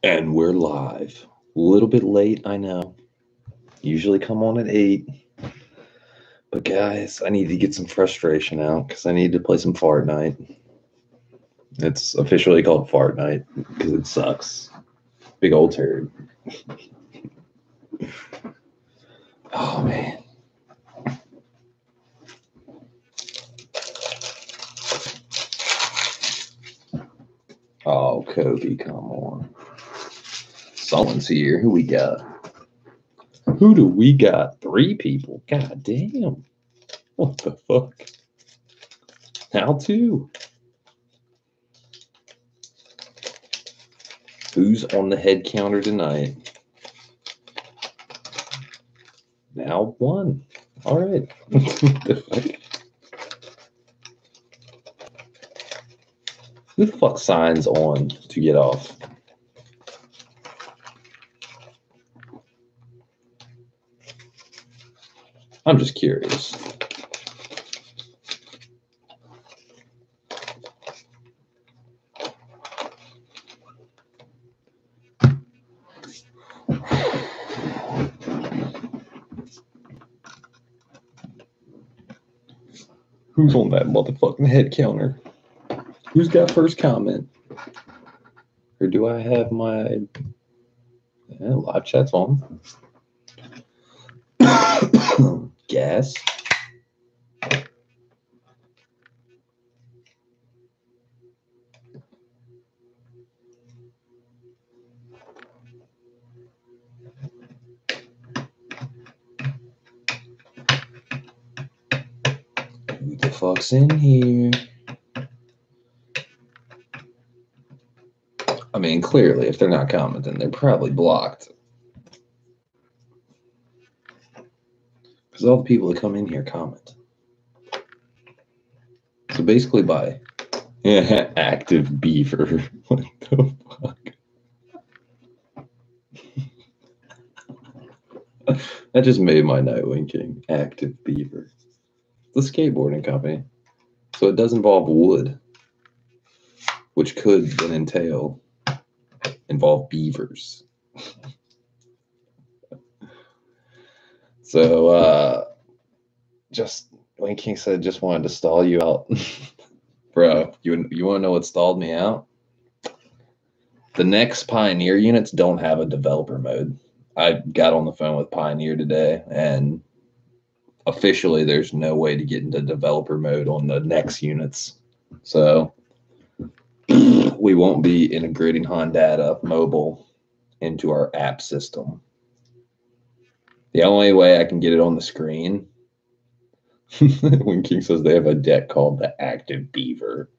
And we're live. A little bit late, I know. Usually come on at 8. But guys, I need to get some frustration out because I need to play some Fart Night. It's officially called Fart Night because it sucks. Big old turd. Oh, man. Oh, Kobe, come on. Someone's here. Who we got? Who do we got? 3 people. God damn. What the fuck? How to? Who's on the head counter tonight? Now 1. All right. What the fuck? Who the fuck signs on to get off? I'm just curious. Who's on that motherfucking head counter? Who's got first comment? Or do I have my live chats on? Gas. Who the fuck's in here? I mean, clearly, if they're not commenting, they're probably blocked. Because all the people that come in here comment. So basically, by active beaver. What the fuck? That just made my night winking. Active beaver. The skateboarding company. So it does involve wood, which could then involve beavers. So, just when King said just wanted to stall you out. Bro, you want to know what stalled me out? The next Pioneer units don't have a developer mode. I got on the phone with Pioneer today, and officially there's no way to get into developer mode on the next units. So we won't be integrating Hondata Mobile into our app system. The only way I can get it on the screen, when King says they have a deck called the Active Beaver,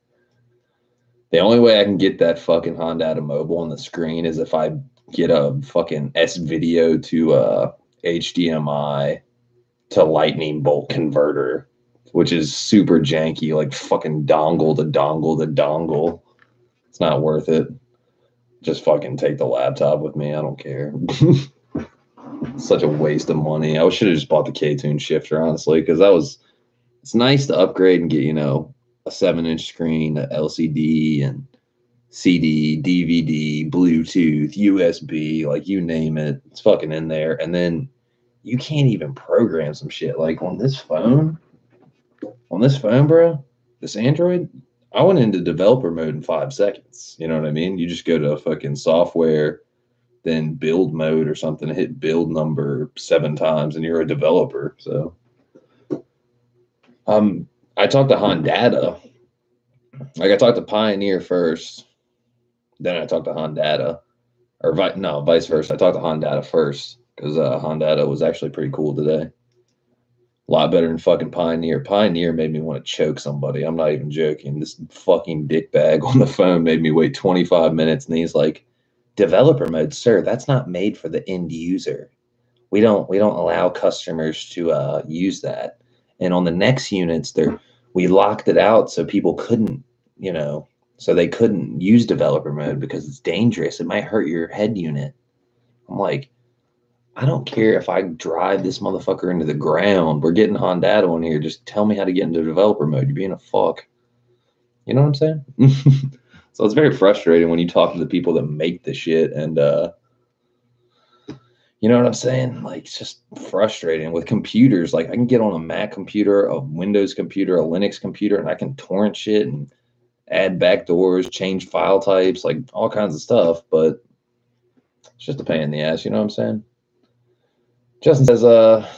the only way I can get that fucking Hondata Mobile on the screen is if I get a fucking S-Video to HDMI to lightning bolt converter, which is super janky, like fucking dongle to dongle to dongle. It's not worth it. Just fucking take the laptop with me. I don't care. Such a waste of money. I should have just bought the K-Tune shifter, honestly, because it's nice to upgrade and get, a 7-inch screen, a LCD, and CD, DVD, Bluetooth, USB, like you name it. It's fucking in there. And then you can't even program some shit. Like on this phone, bro, this Android, I went into developer mode in 5 seconds. You know what I mean? You just go to fucking software, then build mode or something, hit build number 7 times, and you're a developer. So, I talked to Hondata. Like I talked to Pioneer first, then I talked to Hondata, or vice versa. I talked to Hondata first because Hondata was actually pretty cool today. A lot better than fucking Pioneer. Pioneer made me want to choke somebody. I'm not even joking. This fucking dickbag on the phone made me wait 25 minutes, and he's like, "Developer mode, sir, that's not made for the end user. We don't allow customers to use that. And on the next units, we locked it out so people couldn't, so they couldn't use developer mode because it's dangerous. It might hurt your head unit." I'm like, I don't care if I drive this motherfucker into the ground. We're getting Hondata on here. Just tell me how to get into developer mode. You're being a fuck. You know what I'm saying? So it's very frustrating when you talk to the people that make the shit, and you know what I'm saying? Like, it's just frustrating with computers. Like, I can get on a Mac computer, a Windows computer, a Linux computer, and I can torrent shit and add backdoors, change file types, like all kinds of stuff. But it's just a pain in the ass. You know what I'm saying? Justin says,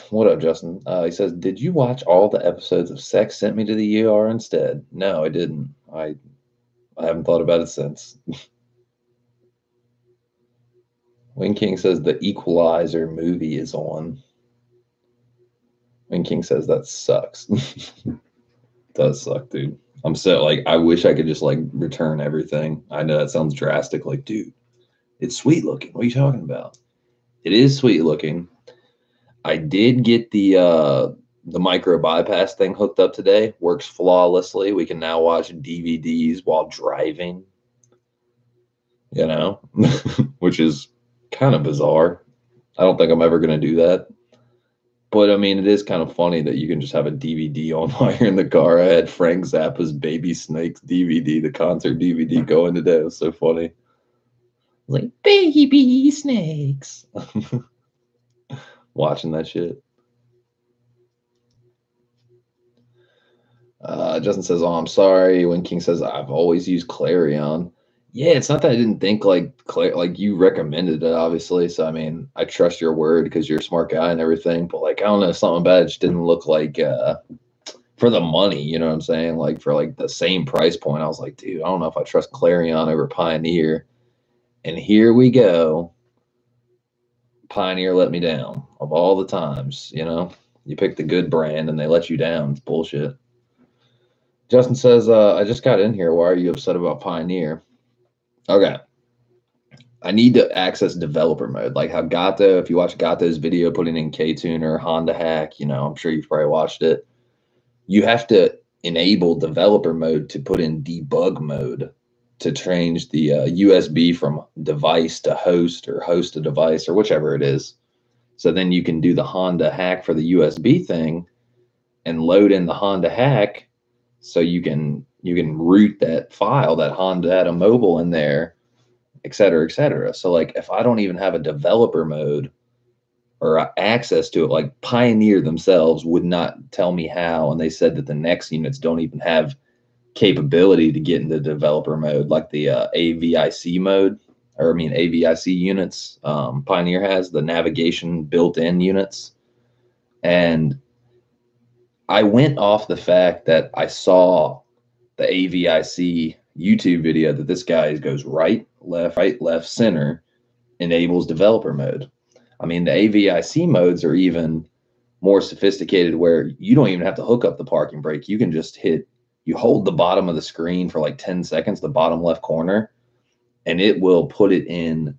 what up, Justin? He says, did you watch all the episodes of Sex Sent Me to the ER instead? No, I didn't. I haven't thought about it since. Wing King says the Equalizer movie is on. Wing King says that sucks. Does suck, dude. I'm so like, I wish I could just like return everything. I know that sounds drastic. Like, dude, it's sweet looking. What are you talking about? It is sweet looking. I did get the micro bypass thing hooked up today. Works flawlessly. We can now watch DVDs while driving. You know, which is kind of bizarre. I don't think I'm ever going to do that. But I mean, it is kind of funny that you can just have a DVD on while you're in the car. I had Frank Zappa's Baby Snakes DVD, the concert DVD, going today. It was so funny. Like, baby snakes. Watching that shit. Justin says, oh, I'm sorry. When King says, I've always used Clarion. Yeah, it's not that I didn't think like you recommended it, obviously. So I mean, I trust your word because you're a smart guy and everything. But like, I don't know, something about it just didn't look like for the money. You know what I'm saying? Like for like the same price point, I was like, dude, I don't know if I trust Clarion over Pioneer. And here we go. Pioneer let me down of all the times. You know, you pick the good brand and they let you down. It's bullshit. Justin says, I just got in here. Why are you upset about Pioneer? Okay. I need to access developer mode. Like how Gato, if you watch Gato's video putting in K-Tuner, Honda Hack, you know, I'm sure you've probably watched it. You have to enable developer mode to put in debug mode to change the USB from device to host or host to device or whichever it is. So then you can do the Honda Hack for the USB thing and load in the Honda Hack so you can root that file, that Honda data mobile in there, et cetera, et cetera. So like if I don't even have a developer mode or access to it, like Pioneer themselves would not tell me how. And they said that the next units don't even have capability to get into developer mode, like the AVIC mode, or I mean AVIC units. Pioneer has the navigation built-in units. And I went off the fact that I saw the AVIC YouTube video that this guy goes right, left, center, enables developer mode. I mean, the AVIC modes are even more sophisticated where you don't even have to hook up the parking brake. You can just you hold the bottom of the screen for like 10 seconds, the bottom left corner, and it will put it in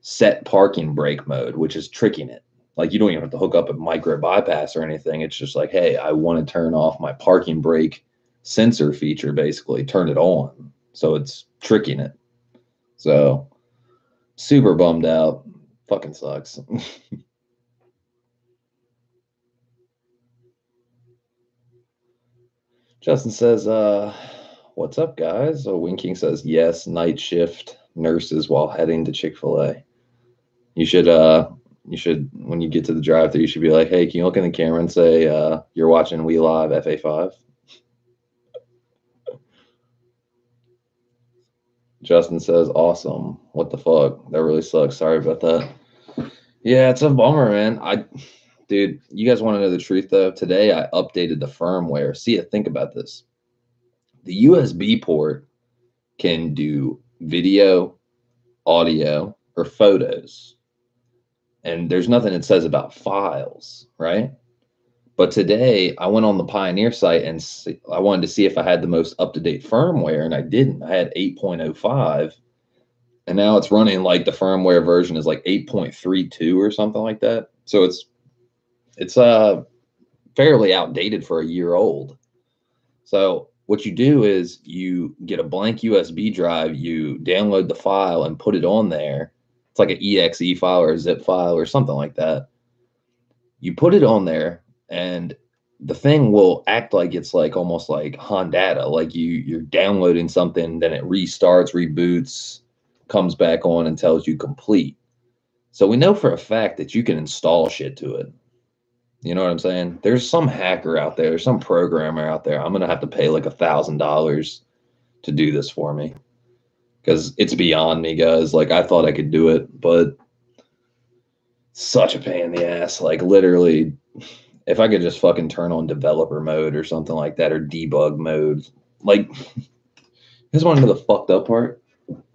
set parking brake mode, which is tricking it. Like you don't even have to hook up a micro bypass or anything. It's just like, hey, I want to turn off my parking brake sensor feature, basically turn it on. So it's tricking it. So super bummed out. Fucking sucks. Justin says, what's up, guys? So Winking says, yes, night shift nurses while heading to Chick-fil-A. You should, when you get to the drive-thru, you should be like, hey, can you look in the camera and say, you're watching We Live FA5? Justin says, awesome. What the fuck? That really sucks. Sorry about that. Yeah, it's a bummer, man. Dude, you guys want to know the truth, though? Today, I updated the firmware. See, think about this. The USB port can do video, audio, or photos. And there's nothing it says about files, right? But today, I went on the Pioneer site and I wanted to see if I had the most up-to-date firmware, and I didn't. I had 8.05, and now it's running like the firmware version is like 8.32 or something like that. So it's fairly outdated for a year old. So what you do is you get a blank USB drive, you download the file and put it on there. It's like an exe file or a zip file or something like that. You put it on there, and the thing will act like it's like almost like Hondata, like you're downloading something, then it restarts, reboots, comes back on and tells you complete. So we know for a fact that you can install shit to it. You know what I'm saying? There's some hacker out there, some programmer out there. I'm gonna have to pay like $1,000 to do this for me because it's beyond me, guys. Like I thought I could do it, but such a pain in the ass. Like literally, if I could just fucking turn on developer mode or something like that, or debug mode. Like, here's one of the fucked up part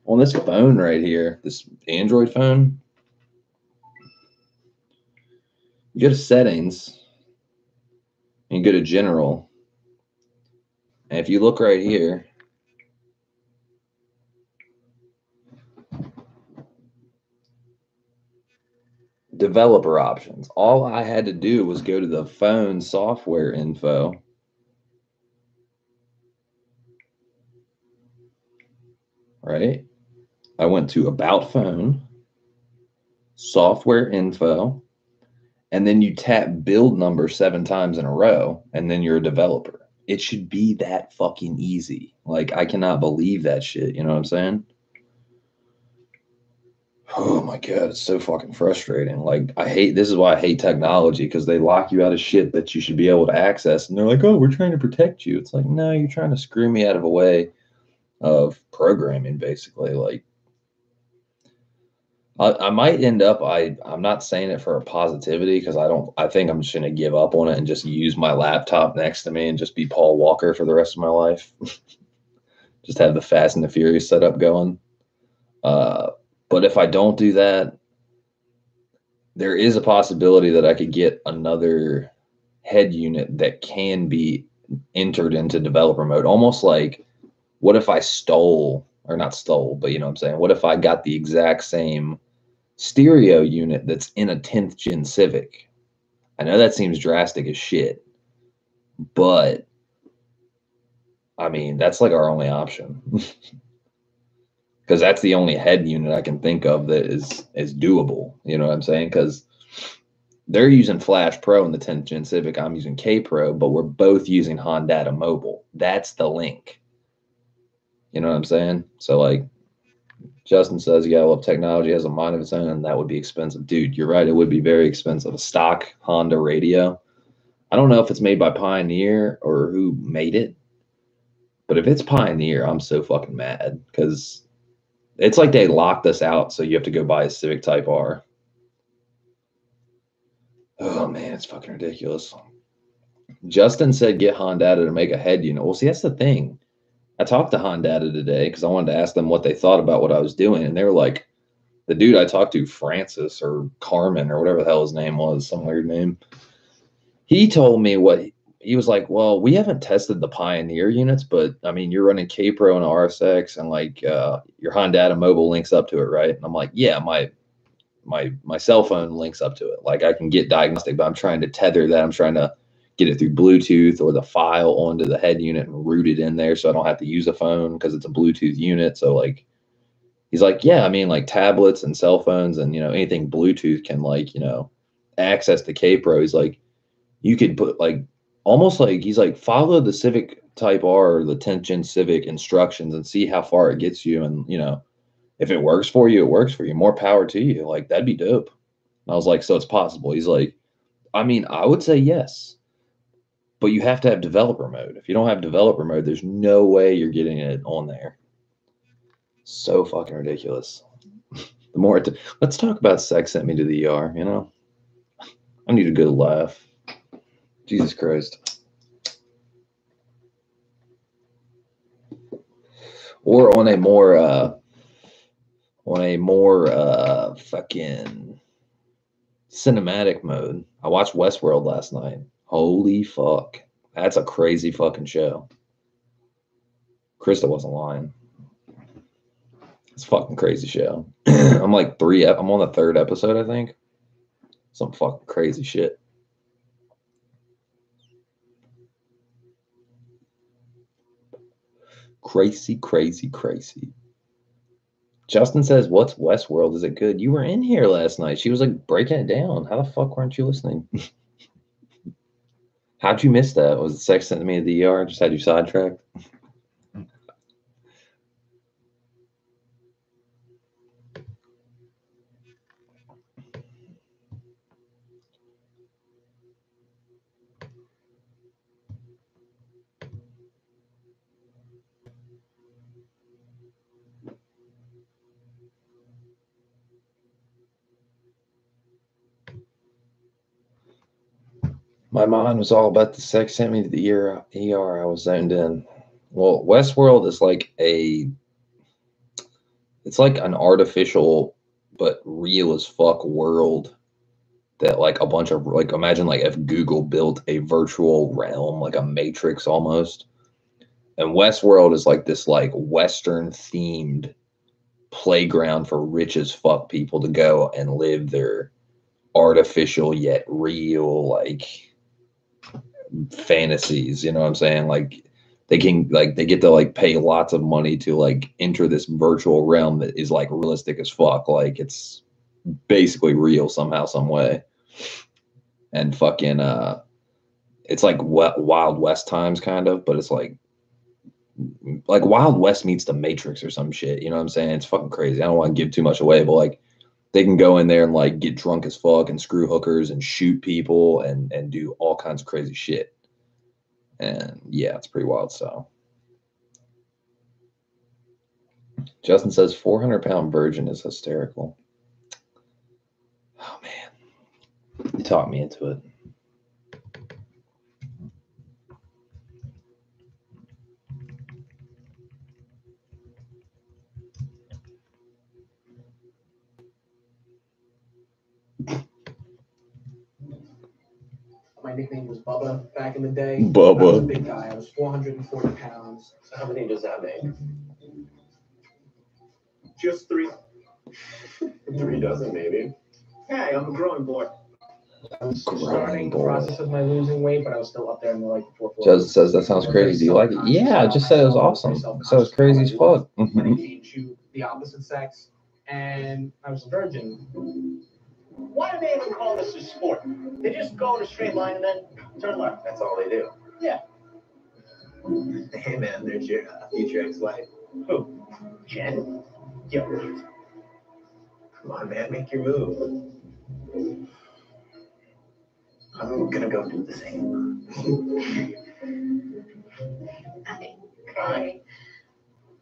on this phone right here, this Android phone. You go to settings and you go to general. And if you look right here, developer options. All I had to do was go to the phone software info. Right? I went to about phone, software info, and then you tap build number 7 times in a row, and then you're a developer. It should be that fucking easy. Like, I cannot believe that shit. You know what I'm saying? Oh my God, it's so fucking frustrating. Like, this is why I hate technology, because they lock you out of shit that you should be able to access. And they're like, oh, we're trying to protect you. It's like, no, you're trying to screw me out of a way of programming, basically. Like, I might end up, I'm not saying it for a positivity because I think I'm just going to give up on it and just use my laptop next to me and just be Paul Walker for the rest of my life. Just have the Fast and the Furious setup going. But if I don't do that, there is a possibility that I could get another head unit that can be entered into developer mode. Almost like, what if I stole, or not stole, but you know what I'm saying? What if I got the exact same stereo unit that's in a 10th gen Civic? I know that seems drastic as shit, but I mean, that's like our only option. Because that's the only head unit I can think of that is doable. You know what I'm saying? Because they're using Flash Pro in the 10th gen Civic. I'm using K Pro, but we're both using Hondata Mobile. That's the link. You know what I'm saying? So like Justin says, yeah, well, technology has a mind of its own, and that would be expensive. Dude, you're right. It would be very expensive. A stock Honda radio. I don't know if it's made by Pioneer or who made it, but if it's Pioneer, I'm so fucking mad because it's like they locked us out, so you have to go buy a Civic Type R. Oh man, it's fucking ridiculous. Justin said get Hondata to make a head unit. Well, see, that's the thing. I talked to Hondata today because I wanted to ask them what they thought about what I was doing, and they were like, the dude I talked to, Francis or Carmen or whatever the hell his name was, some weird name. He told me what he was like. Well, we haven't tested the Pioneer units, but I mean, you're running K Pro and RSX, and like your Hondata Mobile links up to it, right? And I'm like, yeah, my cell phone links up to it. Like I can get diagnostic, but I'm trying to tether that. I'm trying to get it through Bluetooth or the file onto the head unit and route it in there so I don't have to use a phone because it's a Bluetooth unit. So like, he's like, yeah, I mean, like tablets and cell phones and, you know, anything Bluetooth can like, you know, access the K Pro. He's like, you could put like, almost like, he's like, follow the Civic Type R or the 10th gen Civic instructions and see how far it gets you. And, you know, if it works for you, it works for you. More power to you. Like, that'd be dope. And I was like, so it's possible. He's like, I mean, I would say yes, but you have to have developer mode. If you don't have developer mode, there's no way you're getting it on there. So fucking ridiculous. The more let's talk about sex sent me to the ER, you know? I need a good laugh. Jesus Christ. Or on a more fucking cinematic mode. I watched Westworld last night. Holy fuck. That's a crazy fucking show. Krista wasn't lying. It's a fucking crazy show. I'm on the 3rd episode, I think. Some fucking crazy shit. Crazy, crazy, crazy. Justin says, what's Westworld? Is it good? You were in here last night. She was like breaking it down. How the fuck weren't you listening? How'd you miss that? Was it sex sent to me at the ER? Just had you sidetracked? My mind was all about the sex sent me to the ER. I was zoned in. Well, Westworld is like it's like an artificial but real as fuck world that like a bunch of like imagine like if Google built a virtual realm like a matrix almost. And Westworld is like this like Western themed playground for rich as fuck people to go and live their artificial yet real like fantasies, you know what I'm saying? Like they get to like pay lots of money to like enter this virtual realm that is like realistic as fuck. Like it's basically real somehow, some way. And fucking it's like Wild West times kind of, but it's like Wild West meets the Matrix or some shit. You know what I'm saying? It's fucking crazy. I don't want to give too much away, but like they can go in there and like get drunk as fuck and screw hookers and shoot people and do all kinds of crazy shit. And yeah, it's pretty wild. So Justin says 400-pound virgin is hysterical. Oh man, you talked me into it. My nickname was Bubba back in the day. Bubba. I was a big guy. I was 440 pounds. So how many does that make? Just 3. 3 dozen, maybe. Hey, I'm a growing boy. I was starting the process of my losing weight, but I was still up there in the like 440. Justin says that sounds crazy. Do you like it? Yeah, I just said it was awesome. So it's crazy as fuck. I hate you, the opposite sex, and I was a virgin. Why do they even call this a sport? They just go in a straight line and then turn left. That's all they do. Yeah. Hey man, there's your future ex-wife. Who? Jen? Yo. Come on, man, make your move. I'm gonna go do the same. Hi.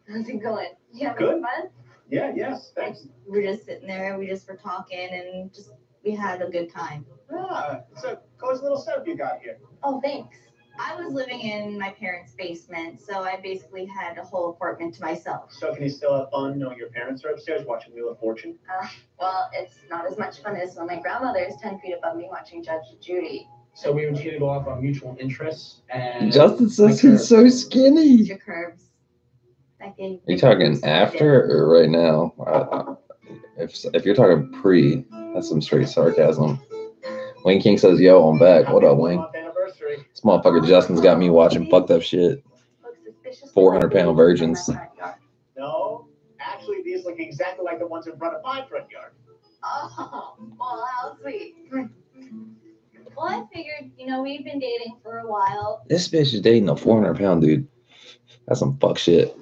How's it going? You having Good. fun? Yeah, yes, thanks. We're just sitting there, we just were talking and we had a good time. Ah, it's a cozy little setup you got here. Oh, thanks. I was living in my parents' basement, so I basically had a whole apartment to myself. So can you still have fun knowing your parents are upstairs watching Wheel of Fortune? Well, it's not as much fun as when my grandmother is 10 feet above me watching Judge Judy. So we would hit it off on mutual interests and... Justin says he's so skinny. Your curves. Are you talking after or right now? If you're talking pre, that's some straight sarcasm. Wayne King says, yo, I'm back. What up, Wayne? This motherfucker Justin's got me watching fucked up shit. 400-pound virgins. No, actually, these look exactly like the ones in front of my front yard. Oh, well, how sweet. Well, I figured, we've been dating for a while. This bitch is dating a 400-pound dude. That's some fuck shit.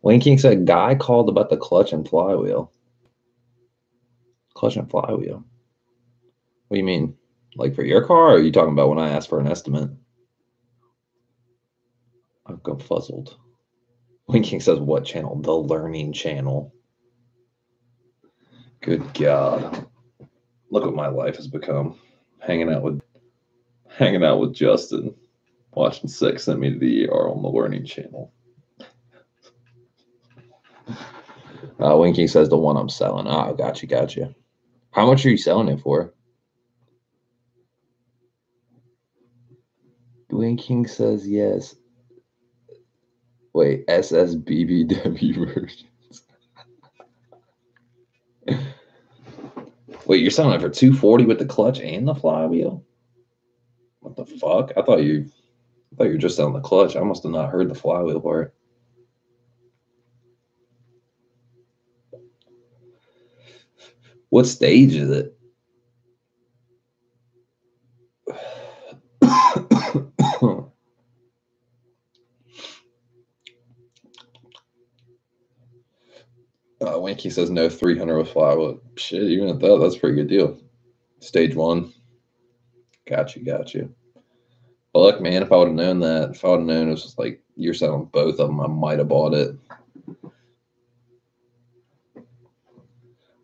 Wayne King said, guy called about the clutch and flywheel. Clutch and flywheel. What do you mean? Like for your car, or are you talking about when I asked for an estimate? I'm confuzzled. Wayne King says, what channel? The Learning Channel. Good God. Look what my life has become. Hanging out with Justin. Watching Sex Sent Me to the ER on the Learning Channel. Wayne King says the one I'm selling. Oh, gotcha. How much are you selling it for? Wayne King says yes. Wait, SSBBW versions. Wait, you're selling it for $240 with the clutch and the flywheel? What the fuck? I thought you were just selling the clutch. I must have not heard the flywheel part. What stage is it? He says no 300 with flywheel. Shit, even at that, that's a pretty good deal. Stage 1. Got you. But look, man, if I would have known that, if I would have known it was just like you're selling both of them, I might have bought it.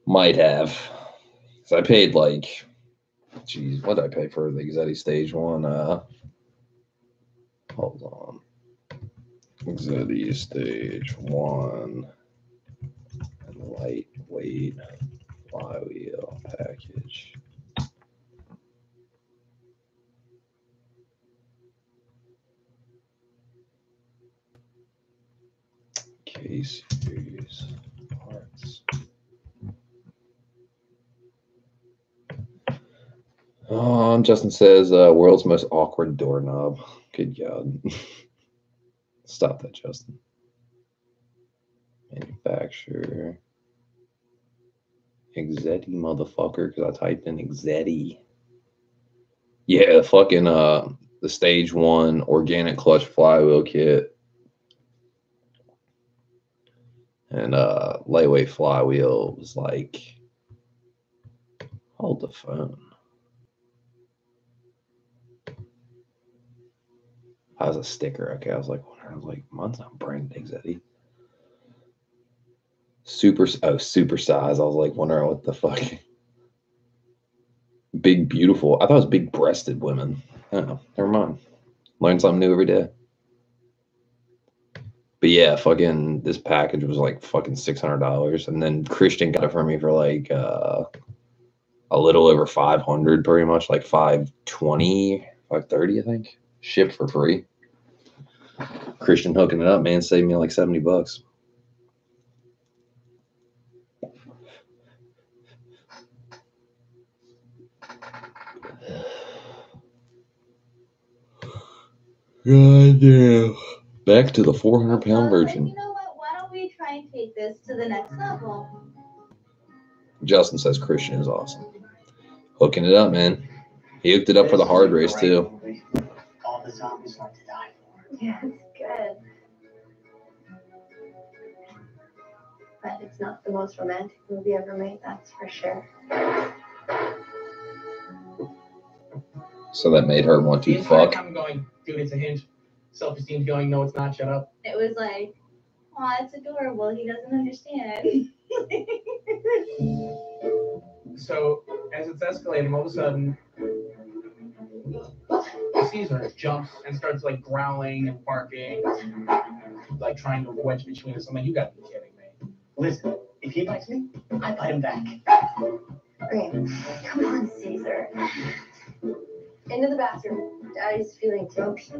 Might have. So I paid like, geez, what did I pay for the Exetti Stage 1? Hold on. Exetti Stage 1 and lightweight flywheel package. K-series parts. Justin says, world's most awkward doorknob. Good God. Stop that, Justin. Manufacturer. Exetti, motherfucker, because I typed in Exetti. Yeah, fucking the Stage 1 organic clutch flywheel kit. And lightweight flywheel was like, hold the phone. I was a sticker. Okay, I was like, mine's not branded Exetti. Super size. I was like wondering what the fuck. Big beautiful. I thought it was big breasted women. Oh, never mind. Learn something new every day. But yeah, fucking this package was like fucking $600, and then Christian got it for me for like a little over 500, pretty much like 520, 530, I think. Shipped for free. Christian hooking it up, man, saved me like $70. God damn. Back to the 400-pound version. You know what? Why don't we try and take this to the next level? Justin says Christian is awesome. Hooking it up, man. He hooked it up for the hard race, too. All the zombies want to die for. Yeah, it's good. But it's not the most romantic movie ever made, that's for sure. So that made her want to The entire fuck. time I'm going, dude, it's a hinge. Self-esteem going, no, it's not, shut up. It was like, aw, it's adorable. He doesn't understand. So, as it's escalating, all of a sudden, Caesar jumps and starts like growling and barking, like trying to wedge between us. I'm like, you gotta be kidding me. Listen, if he bites me, I bite him back. Great. Come on, Caesar. Into the bathroom. Daddy's feeling grumpy.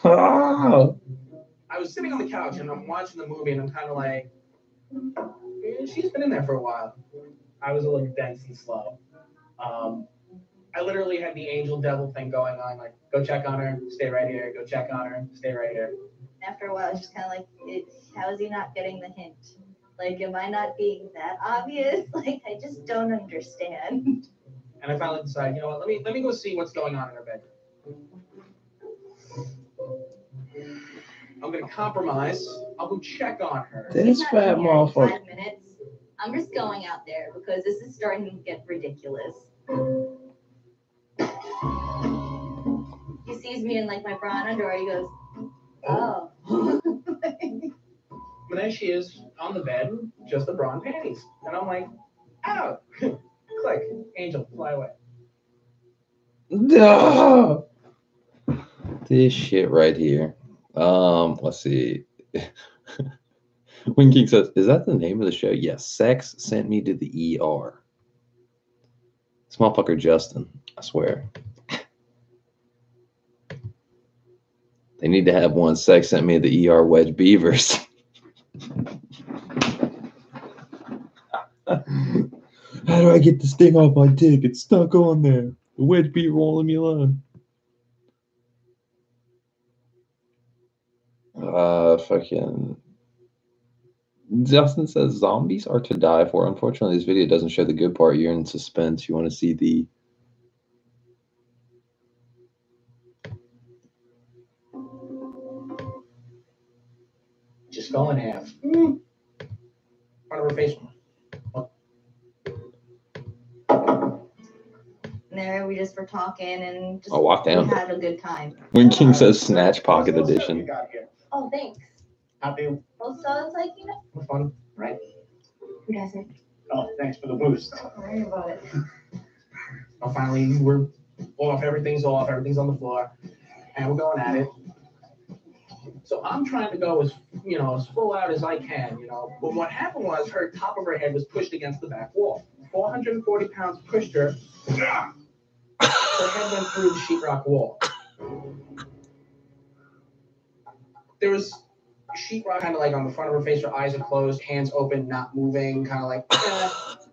I was sitting on the couch and I'm watching the movie and I'm kind of like, she's been in there for a while. I was a little dense and slow. I literally had the angel devil thing going on, like, go check on her, stay right here, go check on her, stay right here. After a while, it's just kind of like, how is he not getting the hint? Like, am I not being that obvious? Like, I just don't understand. And I finally decided, you know what, let me go see what's going on in her bedroom. I'm gonna compromise. I'll go check on her. This fat motherfucker. 5 minutes. I'm just going out there because this is starting to get ridiculous. He sees me in like my bra and underwear. He goes, "Oh." But then she is on the bed, just the bra and panties, and I'm like, "Ow!" Click, angel, fly away. No. This shit right here. Let's see. When King says, is that the name of the show? Yes. Sex sent me to the ER. This motherfucker Justin, I swear. They need to have one. Sex sent me to the ER, Wedge Beavers. How do I get this thing off my dick? It's stuck on there. The Wedge Beaver won't leave me alone. Fucking Justin says zombies are to die for. Unfortunately, this video doesn't show the good part. You're in suspense. You want to see the your skull in half. Front of her face. And there we just were talking and just I'll walk down. we had a good time. When King says Snatch Pocket Edition. Oh, thanks. Happy. Well, so it's like, you know. We're fun, right? Who doesn't? Oh, thanks for the boost. Don't worry about it. Oh, finally, we're off. Everything's off. Everything's on the floor. And we're going at it. So I'm trying to go as full out as I can, But what happened was her top of her head was pushed against the back wall. 440 pounds pushed her. Her head went through the sheetrock wall. There was sheetrock kind of like on the front of her face. Her eyes are closed, hands open, not moving, kind of like.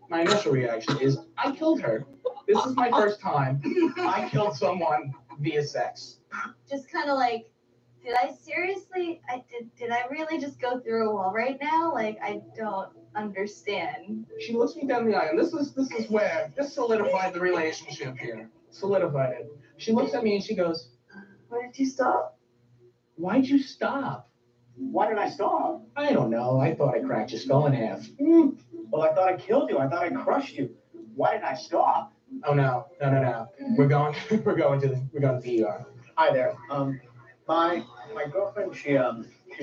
My initial reaction is, I killed her. This is my first time. I killed someone via sex. Just kind of like, did I seriously? Did I really just go through a wall right now? Like, I don't understand. She looks me down the eye, and this is where this solidified the relationship here. Solidified it. She looks at me and she goes, Why did you stop? Why'd you stop? Why did I stop? I don't know. I thought I cracked your skull in half. Well, I thought I killed you. I thought I crushed you. Why did I stop? Oh no. We're going to the ER. Hi there. My girlfriend, she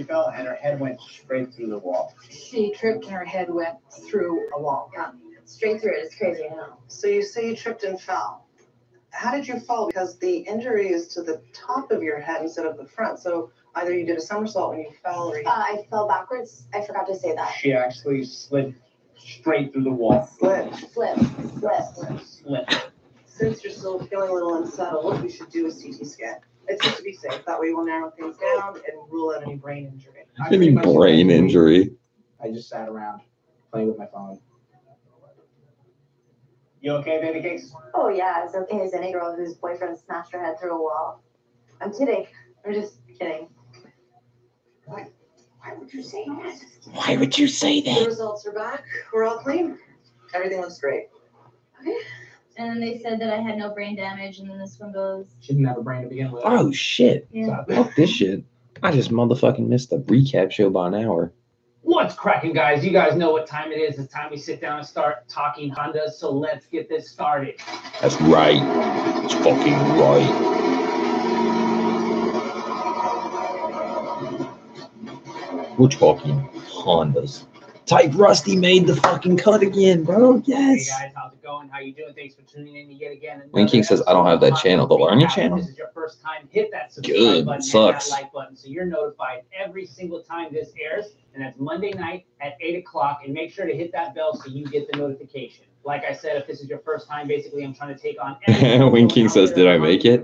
fell and her head went straight through the wall. She tripped and her head went through a wall. Yeah, straight through it. It's crazy, I know. So you say you tripped and fell. How did you fall? Because the injury is to the top of your head instead of the front. So either you did a somersault when you fell or you... I fell backwards. I forgot to say that. She actually slid straight through the wall. Slid. Flip. Since you're still feeling a little unsettled, what we should do a CT scan. It's just to be safe. That way we'll narrow things down and rule out any brain injury. Any brain injury. I just sat around playing with my phone. You okay, baby cakes? Oh yeah, as okay as any girl whose boyfriend smashed her head through a wall. I'm kidding. I'm just kidding. Why would you say that? Why would you say The that? results are back. We're all clean. Everything looks great. Okay. And then they said that I had no brain damage, and then this one goes. She didn't have a brain to begin with. Oh shit. Yeah. Fuck this shit. I just motherfucking missed the recap show by an hour. What's cracking, guys? You guys know what time it is. It's time we sit down and start talking Hondas. So let's get this started. That's right. It's fucking right. We're talking Hondas. Type Rusty made the fucking cut again, bro. Yes. Hey guys, how's it going? How you doing? Thanks for tuning in yet again. Wayne King says, I don't have that channel. The Learning channel? If this is your first time, hit that subscribe Good. button Sucks. and that like button so you're notified every single time this airs. And that's Monday night at 8 o'clock. And make sure to hit that bell so you get the notification. Like I said, if this is your first time, basically I'm trying to take on Wayne King says, did I make it?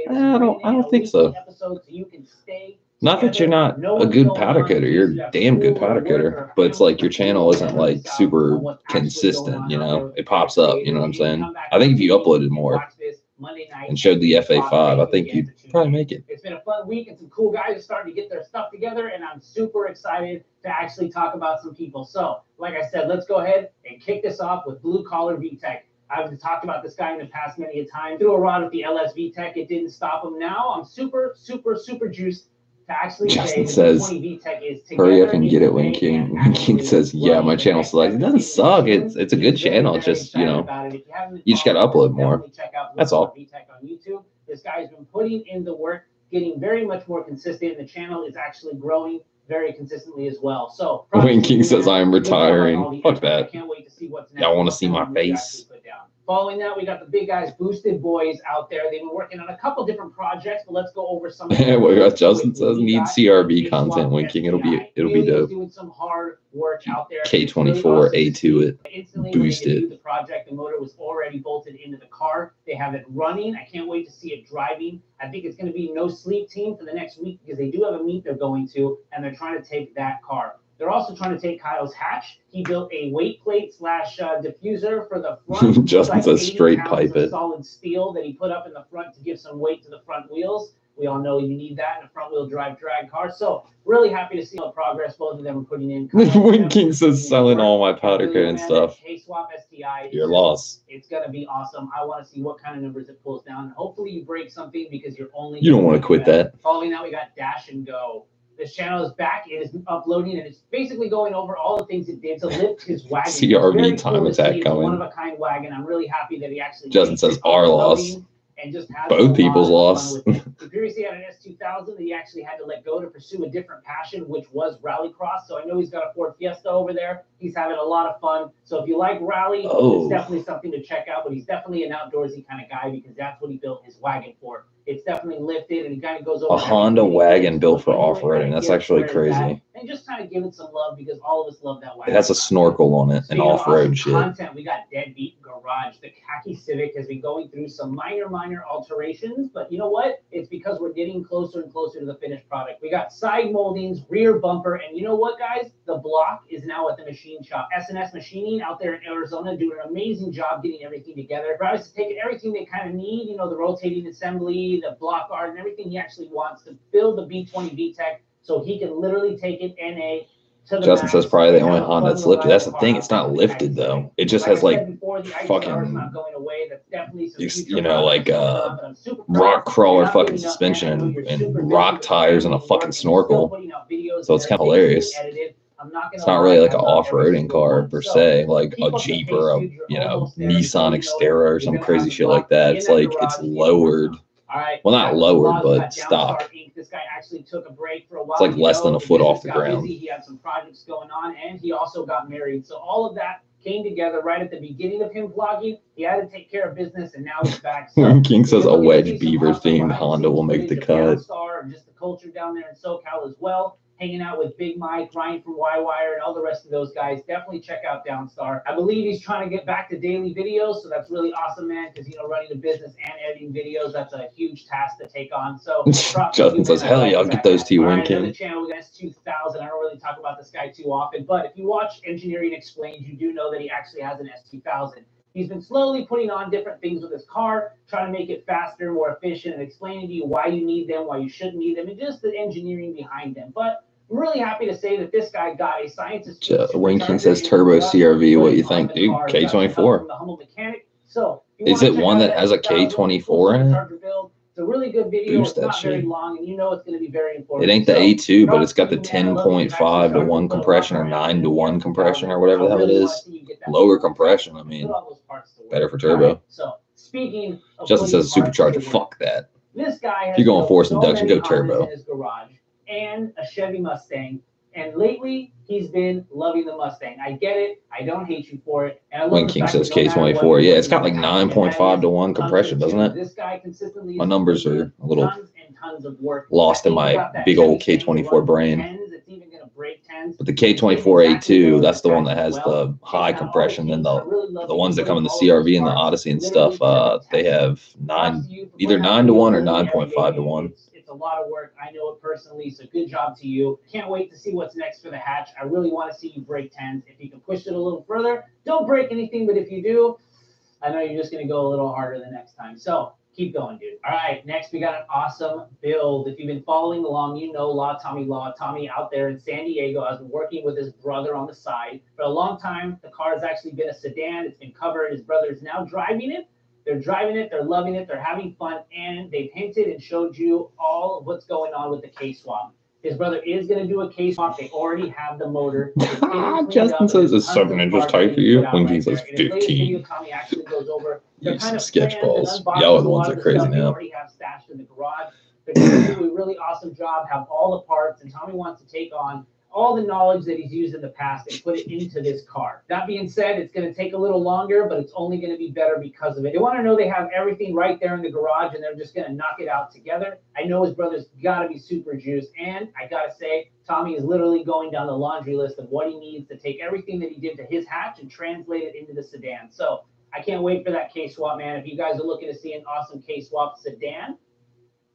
I don't think so. So you can stay. Not that you're not a good powder coater, you're a damn good powder coater, but it's like your channel isn't like super consistent, It pops up, you know what I'm saying? I think if you uploaded more and showed the FA5, I think you'd probably make it. It's been a fun week and some cool guys are starting to get their stuff together, and I'm super excited to actually talk about some people. So, like I said, let's go ahead and kick this off with Blue Collar VTech. I've talked about this guy in the past many a time. Threw a rod with the LS VTech, it didn't stop him. Now I'm super juiced to actually Justin say says, VTech is hurry up and get it, Wayne King. Wayne King says, yeah, my channel selects. It doesn't suck. It's a good channel. It's just, you just got to upload more. That's all. VTech on YouTube. This guy's been putting in the work, getting very much more consistent, and the channel is actually growing very consistently as well. So Wayne King says, I am retiring. Fuck that. I can't wait to see what's next. Y'all want to see my face? Following that, we got the big guys, Boosted Boys, out there. They've been working on a couple different projects, but let's go over some of them. What Justin says, need CRB content, Wayne King. It'll be dope. Doing some hard work out there. K24, A2 it. Instantly, Boost when they it. did the project, the motor was already bolted into the car. They have it running. I can't wait to see it driving. I think it's going to be no sleep team for the next week because they do have a meet they're going to, and they're trying to take that car. They're also trying to take Kyle's hatch. He built a weight plate / diffuser for the front. Justin says, 80 straight pounds pipe of it. solid steel that he put up in the front to give some weight to the front wheels. We all know you need that in a front wheel drive drag car. So really happy to see all the progress both of them are putting in. Wayne King says, selling all my powder coat and stuff. K-Swap STI. Your loss. It's going to be awesome. I want to see what kind of numbers it pulls down. Hopefully you break something because you're only. You don't want to quit that. Following that, we got Dash and Go. This channel is back. It is uploading, and it's basically going over all the things it did to lift his wagon. CRV time attack coming. One of a kind wagon. I'm really happy that he actually. Justin says our loss. And just both people's loss. He previously had an S2000 that he actually had to let go to pursue a different passion, which was rallycross. So I know he's got a Ford Fiesta over there. He's having a lot of fun. So if you like rally, it's definitely something to check out. But he's definitely an outdoorsy kind of guy because that's what he built his wagon for. It's definitely lifted, and he kind of goes over. A Honda wagon built for off-roading. That's actually crazy. And just kind of give it some love because all of us love that wagon. It has a snorkel on it and off-road shit. Content, we got Deadbeat Garage. The khaki Civic has been going through some minor alterations, but you know what? It's because we're getting closer and closer to the finished product. We got side moldings, rear bumper, and you know what, guys? The block is now at the machine shop. S&S Machining out there in Arizona doing an amazing job getting everything together. Travis is taking everything they kind of need, you know, the rotating assembly, the block art, and everything he actually wants to build the B20 VTEC so he can literally take it NA. Justin says probably the only Honda that's lifted. That's the thing. It's not lifted though. It just has like fucking, you know, like rock crawler fucking suspension and rock tires and a fucking snorkel. So it's kind of hilarious. It's not really like an off-roading car per se, like a Jeep or a, you know, Nissan Xterra or some crazy shit like that. It's like it's lowered. Well, not lowered, but stock. This guy actually took a break for a while. It's like less than a foot off the ground. He had some projects going on, and he also got married. So all of that came together right at the beginning of him vlogging. He had to take care of business, and now he's back. So King says a Wedge Beaver themed Honda will make the cut. Just the culture down there in SoCal as well. Hanging out with Big Mike, Ryan from Y-Wire, and all the rest of those guys. Definitely check out Downstar. I believe he's trying to get back to daily videos, so that's really awesome, man, because, you know, running a business and editing videos, that's a huge task to take on. So Justin says, hell yeah, I'll get those to you, Win King. The channel, S2000, I don't really talk about this guy too often, but if you watch Engineering Explained, you do know that he actually has an S2000. He's been slowly putting on different things with his car, trying to make it faster, more efficient, and explaining to you why you need them, why you shouldn't need them, and just the engineering behind them. But I'm really happy to say that this guy got a scientist. Wayne King says Turbo CRV. What you think, dude? K24. So is it one that has a K24 in it? It's a really good video. Boost that it's not shit. very long, and you know it's going to be very important. It ain't the A2, but it's got the 10.5 to 1 compression or 9 to 1 compression or whatever the hell it is. Lower compression. I mean, better for turbo. So speaking of Justin says supercharger. Fuck that. This guy if you're going force induction, go turbo. And a Chevy Mustang, and lately he's been loving the Mustang. I get it. I don't hate you for it. And I love Wayne King says K24. Yeah, it's got like 9.5 to 1 compression, doesn't it? This guy consistently. My numbers are a little tons of work lost in my big old K24 brain. But the K24 A2, that's the one that has the high compression. Then the ones that come in the CRV and the Odyssey and stuff, they have either 9 to 1 or 9.5 to 1. It's a lot of work. I know it personally, so good job to you. Can't wait to see what's next for the hatch. I really want to see you break 10s. If you can push it a little further, don't break anything, but if you do, I know you're just going to go a little harder the next time. So keep going, dude. All right, next we got an awesome build. If you've been following along, you know Tommy out there in San Diego has been working with his brother on the side for a long time. The car has actually been a sedan. It's been covered. His brother is now driving it. They're driving it, they're loving it, they're having fun, and they've hinted and showed you all of what's going on with the K-swap. His brother is going to do a K-swap. They already have the motor. Justin says it's 7 inches tight for you. Wayne King says 15. Use some sketch balls. Y'all are the ones that are crazy now. Already have stashed in the garage. They're going to do a really awesome job, have all the parts, and Tommy wants to take on all the knowledge that he's used in the past and put it into this car. That being said, it's going to take a little longer, but it's only going to be better because of it. They want to know they have everything right there in the garage and they're just going to knock it out together. I know his brother's got to be super juiced, and I got to say, Tommy is literally going down the laundry list of what he needs to take everything that he did to his hatch and translate it into the sedan. So I can't wait for that K-swap, man. If you guys are looking to see an awesome K-swap sedan,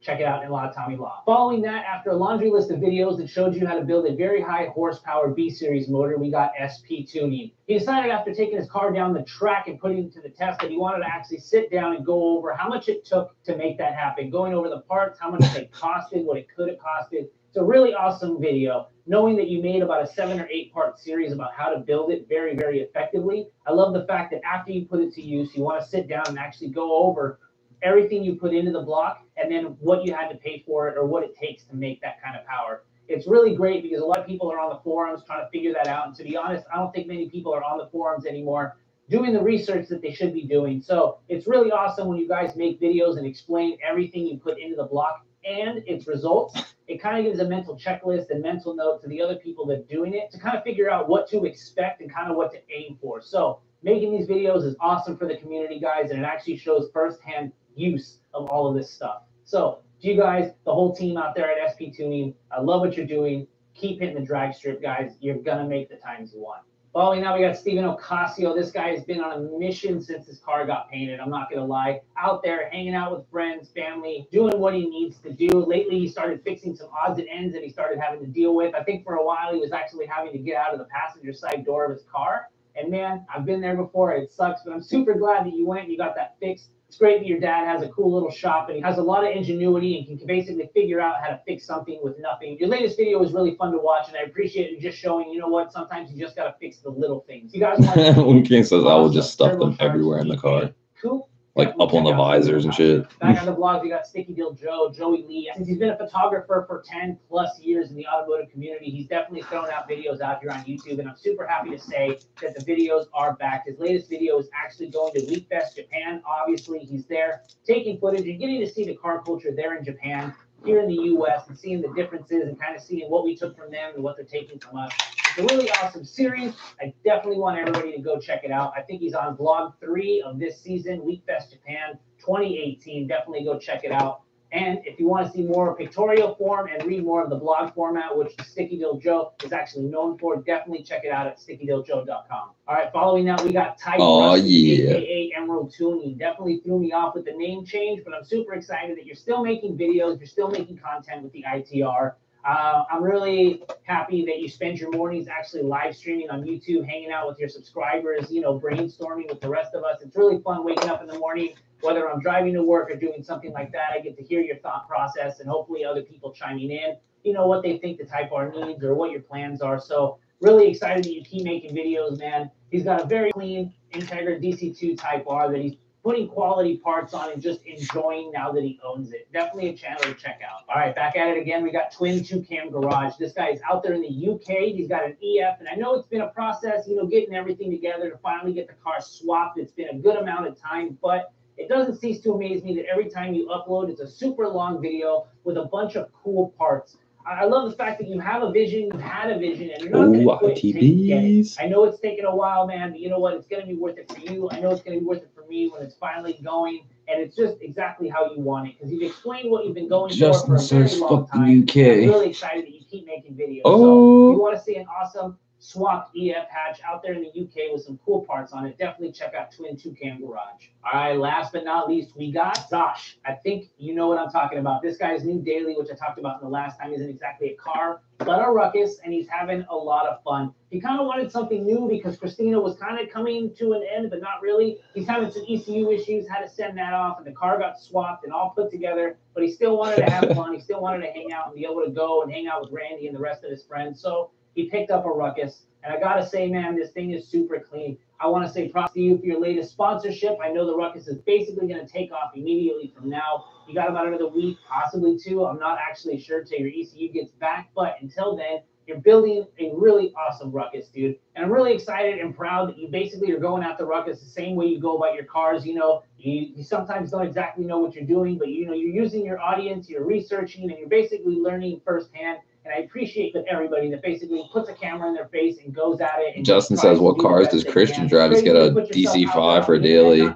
check it out in La Tommy Law. Following that, after a laundry list of videos that showed you how to build a very high horsepower B-Series motor, we got SP tuning. He decided after taking his car down the track and putting it to the test that he wanted to actually sit down and go over how much it took to make that happen, going over the parts, how much they costed, what it could have costed. It's a really awesome video, knowing that you made about a 7 or 8 part series about how to build it very, very effectively. I love the fact that after you put it to use, you want to sit down and actually go over everything you put into the block and then what you had to pay for it or what it takes to make that kind of power. it's really great because a lot of people are on the forums trying to figure that out. And to be honest, I don't think many people are on the forums anymore doing the research that they should be doing. So it's really awesome when you guys make videos and explain everything you put into the block and its results. It kind of gives a mental checklist and mental note to the other people that are doing it to kind of figure out what to expect and kind of what to aim for. So making these videos is awesome for the community, guys, and it actually shows firsthand use of all of this stuff. So to you guys, the whole team out there at SP Tuning, I love what you're doing. Keep hitting the drag strip, guys. You're going to make the times you want. Following now, we got Stephen Ocasio. This guy has been on a mission since his car got painted. I'm not going to lie. Out there, hanging out with friends, family, doing what he needs to do. Lately, he started fixing some odds and ends that he started having to deal with. I think for a while, he was actually having to get out of the passenger side door of his car. And man, I've been there before. It sucks, but I'm super glad that you went and you got that fixed. It's great that your dad has a cool little shop and he has a lot of ingenuity and can basically figure out how to fix something with nothing. Your latest video was really fun to watch, and I appreciate you just showing, you know what, sometimes you just got to fix the little things. You guys want When King says I will just stuff them everywhere in the car. Cool. Like up on the visors and shit. Back on the vlogs, we got Sticky Deal Joe, Joey Lee. Since he's been a photographer for 10 plus years in the automotive community, he's definitely thrown out videos out here on YouTube, and I'm super happy to say that the videos are back. His latest video is actually going to Week Fest Japan. Obviously, he's there taking footage and getting to see the car culture there in Japan, here in the US, and seeing the differences and kind of seeing what we took from them and what they're taking from us. It's a really awesome series. I definitely want everybody to go check it out. I think he's on vlog 3 of this season, Week Fest Japan 2018. Definitely go check it out. And if you want to see more pictorial form and read more of the blog format, which Sticky Deal Joe is actually known for, definitely check it out at stickydealjoe.com. All right, following that, we got Ty Rusty, aka Emerald Tooney. Definitely threw me off with the name change, but I'm super excited that you're still making videos, you're still making content with the ITR. I'm really happy that you spend your mornings actually live streaming on YouTube, hanging out with your subscribers, you know, brainstorming with the rest of us. It's really fun waking up in the morning, whether I'm driving to work or doing something like that. I get to hear your thought process and hopefully other people chiming in, you know, what they think the Type R needs or what your plans are. So really excited that you keep making videos, man. He's got a very clean Integra DC2 Type R that he's putting quality parts on and just enjoying now that he owns it. Definitely a channel to check out. All right, back at it again. We got Twin 2-Cam Garage. This guy is out there in the UK. He's got an EF, and I know it's been a process, you know, getting everything together to finally get the car swapped. It's been a good amount of time, but it doesn't cease to amaze me that every time you upload, it's a super long video with a bunch of cool parts. I love the fact that you have a vision, you've had a vision, and you're not going to quit until you get it. I know it's taken a while, man, but you know what? It's going to be worth it for you. I know it's going to be worth it for me when it's finally going, and it's just exactly how you want it, because you've explained what you've been going for a very long time. UK. I'm really excited that you keep making videos. So if you want to see an awesome swapped EF hatch out there in the UK with some cool parts on it, definitely check out Twin 2-Cam Garage. All right, last but not least, we got Zosh. I think you know what I'm talking about. This guy's new daily, which I talked about in the last time, isn't exactly a car, but a ruckus, and he's having a lot of fun. He kind of wanted something new because Christina was kind of coming to an end, but not really. He's having some ECU issues, had to send that off, and the car got swapped and all put together, but he still wanted to have fun. He still wanted to hang out and be able to go and hang out with Randy and the rest of his friends. So he picked up a ruckus, and I gotta say, man, this thing is super clean. I want to say props to you for your latest sponsorship. I know the ruckus is basically going to take off immediately from now. You got about another week, possibly 2. I'm not actually sure till your ECU gets back, but until then, you're building a really awesome ruckus, dude. And I'm really excited and proud that you basically are going at the ruckus the same way you go about your cars. You know, you sometimes don't exactly know what you're doing, but you know, you're using your audience, you're researching, and you're basically learning firsthand. And I appreciate that everybody that basically puts a camera in their face and goes at it. And Justin says, what cars does Christian drive? He's got a DC5 for a daily,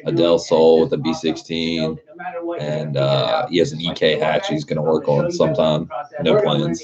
a Del Sol with a B16, and he has an EK hatch he's going to work on sometime. No plans.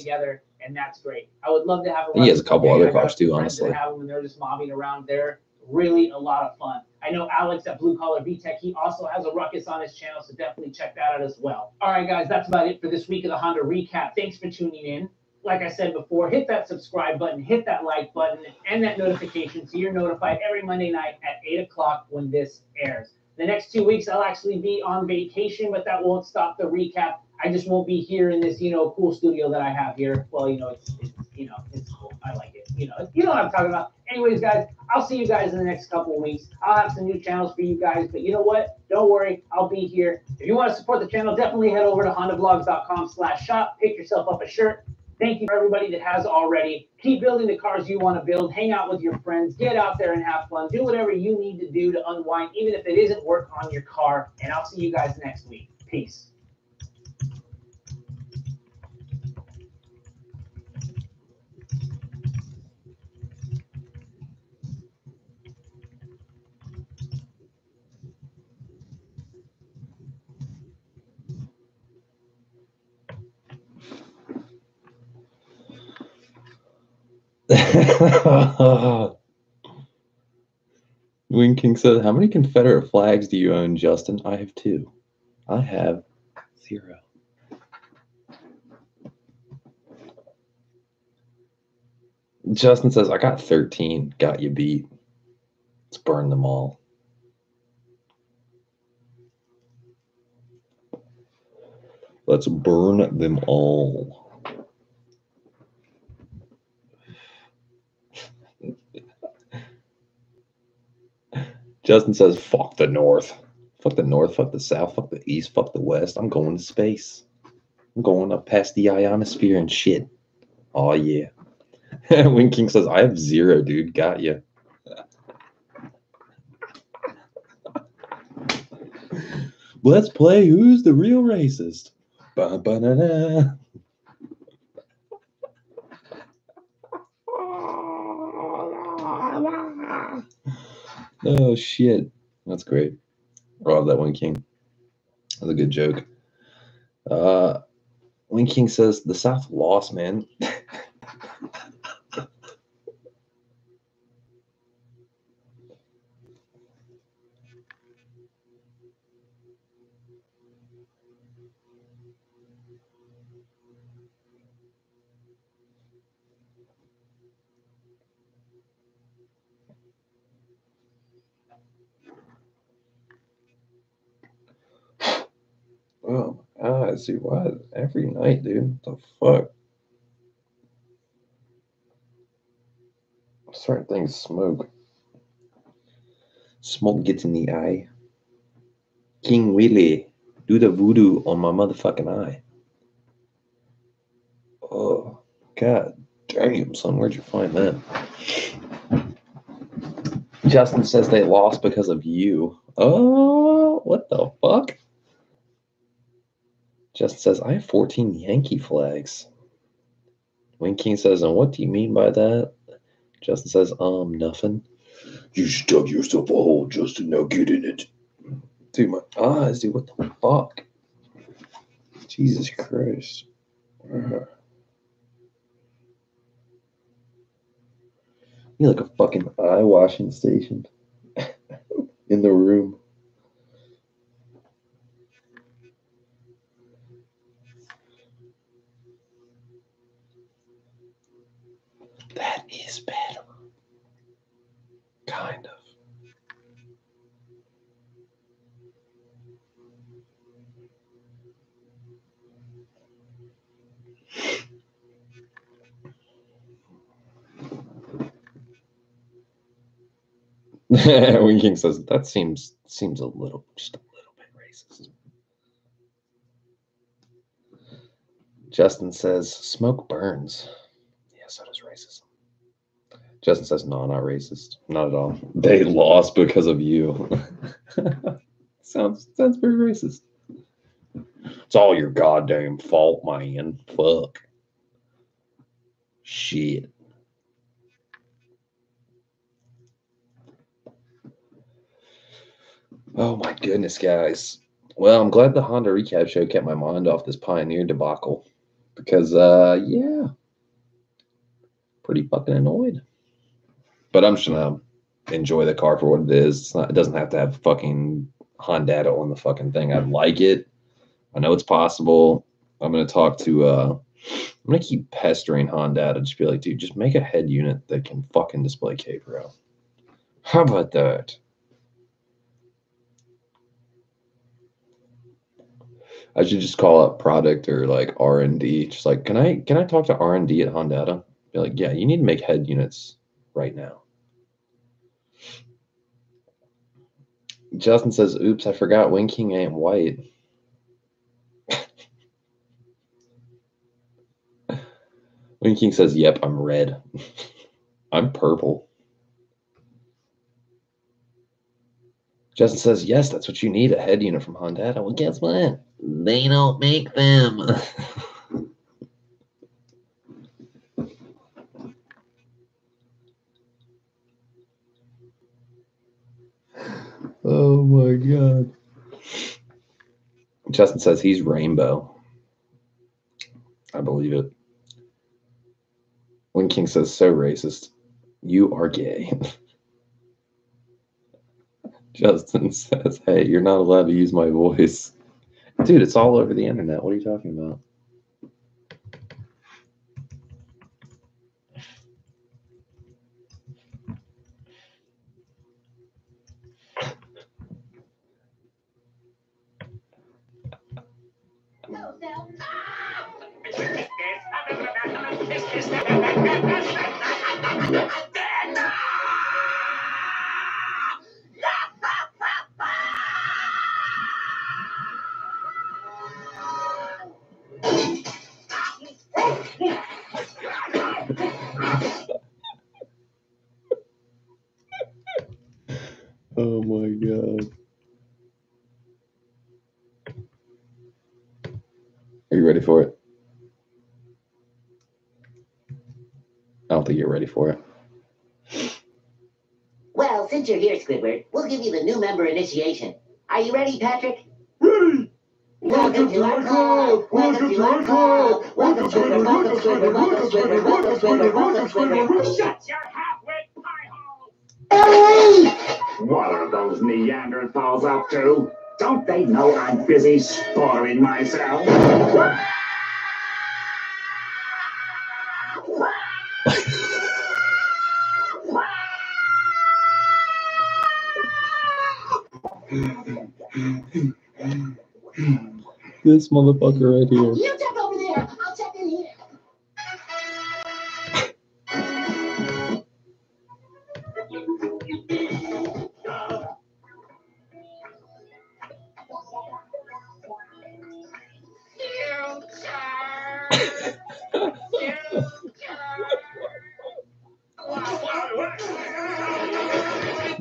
And that's great. I would love to have he has a couple other cars too, honestly. Have them when they're just mobbing around there. Really a lot of fun. I know Alex at Blue Collar VTech, he also has a ruckus on his channel, so definitely check that out as well. All right, guys, that's about it for this week of the Honda Recap. Thanks for tuning in. Like I said before, hit that subscribe button, hit that like button, and that notification so you're notified every Monday night at 8 o'clock when this airs. The next 2 weeks, I'll actually be on vacation, but that won't stop the recap. I just won't be here in this, you know, cool studio that I have here. Well, you know, it's cool. I like it. You know what I'm talking about. Anyways, guys, I'll see you guys in the next couple of weeks. I'll have some new channels for you guys, but you know what? Don't worry. I'll be here. If you want to support the channel, definitely head over to HondaVlogs.com/shop. Pick yourself up a shirt. Thank you for everybody that has already. Keep building the cars you want to build. Hang out with your friends. Get out there and have fun. Do whatever you need to do to unwind, even if it isn't work on your car. And I'll see you guys next week. Peace. Wing King says, how many Confederate flags do you own, Justin? I have 2. I have 0. Justin says, I got 13. Got you beat. Let's burn them all. Let's burn them all. Justin says, fuck the North. Fuck the North, fuck the South, fuck the East, fuck the West. I'm going to space. I'm going up past the ionosphere and shit. Oh, yeah. Wing King says, I have 0, dude. Got you. Let's play Who's the Real Racist. Ba-ba-da-da. Oh, shit. That's great. I love that, Wing King. That's a good joke. Wing King says, the South lost, man. Oh my eyes, dude. Why every night, dude? What the fuck? Certain things smoke. Smoke gets in the eye. King Willie, do the voodoo on my motherfucking eye. Oh, god damn, son. Where'd you find that? Justin says they lost because of you. Oh, what the fuck? Justin says, I have 14 Yankee flags. Wing King says, and what do you mean by that? Justin says, nothing. You stuck yourself a hole, Justin. Now get in it. Dude, my eyes, dude. What the fuck? Jesus Christ. You're like a fucking eye washing station in the room. That is better. Kind of. Wing King says that seems a little, just a little bit racist. Justin says smoke burns. Yeah, so does racism. Justin says no, not racist, not at all. They lost because of you. sounds very racist. It's all your goddamn fault, man. Fuck. Shit. Oh my goodness, guys. Well, I'm glad the Honda recap show kept my mind off this Pioneer debacle. Because, yeah. Pretty fucking annoyed. But I'm just gonna enjoy the car for what it is. It doesn't have to have fucking Honda on the fucking thing. I'd like it. I know it's possible. I'm gonna talk to, I'm gonna keep pestering Honda to just be like, dude, just make a head unit that can fucking display K-Pro. How about that? I should just call up product or like R&D. Just like, can I talk to R&D at Honda? Be like, yeah, you need to make head units right now. Justin says, oops, I forgot Wing King ain't white. Wayne King says, yep, I'm red. I'm purple. Justin says, yes, that's what you need, a head unit from Honda. Well, guess what? They don't make them. Oh my God. Justin says he's rainbow. I believe it. Wayne King says, so racist. You are gay. Justin says, hey, you're not allowed to use my voice. Dude, it's all over the internet. What are you talking about? Oh my God. Are you ready for it? I don't think you're ready for it. Well, since you're here, Squidward, we'll give you the new member initiation. Are you ready, Patrick? Ready! Welcome to our club! Welcome to our club! Welcome, Squidward! Welcome, Squidward! Welcome, Squidward! Welcome, Squidward! Welcome, Squidward! Shut your half-wit pie hole! What are those Neanderthals up to? Don't they know I'm busy spoiling myself? This motherfucker right here. You check over there. I'll check in here.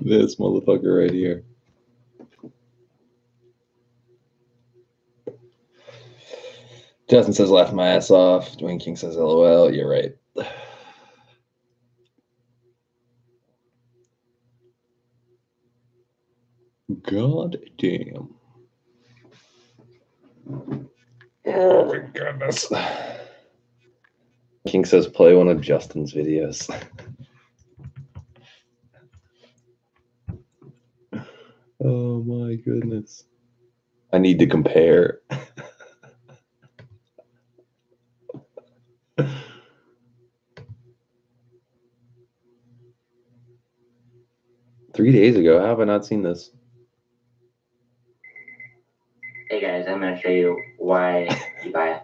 This motherfucker right here. Justin says, laugh my ass off. Dwayne King says, LOL. You're right. God damn. Oh my goodness. King says, play one of Justin's videos. Oh my goodness. I need to compare. 3 days ago. How have I not seen this? Hey guys, I'm gonna show you why you buy it.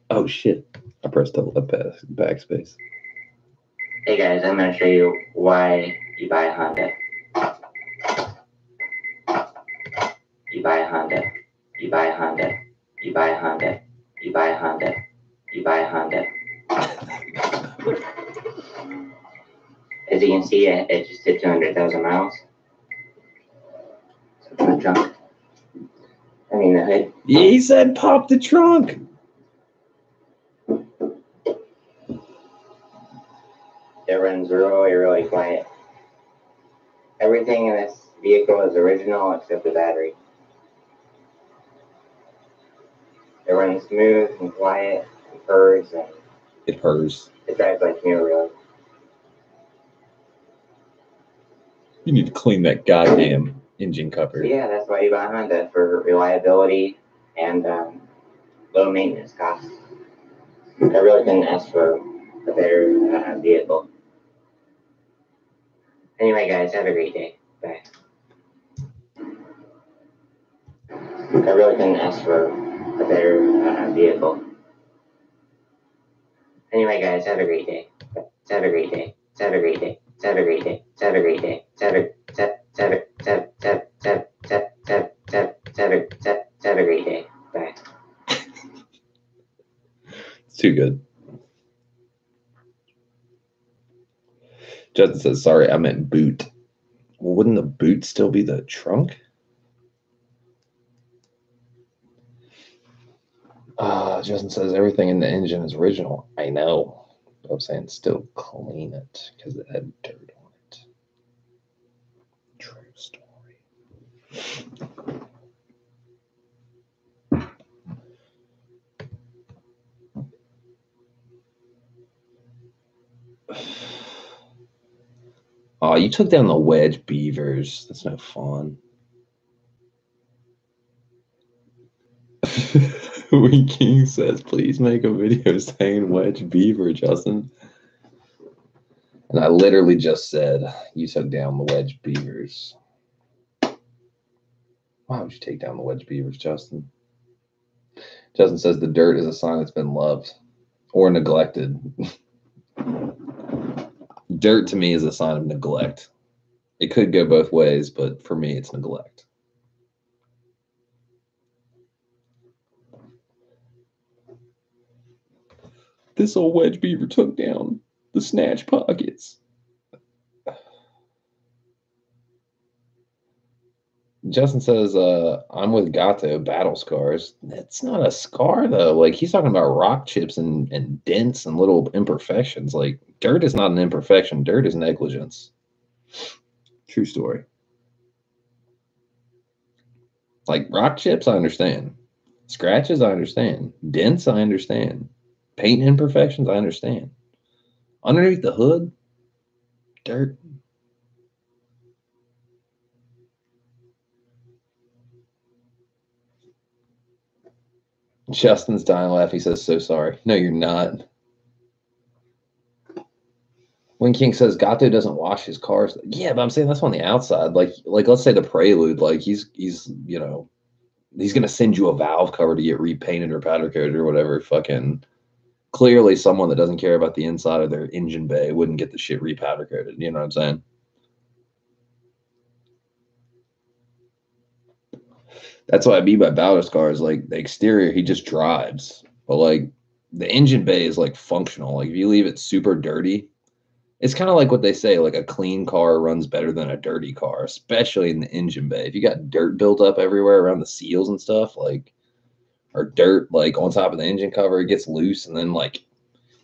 Oh shit. I pressed a backspace. Hey guys, I'm gonna show you why you buy a Honda. You buy a Honda. You buy a Honda. You buy a Honda. You buy a Honda. You buy a Honda. As you can see, it just hit 200,000 miles. So it's in the trunk. I mean the hood. He said pop the trunk. It runs really quiet. Everything in this vehicle is original except the battery. It runs smooth and quiet and purrs and It purrs. it drives like new, really. You need to clean that goddamn engine So cover. yeah, that's why you buy a Honda, for reliability and low maintenance costs. I really couldn't ask for a better vehicle. Anyway, guys, have a great day. Bye. I really couldn't ask for a better vehicle. Anyway, guys, have a great day. Have a great day. Have a great day. Have a great day. Have a great day. Have a great day. Bye. It's too good. Justin says, sorry, I meant boot. Well, wouldn't the boot still be the trunk? Justin says, everything in the engine is original. I know. But I'm saying still clean it because it had dirt on it. True story. Oh, you took down the wedge beavers. That's no fun. When King says, please make a video saying wedge beaver, Justin. And I literally just said, you took down the wedge beavers. Why would you take down the wedge beavers, Justin? Justin says the dirt is a sign it's been loved or neglected. Dirt to me is a sign of neglect. It could go both ways, but for me, it's neglect. This old wedge beaver took down the snatch pockets. Justin says, I'm with Gato, battle scars. That's not a scar, though. Like, he's talking about rock chips and dents and little imperfections. Like, dirt is not an imperfection. Dirt is negligence. True story. Like, rock chips, I understand. Scratches, I understand. Dents, I understand. Paint imperfections, I understand. Underneath the hood, dirt. Justin's dying laugh. He says, so sorry. No, you're not. When King says Gato doesn't wash his cars. Yeah, but I'm saying that's on the outside. Like let's say the Prelude, like he's you know, he's gonna send you a valve cover to get repainted or powder coated or whatever. Fucking clearly someone that doesn't care about the inside of their engine bay wouldn't get the shit repowder coated. You know what I'm saying? That's what I mean by battle scars. Like the exterior, he just drives. But like the engine bay is like functional. Like if you leave it super dirty, it's kind of like what they say, like a clean car runs better than a dirty car, especially in the engine bay. If you got dirt built up everywhere around the seals and stuff, like, or dirt like on top of the engine cover, it gets loose and then like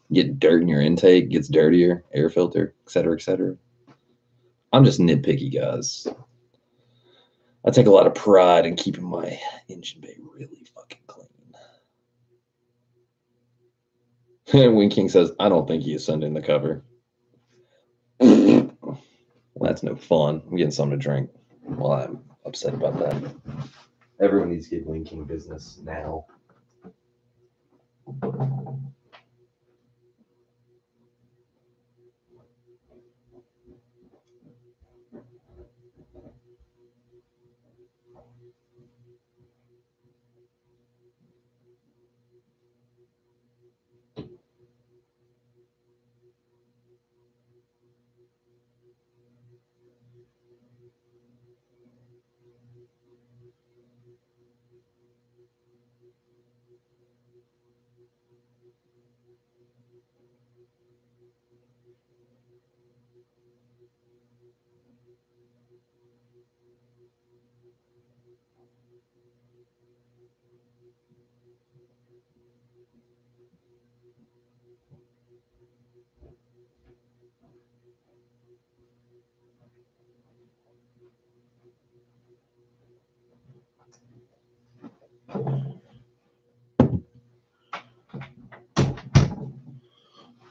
you get dirt in your intake, gets dirtier, air filter, et cetera, et cetera. I'm just nitpicky, guys. I take a lot of pride in keeping my engine bay really fucking clean. Wing King says, I don't think he is sending the cover. Well, that's no fun. I'm getting something to drink. Well, I'm upset about that. Everyone needs to get Wing King business now.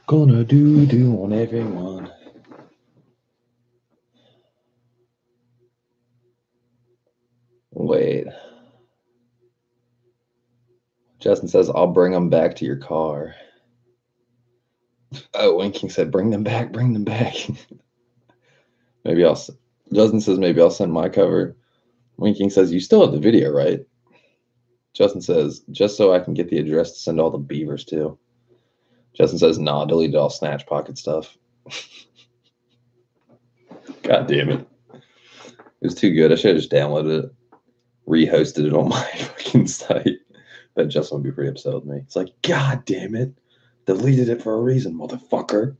Gonna do on everyone. Wait. Justin says, I'll bring them back to your car. Oh, Wing King said, bring them back, bring them back. Maybe I'll, Justin says, maybe I'll send my cover. Wing King says, you still have the video, right? Justin says, just so I can get the address to send all the beavers to. Justin says, nah, deleted all Snatch Pocket stuff. God damn it. It was too good. I should have just downloaded it, rehosted it on my fucking site. But Justin would be pretty upset with me. It's like, God damn it. Deleted it for a reason, motherfucker.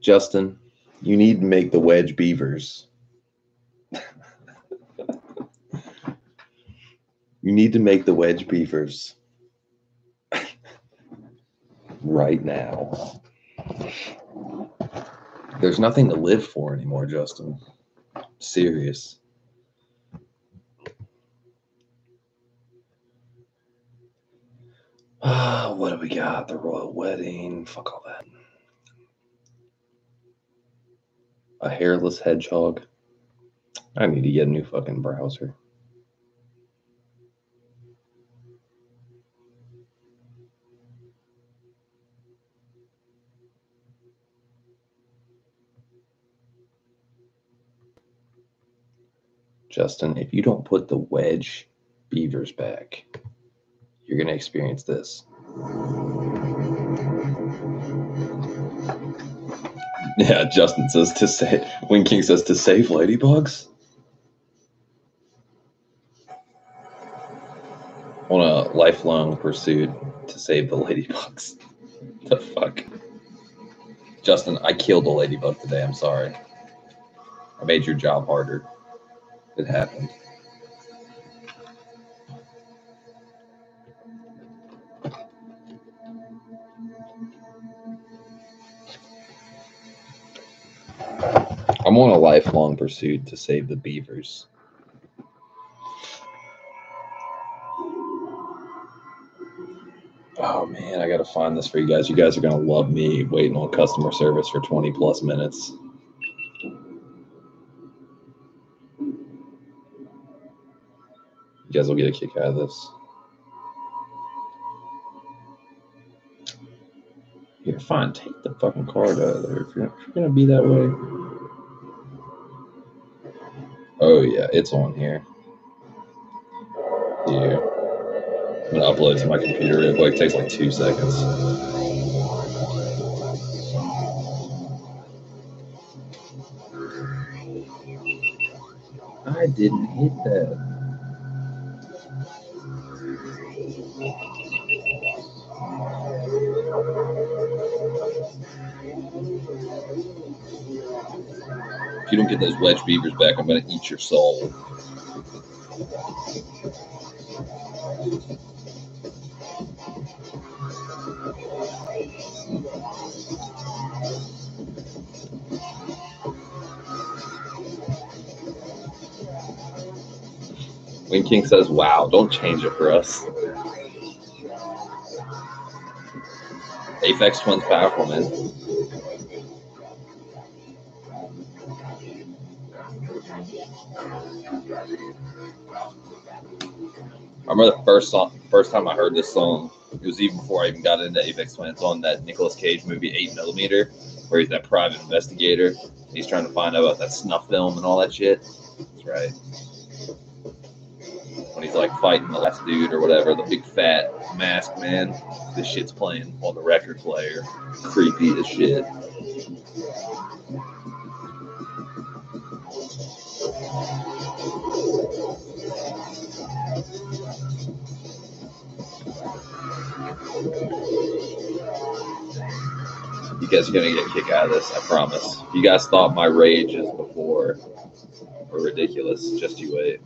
Justin, you need to make the wedge beavers. You need to make the wedge beavers right now. There's nothing to live for anymore, Justin. Serious. What do we got? The royal wedding. Fuck all that. A hairless hedgehog. I need to get a new fucking browser. Justin, if you don't put the wedge beavers back, you're going to experience this. Yeah, Justin says to save. Wing King says to save ladybugs. On a lifelong pursuit to save the ladybugs. The fuck? Justin, I killed a ladybug today. I'm sorry. I made your job harder. It happened. I'm on a lifelong pursuit to save the beavers. Oh man, I gotta find this for you guys. You guys are gonna love me waiting on customer service for 20 plus minutes. You guys will get a kick out of this. You're fine. Take the fucking card out of there if you're gonna be that way. Oh yeah, it's on here. Yeah. I'm gonna upload it to my computer real quick. It takes like 2 seconds. I didn't hit that. If you don't get those wedge beavers back, I'm gonna eat your soul. Wing King says, wow, don't change it for us. Aphex Twin's powerful, man. I remember the first time I heard this song, it was even before I even got into Aphex Twin. It's on that Nicolas Cage movie 8mm, where he's that private investigator. He's trying to find out about that snuff film and all that shit. That's right. When he's like fighting the last dude or whatever, the big fat masked man, this shit's playing on the record player. Creepy as shit. You guys are gonna get a kick out of this, I promise. If you guys thought my rages before were ridiculous, just you wait.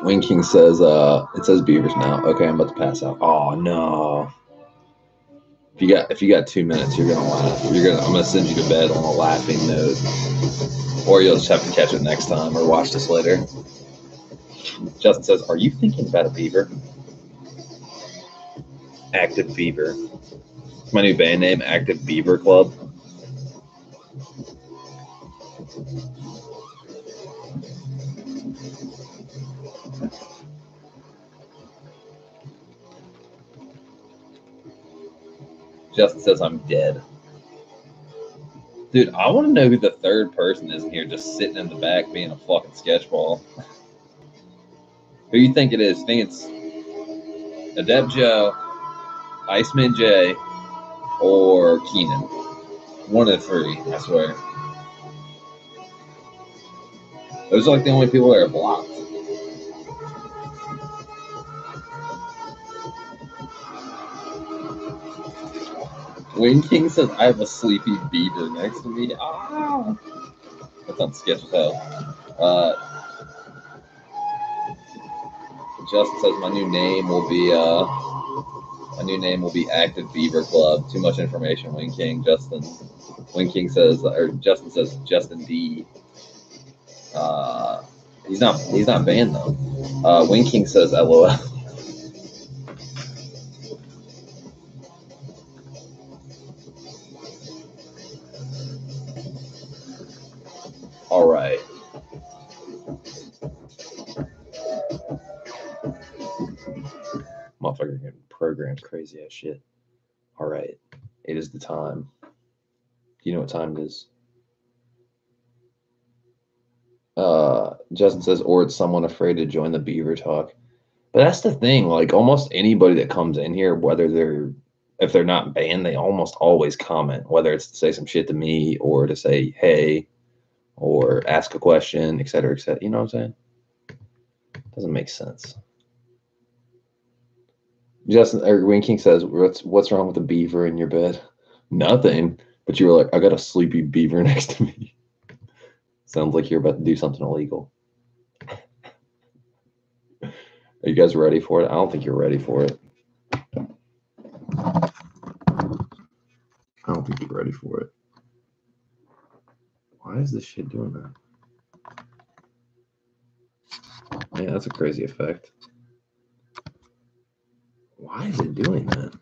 Wing King says, it says beavers now. Okay, I'm about to pass out. Oh no. If you got 2 minutes, you're gonna laugh. I'm gonna send you to bed on a laughing note. Or you'll just have to catch it next time or watch this later. Justin says, are you thinking about a beaver? Active Beaver. It's my new band name, Active Beaver Club. Justin says I'm dead. Dude, I want to know who the third person is in here just sitting in the back being a fucking sketchball. Who you think it is? You think it's Adept Joe, Iceman Jay, or Keenan? One of the three, I swear. Those are like the only people that are blocked. Wayne King says, I have a sleepy beaver next to me. Ah! That's on sketch as hell. Justin says my new name will be Active Beaver Club. Too much information, Wayne King. Justin says, or Justin says Justin D. He's not banned though. Wayne King says LOL. All right. Motherfucker getting programmed crazy ass shit. All right. It is the time. Do you know what time it is? Justin says, or it's someone afraid to join the Beaver Talk. But that's the thing. Like almost anybody that comes in here, if they're not banned, they almost always comment, whether it's to say some shit to me or to say, hey, or ask a question, et cetera, et cetera. You know what I'm saying? Doesn't make sense. Justin or Wayne King says, what's wrong with the beaver in your bed? Nothing. But you were like, I got a sleepy beaver next to me. Sounds like you're about to do something illegal. Are you guys ready for it? I don't think you're ready for it. I don't think you're ready for it. Why is this shit doing that? Yeah, that's a crazy effect. Why is it doing that?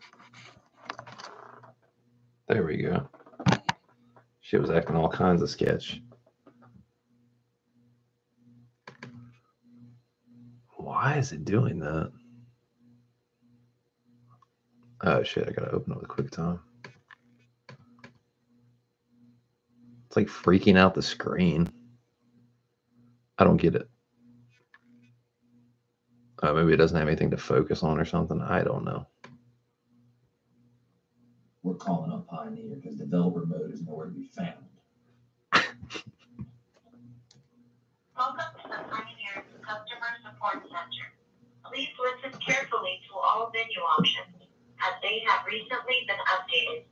There we go. Shit was acting all kinds of sketch. Why is it doing that? Oh shit, I gotta open up the QuickTime. It's like freaking out the screen. I don't get it. Maybe it doesn't have anything to focus on or something. I don't know. We're calling up Pioneer because developer mode is nowhere to be found. Welcome to the Pioneer Customer Support Center. Please listen carefully to all menu options as they have recently been updated.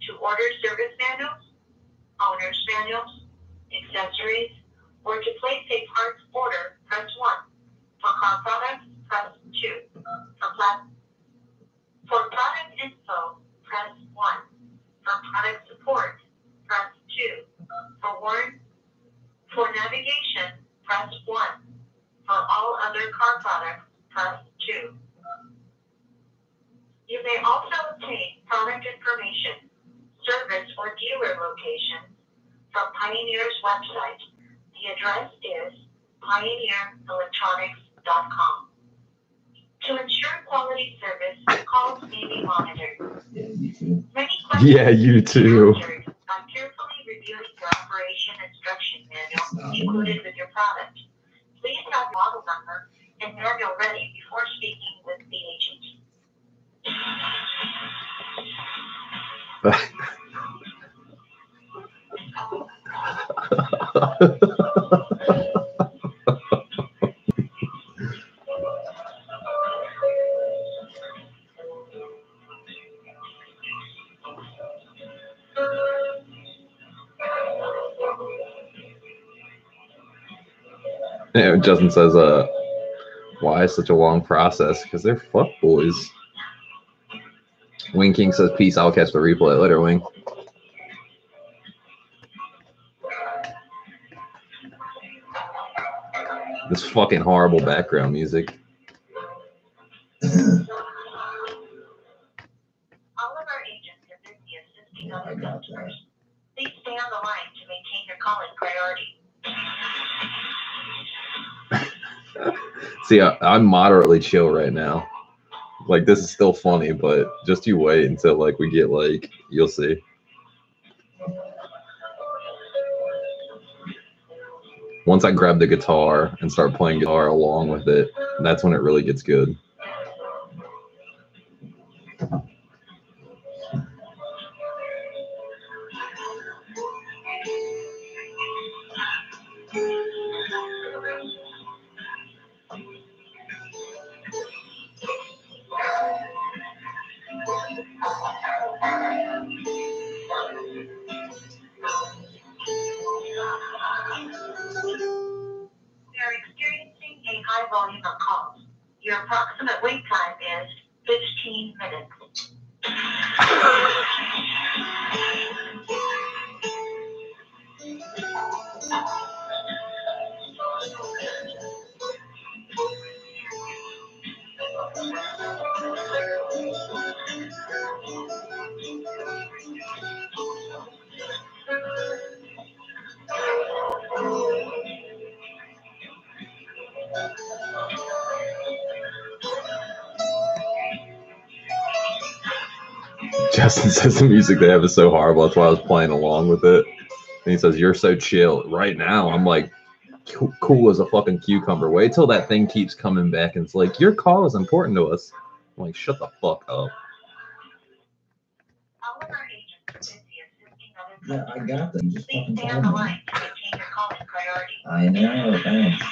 To order service manuals, owner's manuals, accessories, or to place a parts order, press 1. For car products, press 2. For product info, press 1. For product support, press 2. For navigation, press 1. For all other car products, press 2. You may also obtain product information, service or dealer locations from Pioneer's website. The address is pioneerelectronics.com. To ensure quality service, calls may be monitored. Many questions Yeah, you too. by carefully reviewing your operation instruction manual included with your product. Please have model number and manual ready before speaking with the agent. Yeah, Justin says, why is such a long process? Because they're fuck boys. Wing King says, peace, I'll catch the replay later, Wing. This fucking horrible background music. All of our agents are busy assisting other customers. Please stay on the line to maintain your calling priority. See, I'm moderately chill right now. Like, this is still funny, but just you wait until, like, we get, like, you'll see. Once I grab the guitar and start playing guitar along with it, that's when it really gets good. We are experiencing a high volume of calls. Your approximate wait time is 15 minutes. Justin says the music they have is so horrible. That's why I was playing along with it. And he says, "You're so chill." Right now, I'm like cool as a fucking cucumber. Wait till that thing keeps coming back and it's like, your call is important to us. I'm like, shut the fuck up. All of our agents are busy assisting other Yeah, I customers. got them. Just Please fucking stay call on the me. line to maintain your calling priority. I know, thanks.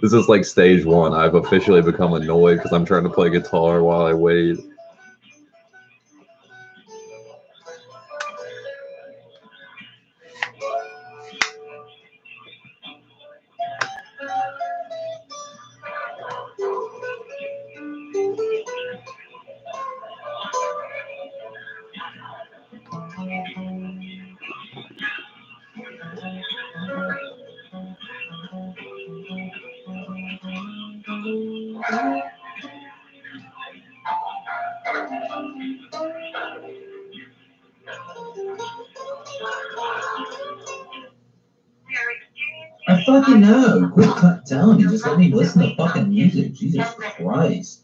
This is like stage one. I've officially become annoyed because I'm trying to play guitar while I wait. We are experiencing I fucking know. Quit telling me. Just let me listen to fucking music. Jesus Christ.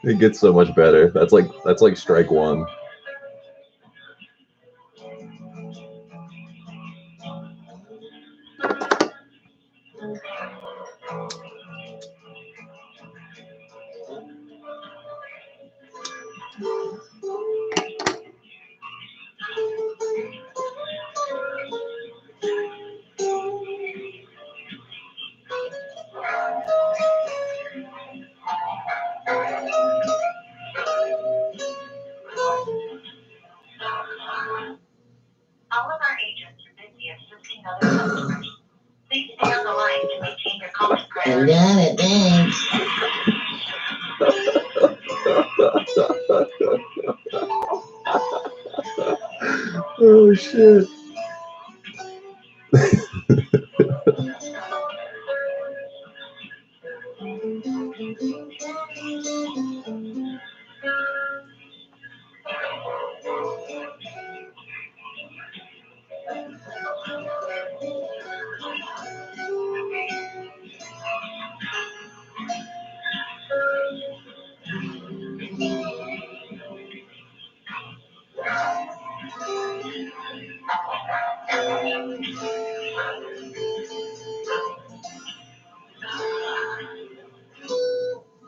It gets so much better. That's like strike one. All of our agents are busy assisting other customers. Please stay on the line to maintain your calling I priority. got it, thanks. Oh shit.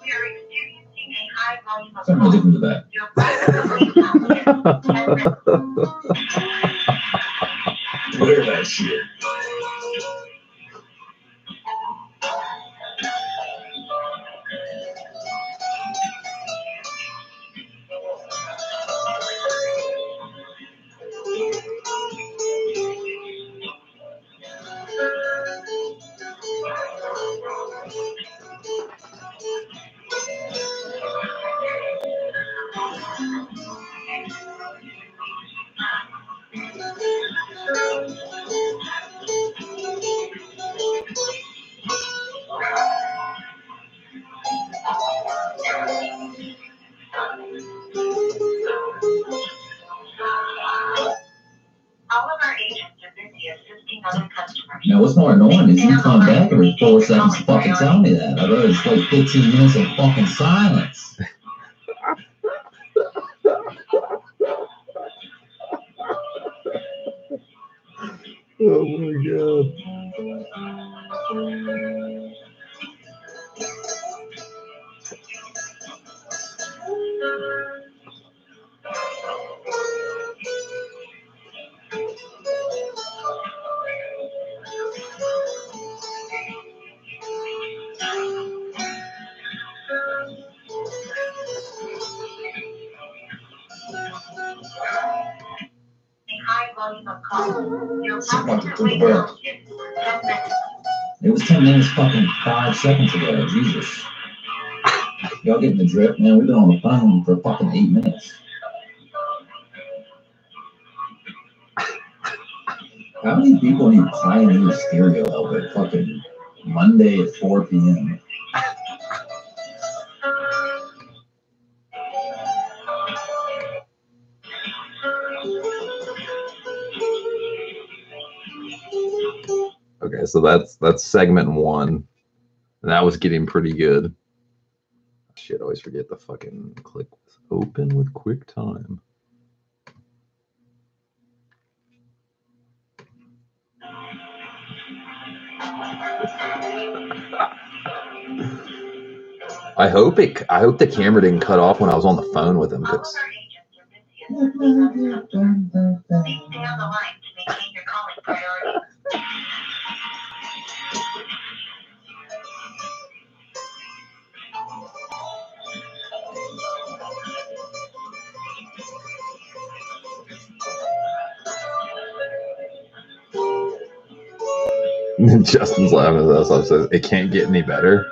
We are experiencing a high volume of Someone calls. did in the back. Your approximate wait time is 10 minutes. Clear that shit. Now, what's more annoying is you come back every 4 seconds to fucking tell me that. I'd rather just wait 15 minutes of fucking silence. Oh my god. High volume of calls. Your Someone to approximate take a wait break. time is 10 minutes. It was 10 minutes fucking 5 seconds ago. Jesus. Y'all getting the drip, man? We've been on the phone for fucking 8 minutes. How many people need Pioneer stereo help at fucking Monday at 4 p.m.? Okay, so that's segment 1. And that was getting pretty good. Shit, I always forget to fucking click open with QuickTime. I hope the camera didn't cut off when I was on the phone with him, All of because our agents are busy assisting customers. Please stay on the line to maintain your calling priority. Justin's laughing at us. I says it can't get any better.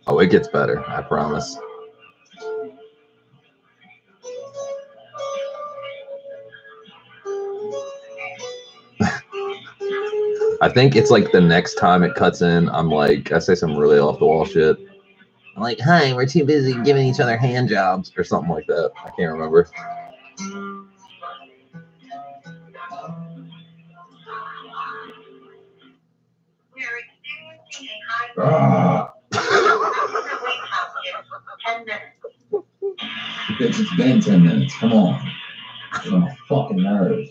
Oh, it gets better, I promise. I think it's like the next time it cuts in, I'm like, I say some really off the wall shit. I'm like, hi, we're too busy giving each other hand jobs or something like that. I can't remember. We are experiencing a high volume. Your approximate wait time is 10 minutes. Bitch, it's been 10 minutes. Come on. Get on my fucking nerves.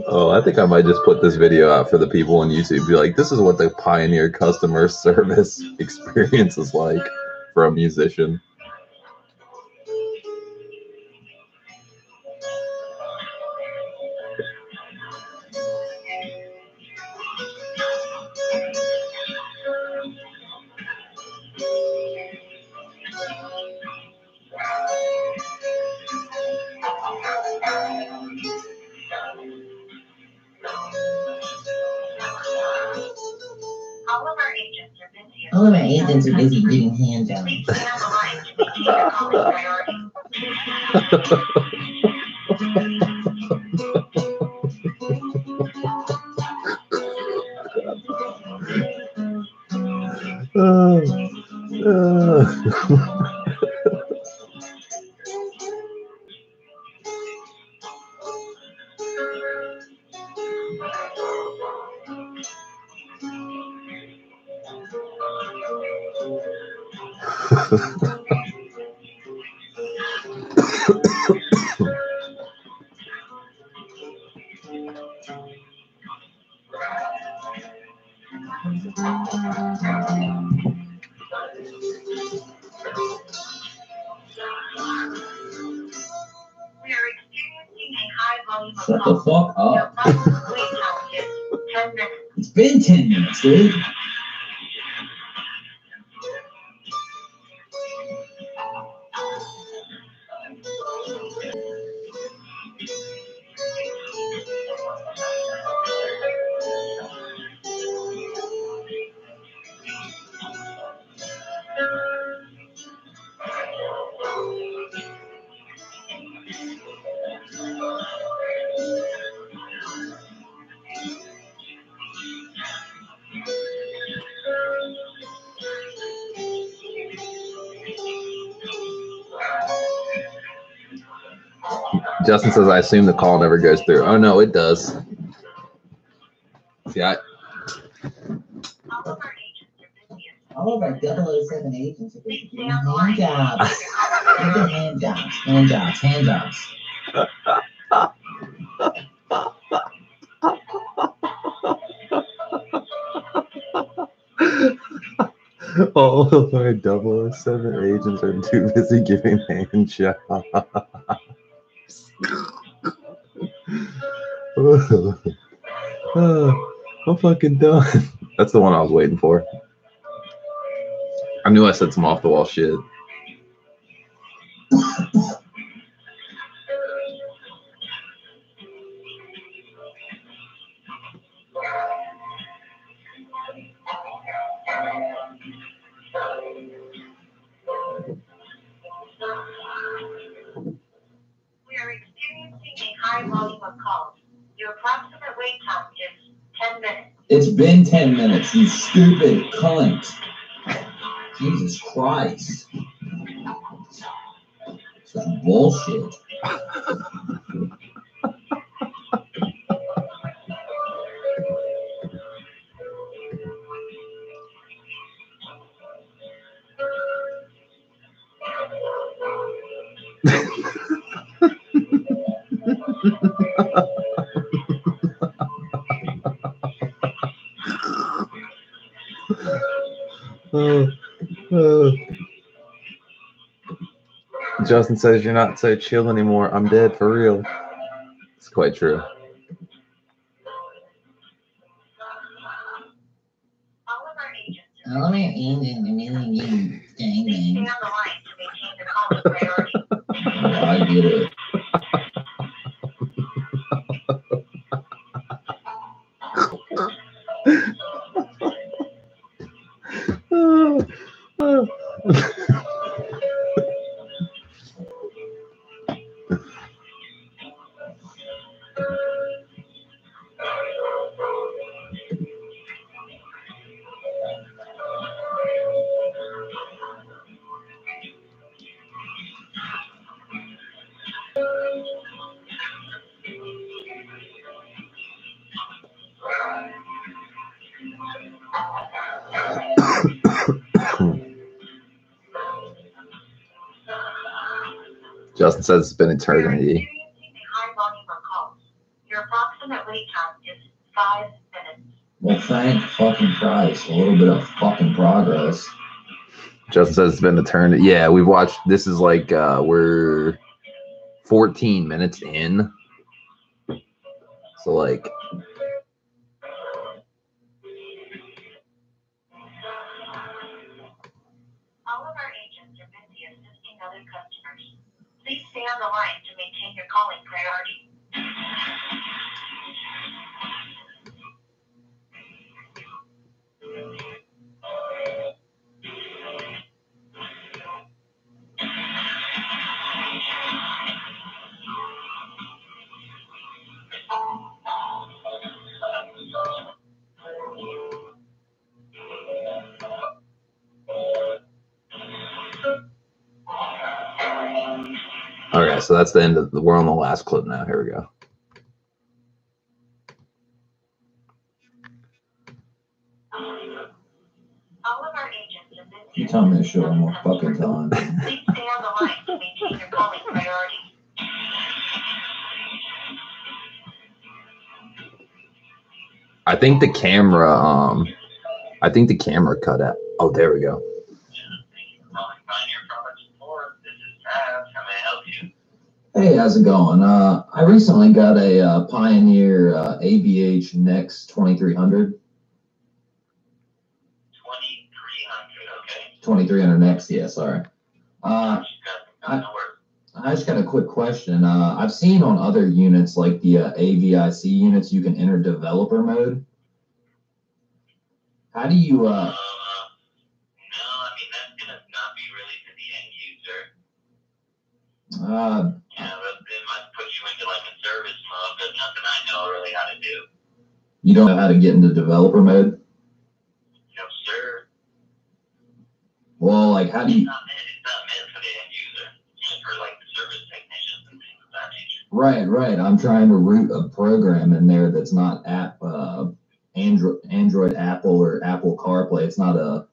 Oh, I think I might just put this video out for the people on YouTube. Be like, this is what the Pioneer customer service experience is like for a musician. All of our agents are busy. All of our agents are busy giving hand jobs. Please stay on the line to maintain your calling priority. We are experiencing a high volume of Shut the calls. fuck Your up. approximate wait time is 10 minutes. It's been 10 minutes, dude. Justin says, I assume the call never goes through. Oh, no, it does. See, All of our 007 agents are doing hand jobs. Look at hand jobs, hand jobs, hand jobs. All of our 007 agents are too busy giving hand jobs. I'm fucking done. That's the one I was waiting for. I knew I said some off the wall shit. We are experiencing a high volume of calls. Your approximate wait time is 10 minutes. It's been 10 minutes, you stupid cunt. Jesus Christ. This is bullshit. Justin says you're not so chill anymore. I'm dead for real. It's quite true. All of our agents All of our agents are really getting stay on the line to maintain the call's priority. I get it. Justin says it's been eternity. High volume of calls. Your approximate wait time is 5 minutes. Well, thank fucking Christ. A little bit of fucking progress. Justin says it's been eternity. Yeah, we've watched. This is like we're 14 minutes in. So like. All of our agents are busy assisting other customers. Please stay on the line to maintain your calling priority. Okay, so that's the end of the. We're on the last clip now. Here we go. All of our agents are busy. You tell me to show one more fucking time. Please stay on the line to maintain your calling priority. I think the camera. I think the camera cut out. Oh, there we go. Hey, how's it going? I recently got a Pioneer ABH Next 2300. 2300 Next, yeah, sorry. I just got a quick question. I've seen on other units, like the AVIC units, you can enter developer mode. How do you... No, I mean, that's going to not be really to the end user. It might put you into like a service mode. There's nothing I know really how to do. You don't know how to get into developer mode? No, sir. Well, like, how do you... It's not meant for the end user. It's just for like the service technicians and things of that nature. Right, right. I'm trying to root a program in there that's not Android Apple or Apple CarPlay. It's not a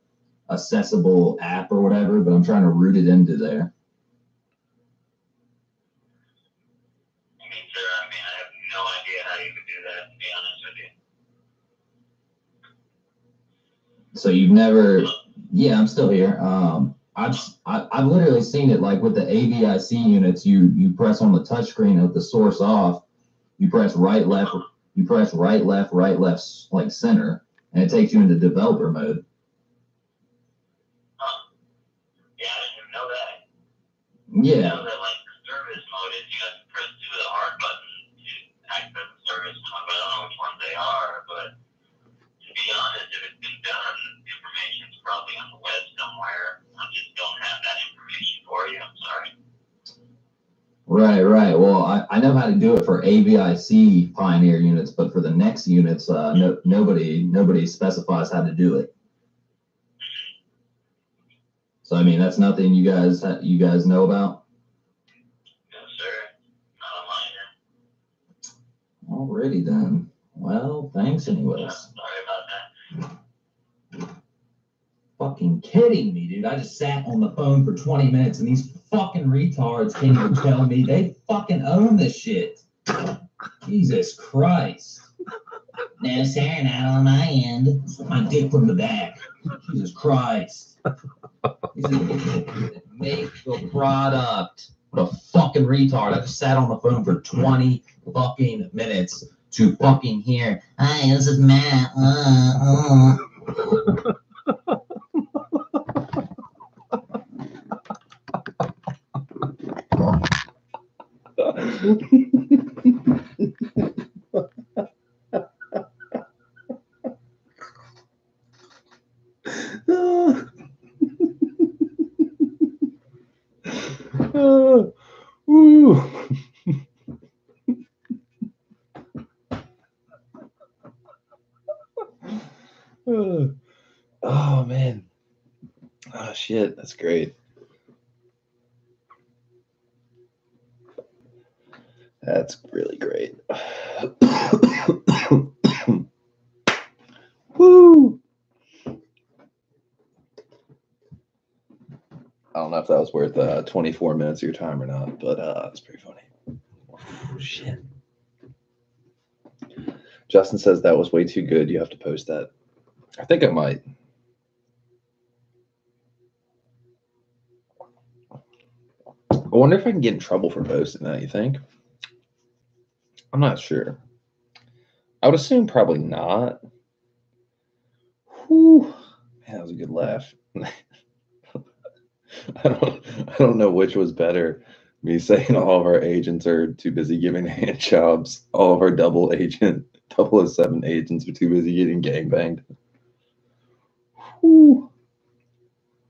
accessible app or whatever, but I'm trying to root it into there. I mean, sir, I have no idea how you could do that, to be honest with you. So you've never, yeah, I'm still here. I've literally seen it like with the AVIC units. You press on the touchscreen with the source off. You press right, left. You press right, left, like center, and it takes you into developer mode. Huh. Yeah, I didn't even know that. Yeah. I know that like the service mode is you have to press 2 of the hard buttons to access the service mode, but I don't know which ones they are. But to be honest, if it's been done, information's probably on the web somewhere. I just don't have that information for you. I'm sorry. Right, right. Well, I know how to do it for AVIC Pioneer units, but for the next units, nobody specifies how to do it. So I mean, that's nothing you guys know about. No, sir. Not a minor. Alrighty then. Well, thanks anyways. Yeah, sorry about that. Fucking kidding me, dude. I just sat on the phone for 20 minutes and these fucking retards can't even tell me they fucking own this shit. Jesus Christ. No, sir, not on my end. My dick from the back. Jesus Christ. Make the product. What a fucking retard. I just sat on the phone for 20 fucking minutes to fucking hear, hi, this is Matt. Oh man. Oh shit, that's great. That's really great. Woo! I don't know if that was worth 24 minutes of your time or not, but it's pretty funny. Oh, shit. Justin says that was way too good. You have to post that. I think I might. I wonder if I can get in trouble for posting that, you think? I'm not sure. I would assume probably not. Whew. Man, that was a good laugh. I don't know which was better. Me saying all of our agents are too busy giving hand jobs. All of our 007 agents are too busy getting gangbanged. Whew.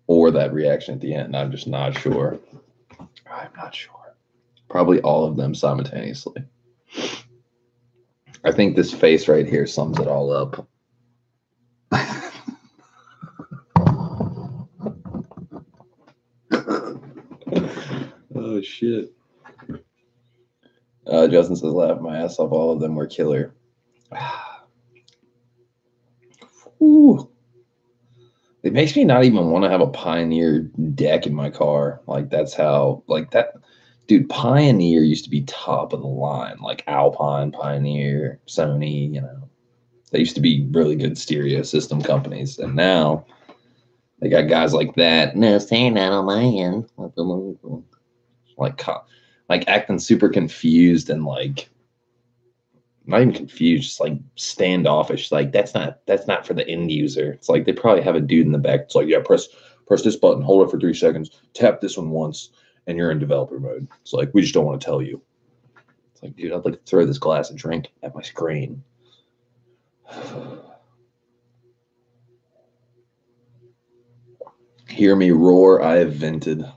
Or that reaction at the end. I'm just not sure. I'm not sure. Probably all of them simultaneously. I think this face right here sums it all up. Oh shit. Justin says, laugh my ass off. All of them were killer. Ooh. It makes me not even want to have a Pioneer deck in my car. Like that's how, like that, dude. Pioneer used to be top of the line, like Alpine, Pioneer, Sony. You know, they used to be really good stereo system companies, and now they got guys like that. No, saying that on my end, like acting super confused and like not even confused, just like standoffish. Like that's not for the end user. It's like they probably have a dude in the back. It's like, yeah, press this button, hold it for 3 seconds, tap this one once, and you're in developer mode. It's like, we just don't want to tell you. It's like, dude, I'd like to throw this glass of drink at my screen. Hear me roar, I have vented.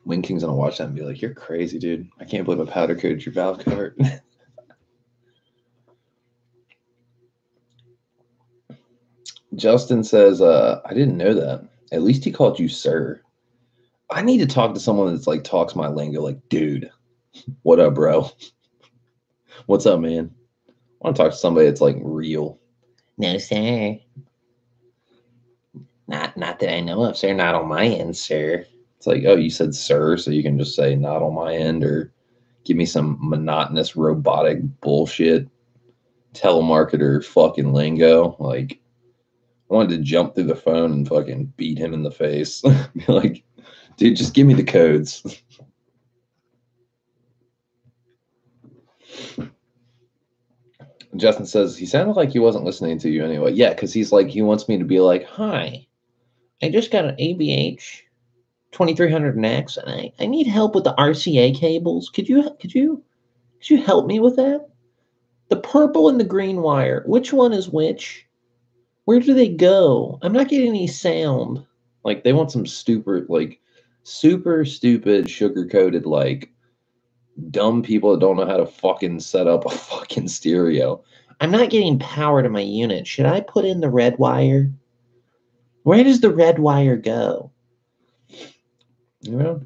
Wing King's gonna watch that and be like, you're crazy, dude. I can't believe I powder coated your valve cover. Justin says, I didn't know that. At least he called you sir. I need to talk to someone that's like talks my lingo. Like, dude, what up, bro? What's up, man? I want to talk to somebody that's like real. No, sir. Not that I know of, sir. Not on my end, sir. It's like, oh, you said sir, so you can just say not on my end, or give me some monotonous robotic bullshit telemarketer fucking lingo. Like, I wanted to jump through the phone and fucking beat him in the face. Be like, dude, just give me the codes. Justin says he sounded like he wasn't listening to you anyway. Yeah, because he's like, he wants me to be like, hi, I just got an ABH 2300X and I need help with the RCA cables. Could you help me with that? The purple and the green wire, which one is which? Where do they go? I'm not getting any sound. Like, they want some stupid, like, super stupid, sugar-coated, like, dumb people that don't know how to fucking set up a fucking stereo. I'm not getting power to my unit. Should I put in the red wire? Where does the red wire go? You know?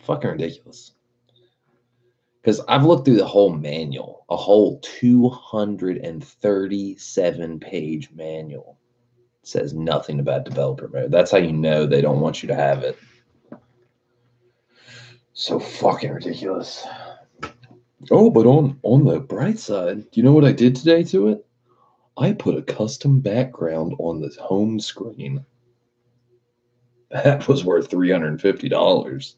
Fucking ridiculous. Because I've looked through the whole manual, a whole 237-page manual. It says nothing about developer mode. That's how you know they don't want you to have it. So fucking ridiculous. Oh, but on the bright side, do you know what I did today to it? I put a custom background on the home screen. That was worth $350.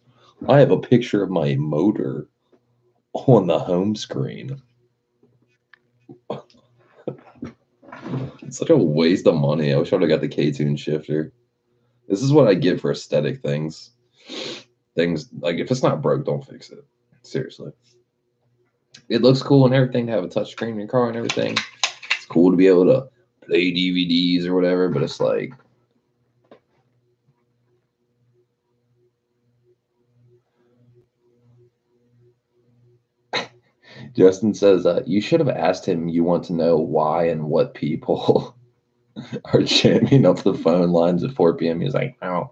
I have a picture of my motor on the home screen. It's such a waste of money. I wish I would have got the K-Tune shifter. This is what I get for aesthetic things. Things, like, if it's not broke, don't fix it. Seriously. It looks cool and everything to have a touchscreen in your car and everything. It's cool to be able to play DVDs or whatever, but it's like, Justin says, you should have asked him you want to know why and what people are jamming up the phone lines at 4 p.m. He's like, oh,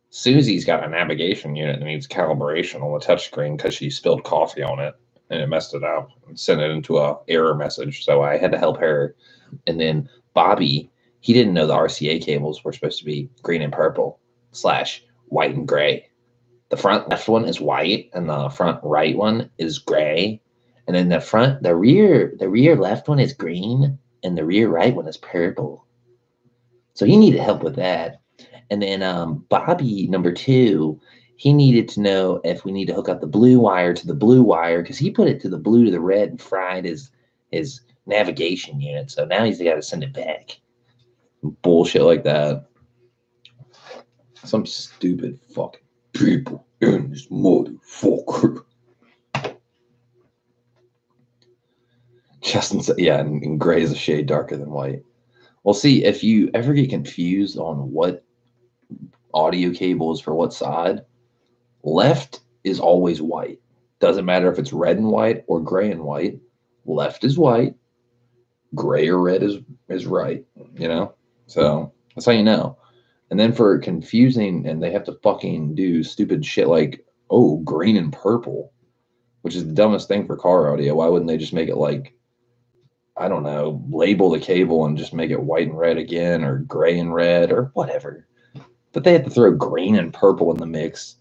Susie's got a navigation unit that needs calibration on the touchscreen because she spilled coffee on it and it messed it up and sent it into a error message. So I had to help her. And then Bobby, he didn't know the RCA cables were supposed to be green and purple / white and gray. The front left one is white and the front right one is gray. And then the rear left one is green and the rear right one is purple. So he needed help with that. And then Bobby, number 2, he needed to know if we need to hook up the blue wire to the blue wire because he put it to the blue to the red and fried his navigation unit. So now he's got to send it back. Bullshit like that. Some stupid fucking people in this motherfucker. Justin said, yeah, and gray is a shade darker than white. Well, see, if you ever get confused on what audio cable is for what side, left is always white. Doesn't matter if it's red and white or gray and white. Left is white. Gray or red is right, you know? So that's how you know. And then for confusing, and they have to fucking do stupid shit like, oh, green and purple, which is the dumbest thing for car audio. Why wouldn't they just make it like, I don't know, label the cable and just make it white and red again, or gray and red, or whatever. But they have to throw green and purple in the mix.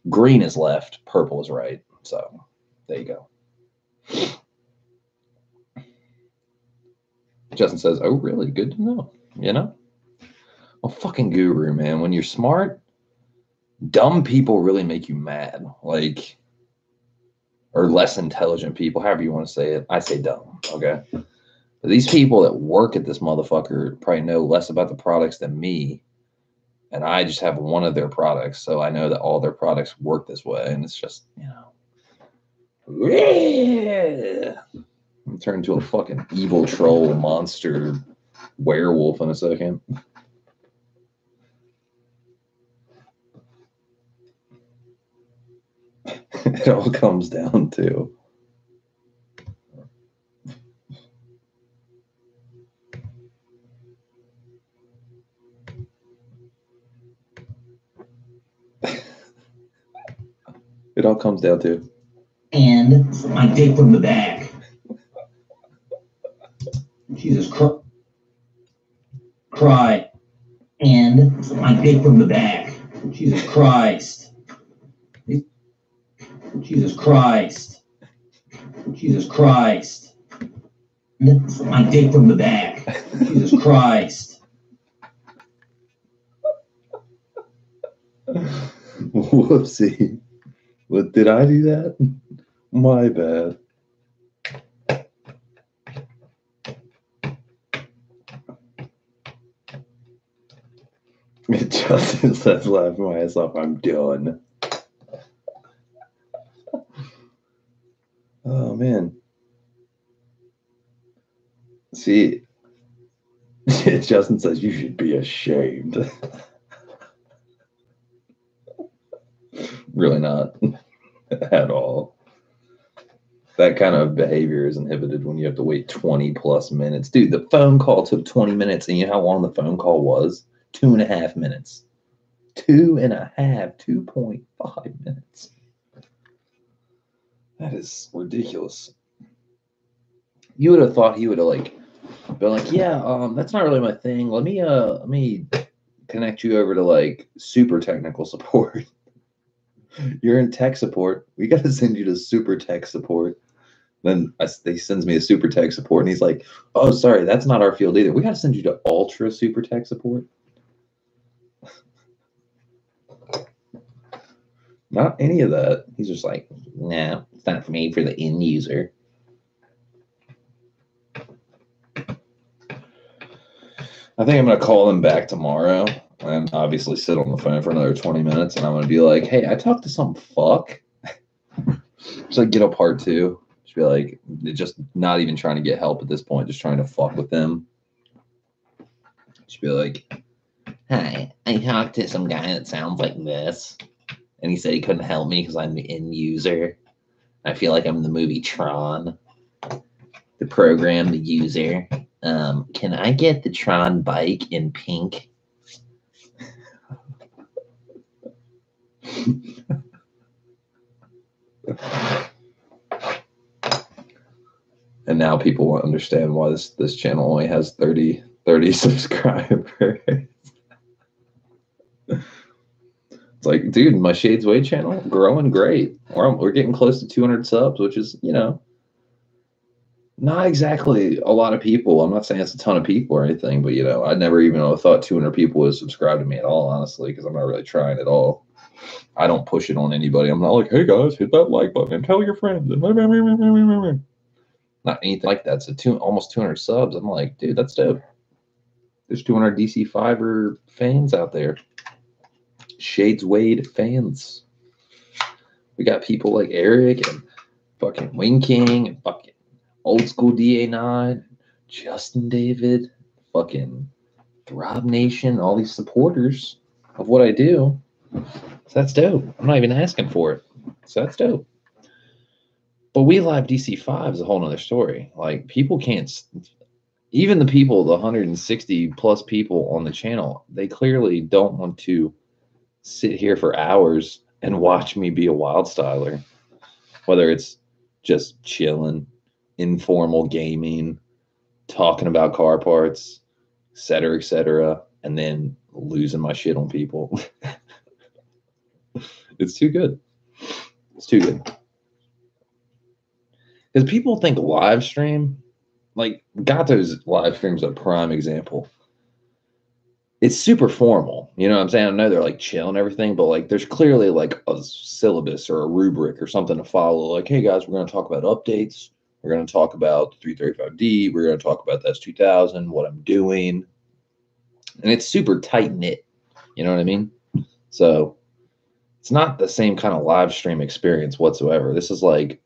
Green is left, purple is right. So there you go. Justin says, oh, really? Good to know. You know? Well, fucking guru, man. When you're smart, dumb people really make you mad. Like, or less intelligent people, however you want to say it. I say dumb, okay? But these people that work at this motherfucker probably know less about the products than me. And I just have one of their products, so I know that all their products work this way. And it's just, you know. I'm turning into a fucking evil troll monster werewolf in a second. It all comes down to It all comes down to. And my dick from the back. Jesus Christ. Cry. And my dick from the back. Jesus Christ. Jesus Christ. Jesus Christ. My dick from the back. Jesus Christ. Whoopsie. What, did I do that? My bad. It just says laughing my ass off. I'm done. Oh man. See, Justin says you should be ashamed. Really not at all. That kind of behavior is inhibited when you have to wait 20 plus minutes. Dude, the phone call took 20 minutes, and you know how long the phone call was? 2.5 minutes. 2.5 minutes. That is ridiculous. You would have thought he would have like been like, yeah, that's not really my thing. Let me connect you over to like super technical support. You're in tech support. We got to send you to super tech support. Then they sends me a super tech support, and he's like, oh, sorry, that's not our field either. We got to send you to ultra super tech support. Not any of that. He's just like, nah, it's not for me, for the end user. I think I'm going to call them back tomorrow and obviously sit on the phone for another 20 minutes, and I'm going to be like, hey, I talked to some fuck. Just like get a part two. Just be like, just not even trying to get help at this point, just trying to fuck with them. Just be like, hi, I talked to some guy that sounds like this, and he said he couldn't help me because I'm the end user. I feel like I'm in the movie Tron. The program, the user. Can I get the Tron bike in pink? And now people will understand why this channel only has 30 subscribers. It's like, dude, my Shades Way channel growing great. We're getting close to 200 subs, which is, you know, not exactly a lot of people. I'm not saying it's a ton of people or anything, but, you know, I never even thought 200 people would subscribe to me at all, honestly, because I'm not really trying at all. I don't push it on anybody. I'm not like, hey, guys, hit that like button and tell your friends. Not anything like that. So almost 200 subs. I'm like, dude, that's dope. There's 200 DC Fiverr fans out there. Shades Wade fans. We got people like Eric and fucking Wing King and fucking Old School DA9, Justin David, fucking Throb Nation, all these supporters of what I do. So that's dope. I'm not even asking for it. So that's dope. But We Live DC5 is a whole nother story. Like, people can't, even the people, the 160 plus people on the channel, they clearly don't want to sit here for hours and watch me be a wild styler. Whether it's just chilling, informal gaming, talking about car parts, et cetera, and then losing my shit on people. It's too good. It's too good. Because people think live stream, like Gato's live stream's a prime example. It's super formal. You know what I'm saying? I know they're like chill and everything, but like there's clearly like a syllabus or a rubric or something to follow. Like, hey guys, we're going to talk about updates. We're going to talk about the 335D. We're going to talk about the S2000, what I'm doing. And it's super tight knit. You know what I mean? So it's not the same kind of live stream experience whatsoever. This is like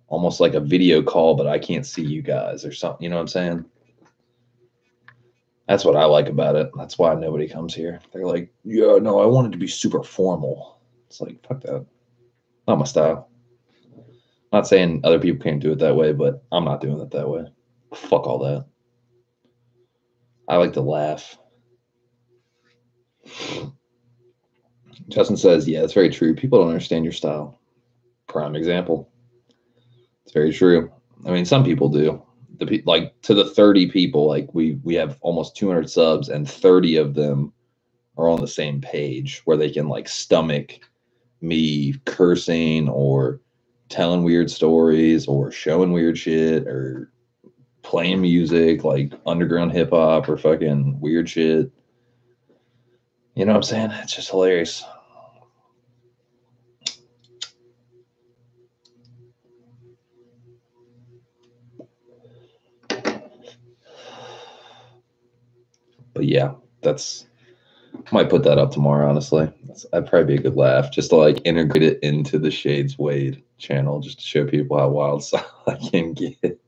almost like a video call, but I can't see you guys or something. You know what I'm saying? That's what I like about it. That's why nobody comes here. They're like, yeah, no, I want it to be super formal. It's like, fuck that. Not my style. Not saying other people can't do it that way, but I'm not doing it that way. Fuck all that. I like to laugh. Justin says, yeah, it's very true. People don't understand your style. Prime example. It's very true. I mean, some people do. Like to the 30 people, like we have almost 200 subs, and 30 of them are on the same page where they can like stomach me cursing or telling weird stories or showing weird shit or playing music like underground hip hop or fucking weird shit. You know what I'm saying? It's just hilarious. But yeah, might put that up tomorrow, honestly. That'd probably be a good laugh, just to like integrate it into the Shades Wade channel, just to show people how wild style I can get.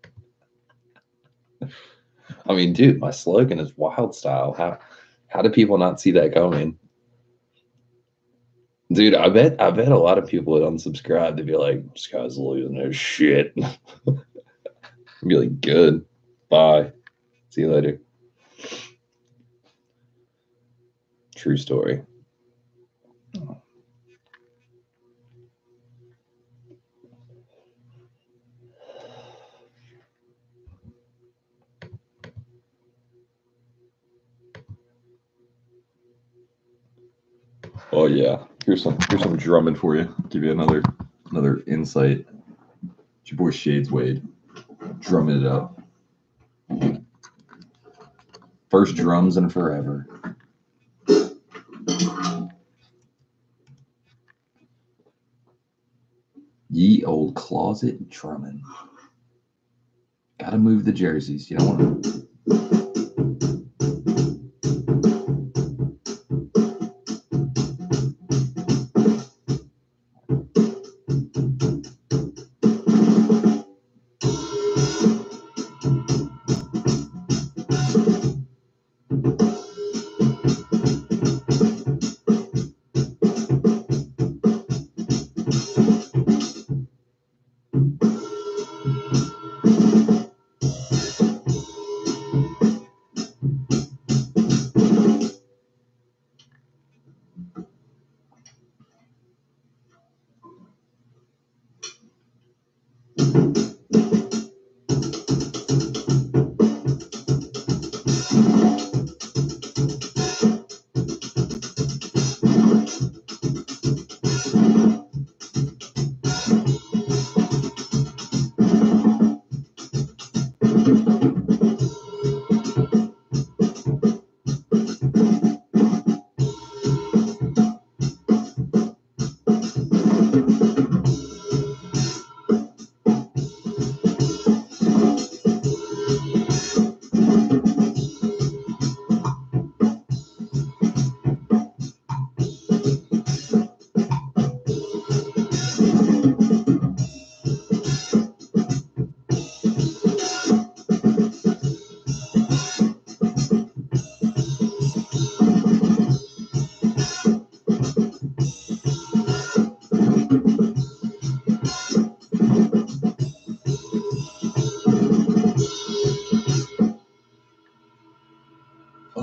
I mean, dude, my slogan is wild style. How do people not see that coming? Dude, I bet a lot of people would unsubscribe. They'd be like, this guy's losing his shit. I'd be like, good. Bye. See you later. True story. Oh yeah. Here's some drumming for you. Give you another insight. It's your boy Shades Wade. Drumming it up. First drums in forever. Ye old closet drumming. Gotta move the jerseys. You don't want to.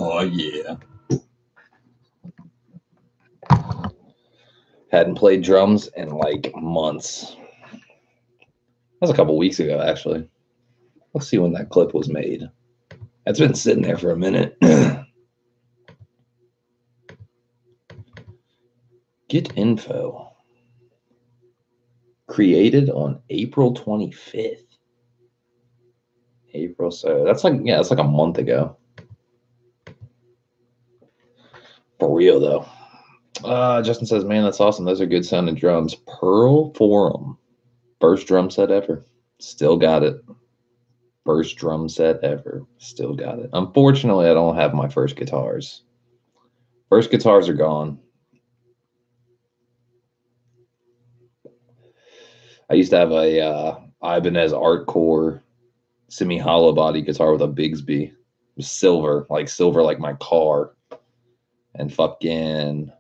Oh yeah. Hadn't played drums in like months. That was a couple weeks ago, actually. Let's see when that clip was made. It's been sitting there for a minute. Get info. Created on April 25th. April, so that's like a month ago. For real though. Justin says, man, that's awesome. Those are good sounding drums. Pearl Forum. First drum set ever. Still got it. First drum set ever. Still got it. Unfortunately, I don't have my first guitars. First guitars are gone. I used to have a Ibanez Artcore semi-hollow body guitar with a Bigsby. It was silver like my car. And fucking,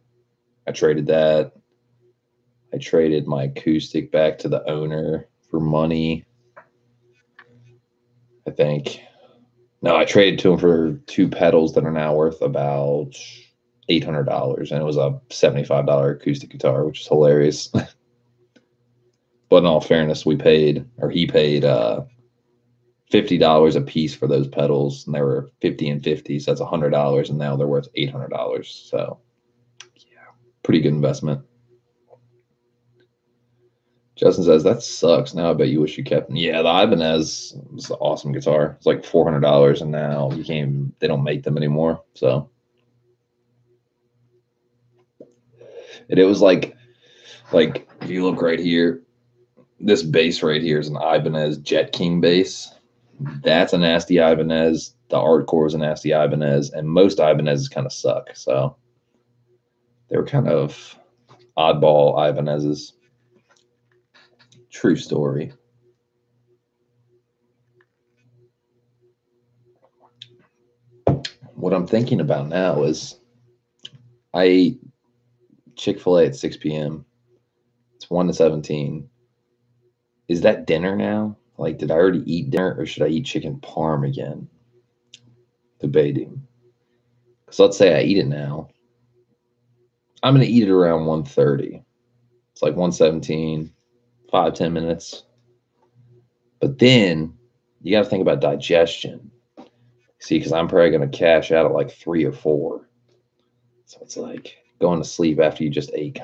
I traded that. I traded my acoustic back to the owner for money. I think. No, I traded to him for two pedals that are now worth about $800, and it was a $75 acoustic guitar, which is hilarious. But in all fairness, he paid $50 a piece for those pedals, and they were 50 and 50, so that's $100, and now they're worth $800. So, yeah, pretty good investment. Justin says, that sucks. Now I bet you wish you kept them. Yeah, the Ibanez was an awesome guitar. It's like $400, and now they don't make them anymore. So, and it was like if you look right here, this bass right here is an Ibanez Jet King bass. That's a nasty Ibanez. The Artcore is a nasty Ibanez, and most Ibanezes kind of suck. So they were kind of oddball Ibanezes. True story. What I'm thinking about now is I ate Chick-fil-A at 6 p.m. It's 1 to 17. Is that dinner now? Like, did I already eat dinner, or should I eat chicken parm again? Debating. So let's say I eat it now. I'm going to eat it around 1:30. It's like 1:17, 5-10 minutes. But then you got to think about digestion. See, because I'm probably going to cash out at like 3 or 4. So it's like going to sleep after you just ate,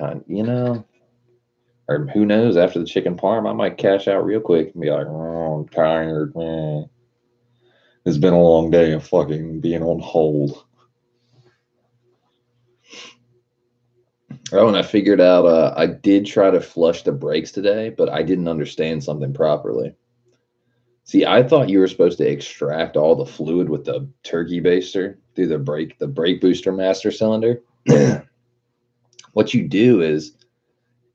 or who knows, after the chicken parm, I might cash out real quick and be like, oh, I'm tired, man. It's been a long day of fucking being on hold. Oh, and I figured out I did try to flush the brakes today, but I didn't understand something properly. See, I thought you were supposed to extract all the fluid with the turkey baster through the brake booster master cylinder. What you do is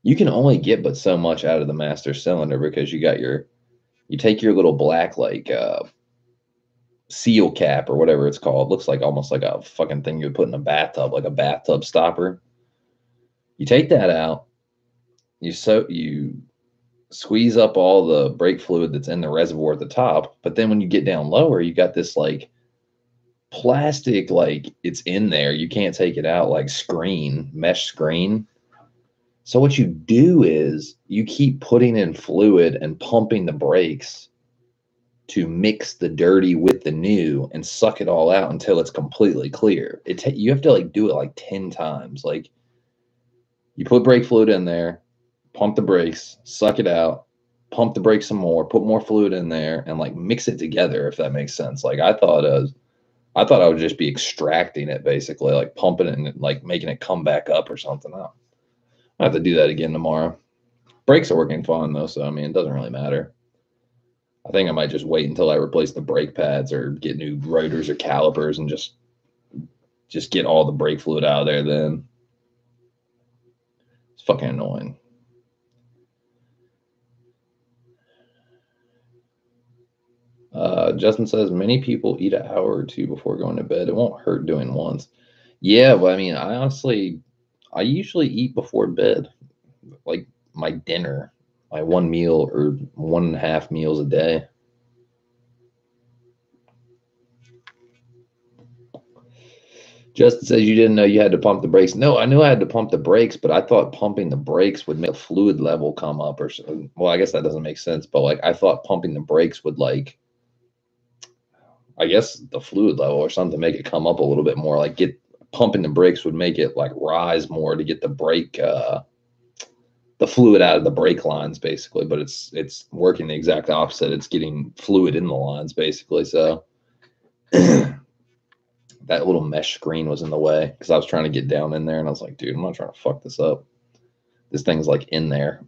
you can only get but so much out of the master cylinder, because you take your little black seal cap or whatever it's called. It looks like almost like a fucking thing you would put in a bathtub, like a bathtub stopper. You take that out, you squeeze up all the brake fluid that's in the reservoir at the top, but then when you get down lower, you got this like plastic, like it's in there, you can't take it out, like mesh screen. So what you do is you keep putting in fluid and pumping the brakes to mix the dirty with the new and suck it all out until it's completely clear. You have to like do it like 10 times. Like, you put brake fluid in there, pump the brakes, suck it out, pump the brakes some more, put more fluid in there, and like mix it together, if that makes sense. Like, I thought I would just be extracting it, basically, like pumping it and like making it come back up or something. I have to do that again tomorrow. Brakes are working fine though, so I mean, it doesn't really matter. I think I might just wait until I replace the brake pads or get new rotors or calipers and just get all the brake fluid out of there then. It's fucking annoying. Justin says, many people eat an hour or two before going to bed. It won't hurt doing once. Yeah, but I mean, I usually eat before bed. Like my dinner, my one meal or 1.5 meals a day. Justin says you didn't know you had to pump the brakes. No, I knew I had to pump the brakes, but I thought pumping the brakes would make the fluid level come up, or something. Well, I guess that doesn't make sense, but like I thought pumping the brakes would like, I guess the fluid level or something, make it come up a little bit more. Like pumping the brakes would make it like rise more to get the brake, the fluid out of the brake lines, basically. But it's working the exact opposite. It's getting fluid in the lines, basically. So that little mesh screen was in the way because I was trying to get down in there, and I was like, dude, I'm not trying to fuck this up. This thing's like in there.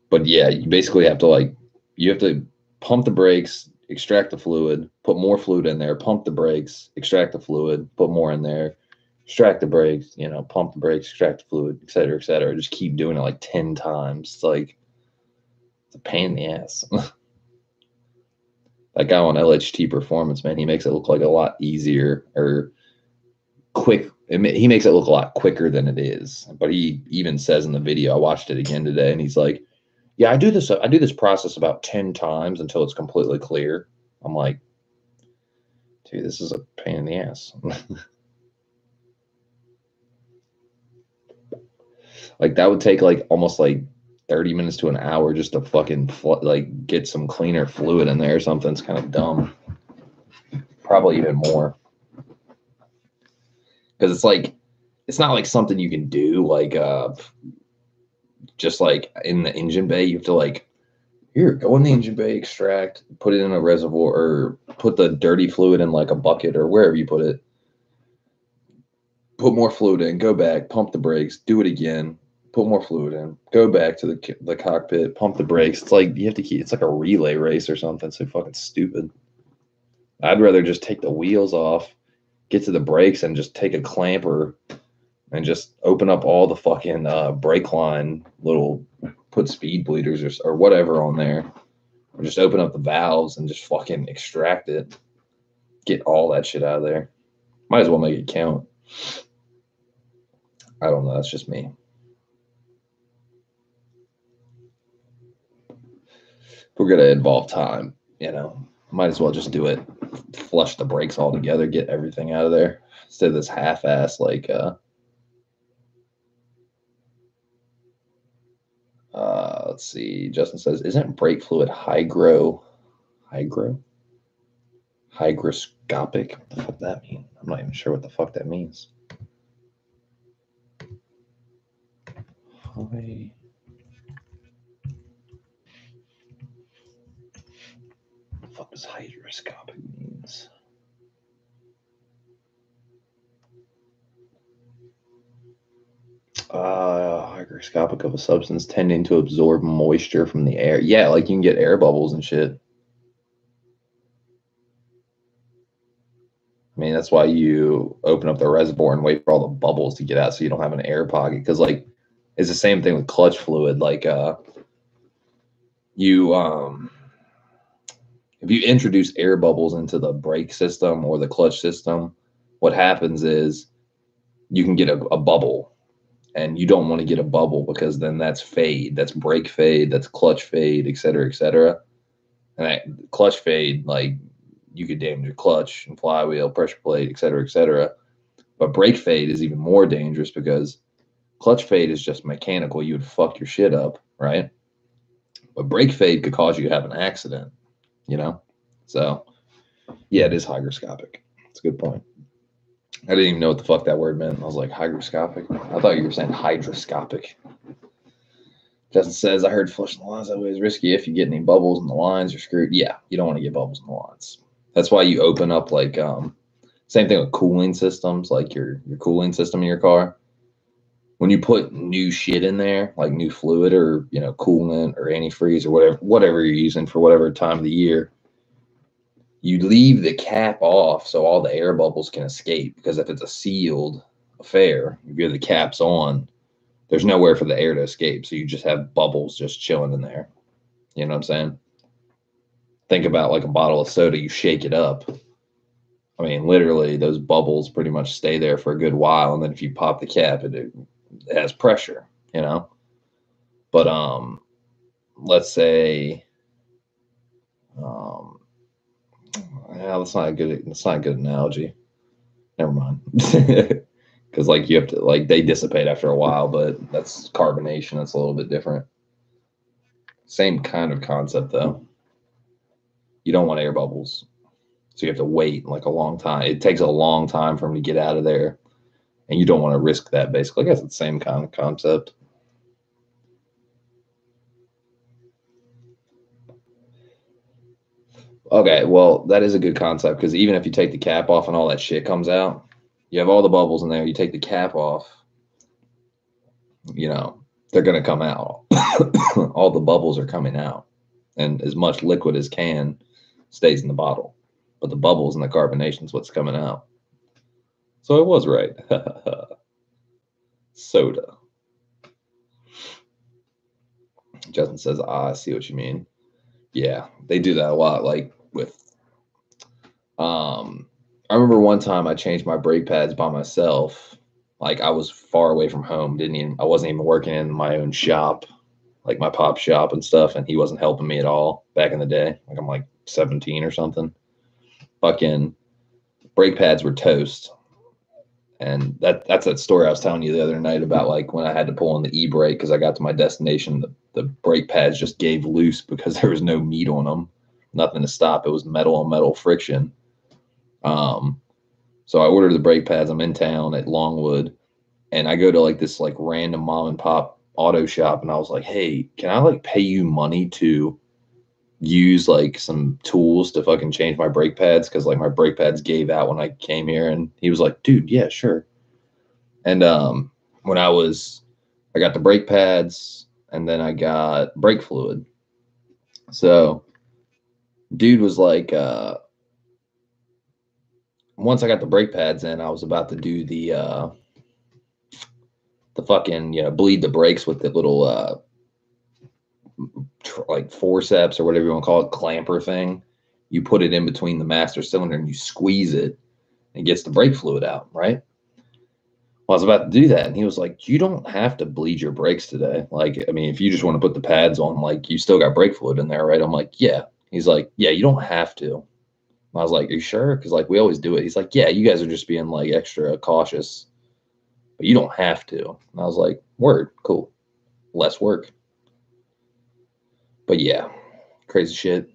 But yeah, you basically have to pump the brakes, extract the fluid, put more fluid in there, pump the brakes, extract the fluid, put more in there, extract the brakes, pump the brakes, extract the fluid, et cetera, et cetera. Just keep doing it like 10 times. It's like, it's a pain in the ass. That guy on LHT Performance, man, he makes it look like a lot easier or quick. He makes it look a lot quicker than it is. But he even says in the video, I watched it again today, and he's like, yeah, I do this process about 10 times until it's completely clear. I'm like, dude, this is a pain in the ass. Like that would take like almost like 30 minutes to an hour just to fucking like get some cleaner fluid in there or something. It's kind of dumb. Probably even more. Because it's like, it's not like something you can do like just like in the engine bay. You have to like, here, go in the engine bay, extract, put it in a reservoir, or put the dirty fluid in like a bucket or wherever you put it. Put more fluid in, go back, pump the brakes, do it again, put more fluid in, go back to the cockpit, pump the brakes. It's like you have to keep, it's like a relay race or something. So fucking stupid. I'd rather just take the wheels off, get to the brakes, and just take a clamper and just open up all the fucking brake line little, put speed bleeders or whatever on there, or just open up the valves and just fucking extract it, get all that shit out of there. Might as well make it count. I don't know. That's just me. If we're going to involve time, you know, might as well just do it. Flush the brakes all together, get everything out of there. Instead of this half-ass, like, let's see. Justin says, isn't brake fluid hygroscopic? What the fuck that mean? I'm not even sure what the fuck that means. What the fuck does hygroscopic means? Hygroscopic of a substance tending to absorb moisture from the air. Yeah, like you can get air bubbles and shit. I mean, that's why you open up the reservoir and wait for all the bubbles to get out so you don't have an air pocket. Because, like, it's the same thing with clutch fluid. Like, if you introduce air bubbles into the brake system or the clutch system, what happens is you can get a bubble. And you don't want to get a bubble because then that's fade. That's brake fade. That's clutch fade, et cetera, et cetera. And that clutch fade, like, you could damage your clutch and flywheel, pressure plate, et cetera, et cetera. But brake fade is even more dangerous because clutch fade is just mechanical. You would fuck your shit up, right? But brake fade could cause you to have an accident, you know? So, yeah, it is hygroscopic. That's a good point. I didn't even know what the fuck that word meant. I was like, hygroscopic? I thought you were saying hydroscopic. Justin says, I heard flushing the lines that way is risky. If you get any bubbles in the lines, you're screwed. Yeah, you don't want to get bubbles in the lines. That's why you open up, like, same thing with cooling systems, like your cooling system in your car. When you put new shit in there, like new fluid or, you know, coolant or antifreeze or whatever you're using for whatever time of the year, you leave the cap off so all the air bubbles can escape. Because if it's a sealed affair, if you have the caps on, there's nowhere for the air to escape. So you just have bubbles just chilling in there. You know what I'm saying? Think about like a bottle of soda. You shake it up. I mean, literally, those bubbles pretty much stay there for a good while. And then if you pop the cap, it has pressure, you know? But let's say, yeah, that's not a good analogy. Never mind. Because like you have to, like, they dissipate after a while, but that's carbonation. That's a little bit different. Same kind of concept though. You don't want air bubbles. So you have to wait like a long time. It takes a long time for them to get out of there. And you don't want to risk that, basically. I guess it's the same kind of concept. Okay, well, that is a good concept because even if you take the cap off and all that shit comes out, you have all the bubbles in there, you take the cap off, you know, they're going to come out. All the bubbles are coming out. And as much liquid as can stays in the bottle. But the bubbles and the carbonation is what's coming out. So I was right. Soda. Justin says, I see what you mean. Yeah, they do that a lot. Like with, I remember one time I changed my brake pads by myself. Like I was far away from home. I wasn't even working in my own shop, like my pop shop and stuff. And he wasn't helping me at all back in the day. Like I'm like 17 or something. Fucking brake pads were toast. And that's that story I was telling you the other night about like when I had to pull on the e-brake because I got to my destination, the brake pads just gave loose because there was no meat on them, nothing to stop. It was metal on metal friction. So I ordered the brake pads. I'm in town at Longwood, and I go to like this like random mom and pop auto shop, and I was like, hey, can I like pay you money to use like some tools to fucking change my brake pads? Because like my brake pads gave out when I came here. And he was like, dude, yeah, sure. And when I got the brake pads, and then I got brake fluid. So dude was like, once I got the brake pads in, I was about to do the fucking, bleed the brakes with the little like forceps or whatever you want to call it, clamper thing. You put it in between the master cylinder and you squeeze it, and it gets the brake fluid out, right? Well, I was about to do that, and he was like, you don't have to bleed your brakes today. Like, I mean, if you just want to put the pads on, like, you still got brake fluid in there, right? I'm like, yeah. He's like, yeah, you don't have to. I was like, are you sure? Because, like, we always do it. He's like, yeah, you guys are just being, like, extra cautious, but you don't have to. And I was like, word, cool. Less work. But, yeah, crazy shit.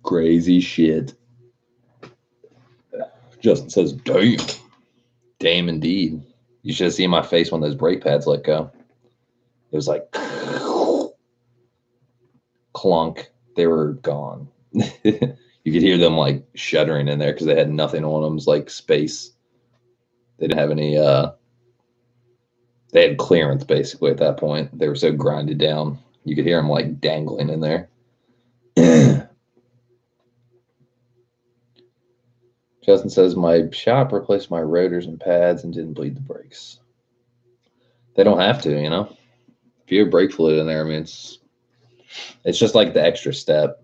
Crazy shit. Justin says, damn. Damn indeed. You should have seen my face when those brake pads let go. It was like clunk. They were gone. You could hear them like shuddering in there because they had nothing on them. It was like space. They didn't have any they had clearance basically at that point. They were so grinded down. You could hear them like dangling in there. Justin says my shop replaced my rotors and pads and didn't bleed the brakes. They don't have to, you know. If you have brake fluid in there, I mean it's just like the extra step.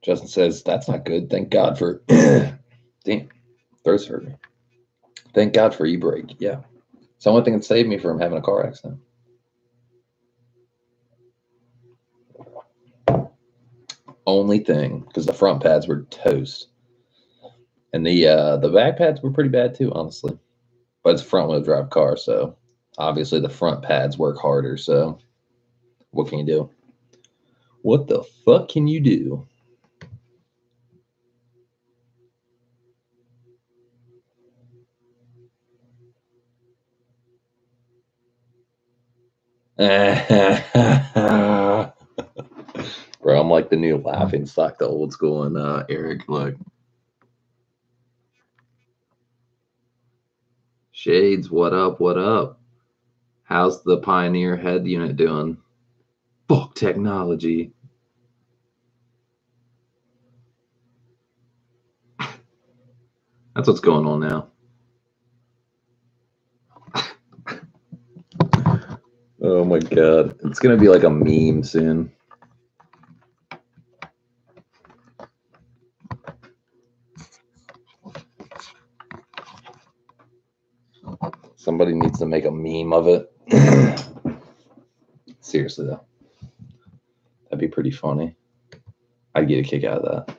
Justin says that's not good. Thank God for damn, throat's hurting. Thank God for e-brake. Yeah, it's the only thing that saved me from having a car accident. Only thing, because the front pads were toast, and the back pads were pretty bad too, honestly. But it's a front wheel drive car, so obviously the front pads work harder. So what can you do? What the fuck can you do? Bro, I'm like the new laughing stock, the old school, and Eric, look. Shades, what up? What up? How's the Pioneer head unit doing? Fuck technology. That's what's going on now. Oh my God. It's going to be like a meme soon. Somebody needs to make a meme of it. Seriously, though. That'd be pretty funny. I'd get a kick out of that.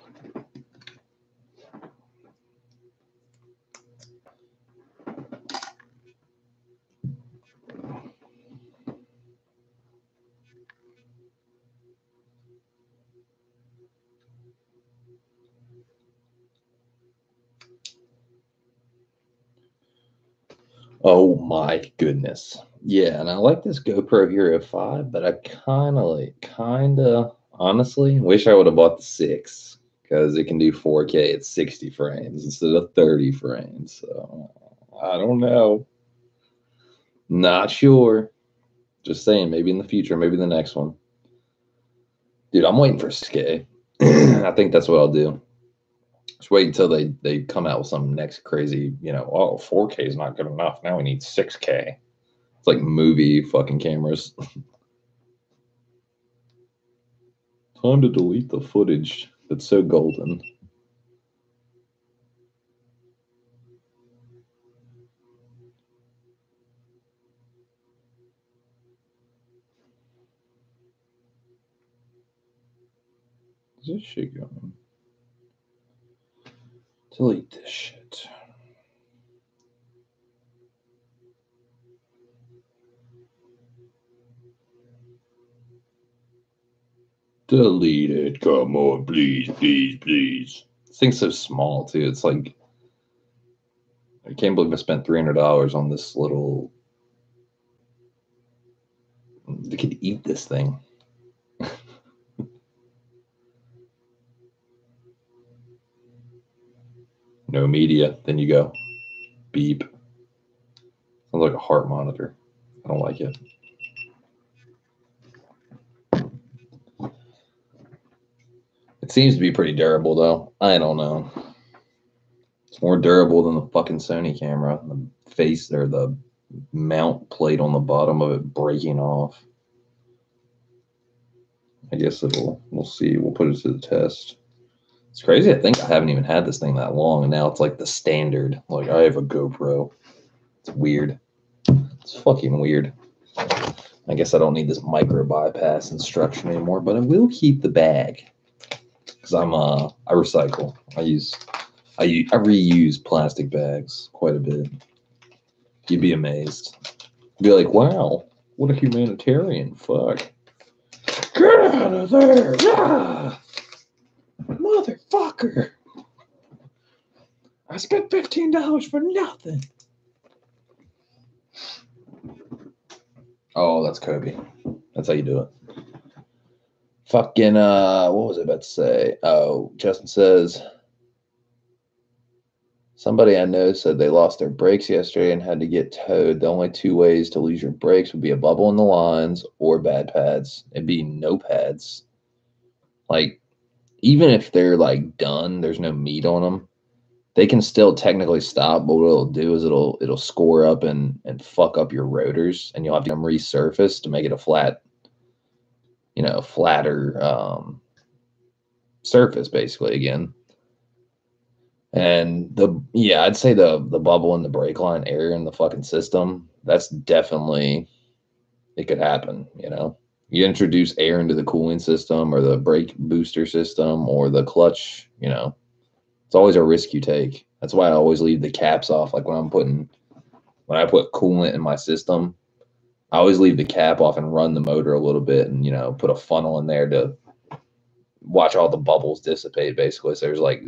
Oh my goodness. Yeah, and I like this GoPro Hero 5, but I kind of, honestly, wish I would have bought the 6 because it can do 4K at 60 frames instead of 30 frames. So, I don't know. Not sure. Just saying, maybe in the future, maybe the next one. Dude, I'm waiting for 6K. I think that's what I'll do. Just wait until they come out with some next crazy, 4K is not good enough. Now we need 6K. It's like movie fucking cameras. Time to delete the footage. It's so golden. Is this shit going? Delete this shit. Delete it. Come on, please, please, please. This thing's so small, too. It's like, I can't believe I spent $300 on this little. They could eat this thing. No media. Then you go. Beep. Sounds like a heart monitor. I don't like it. It seems to be pretty durable, though. I don't know. It's more durable than the fucking Sony camera. The face or the mount plate on the bottom of it breaking off. I guess we'll see. We'll put it to the test. It's crazy. I think I haven't even had this thing that long, and now it's like the standard. Like, I have a GoPro. It's weird. It's fucking weird. I guess I don't need this micro bypass instruction anymore, but I will keep the bag. Because I recycle. I reuse plastic bags quite a bit. You'd be amazed. You'd be like, wow, what a humanitarian. Fuck. Get out of there! Yeah! Motherfucker! I spent $15 for nothing. Oh, that's Kobe. That's how you do it. Fucking, what was I about to say? Oh, Justin says, somebody I know said they lost their brakes yesterday and had to get towed. The only two ways to lose your brakes would be a bubble in the lines or bad pads. It'd be no pads. Like, even if they're like done, there's no meat on them, they can still technically stop, but what it'll do is it'll score up and fuck up your rotors, and you'll have to resurface to make it a flat, flatter surface basically again. And I'd say the bubble in the brake line area in the fucking system, that's definitely, it could happen, You introduce air into the cooling system or the brake booster system or the clutch, it's always a risk you take. That's why I always leave the caps off. Like when I put coolant in my system, I always leave the cap off and run the motor a little bit and, put a funnel in there to watch all the bubbles dissipate basically. So there's like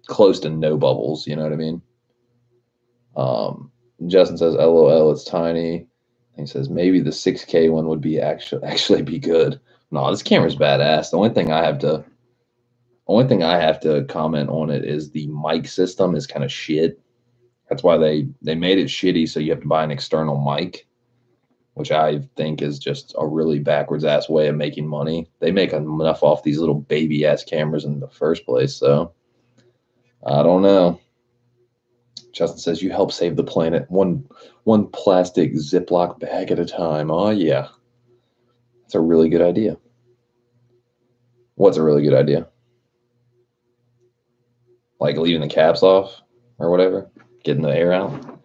close to no bubbles, you know what I mean? Justin says, LOL, it's tiny. He says maybe the 6K one would be actually be good. No, this camera's badass. The only thing I have to comment on it is the mic system is kind of shit. That's why they made it shitty, so you have to buy an external mic, which I think is just a really backwards ass way of making money. They make enough off these little baby ass cameras in the first place, so I don't know. Justin says you help save the planet one plastic Ziploc bag at a time. Oh yeah, that's a really good idea. What's a really good idea? Like leaving the caps off or whatever, getting the air out.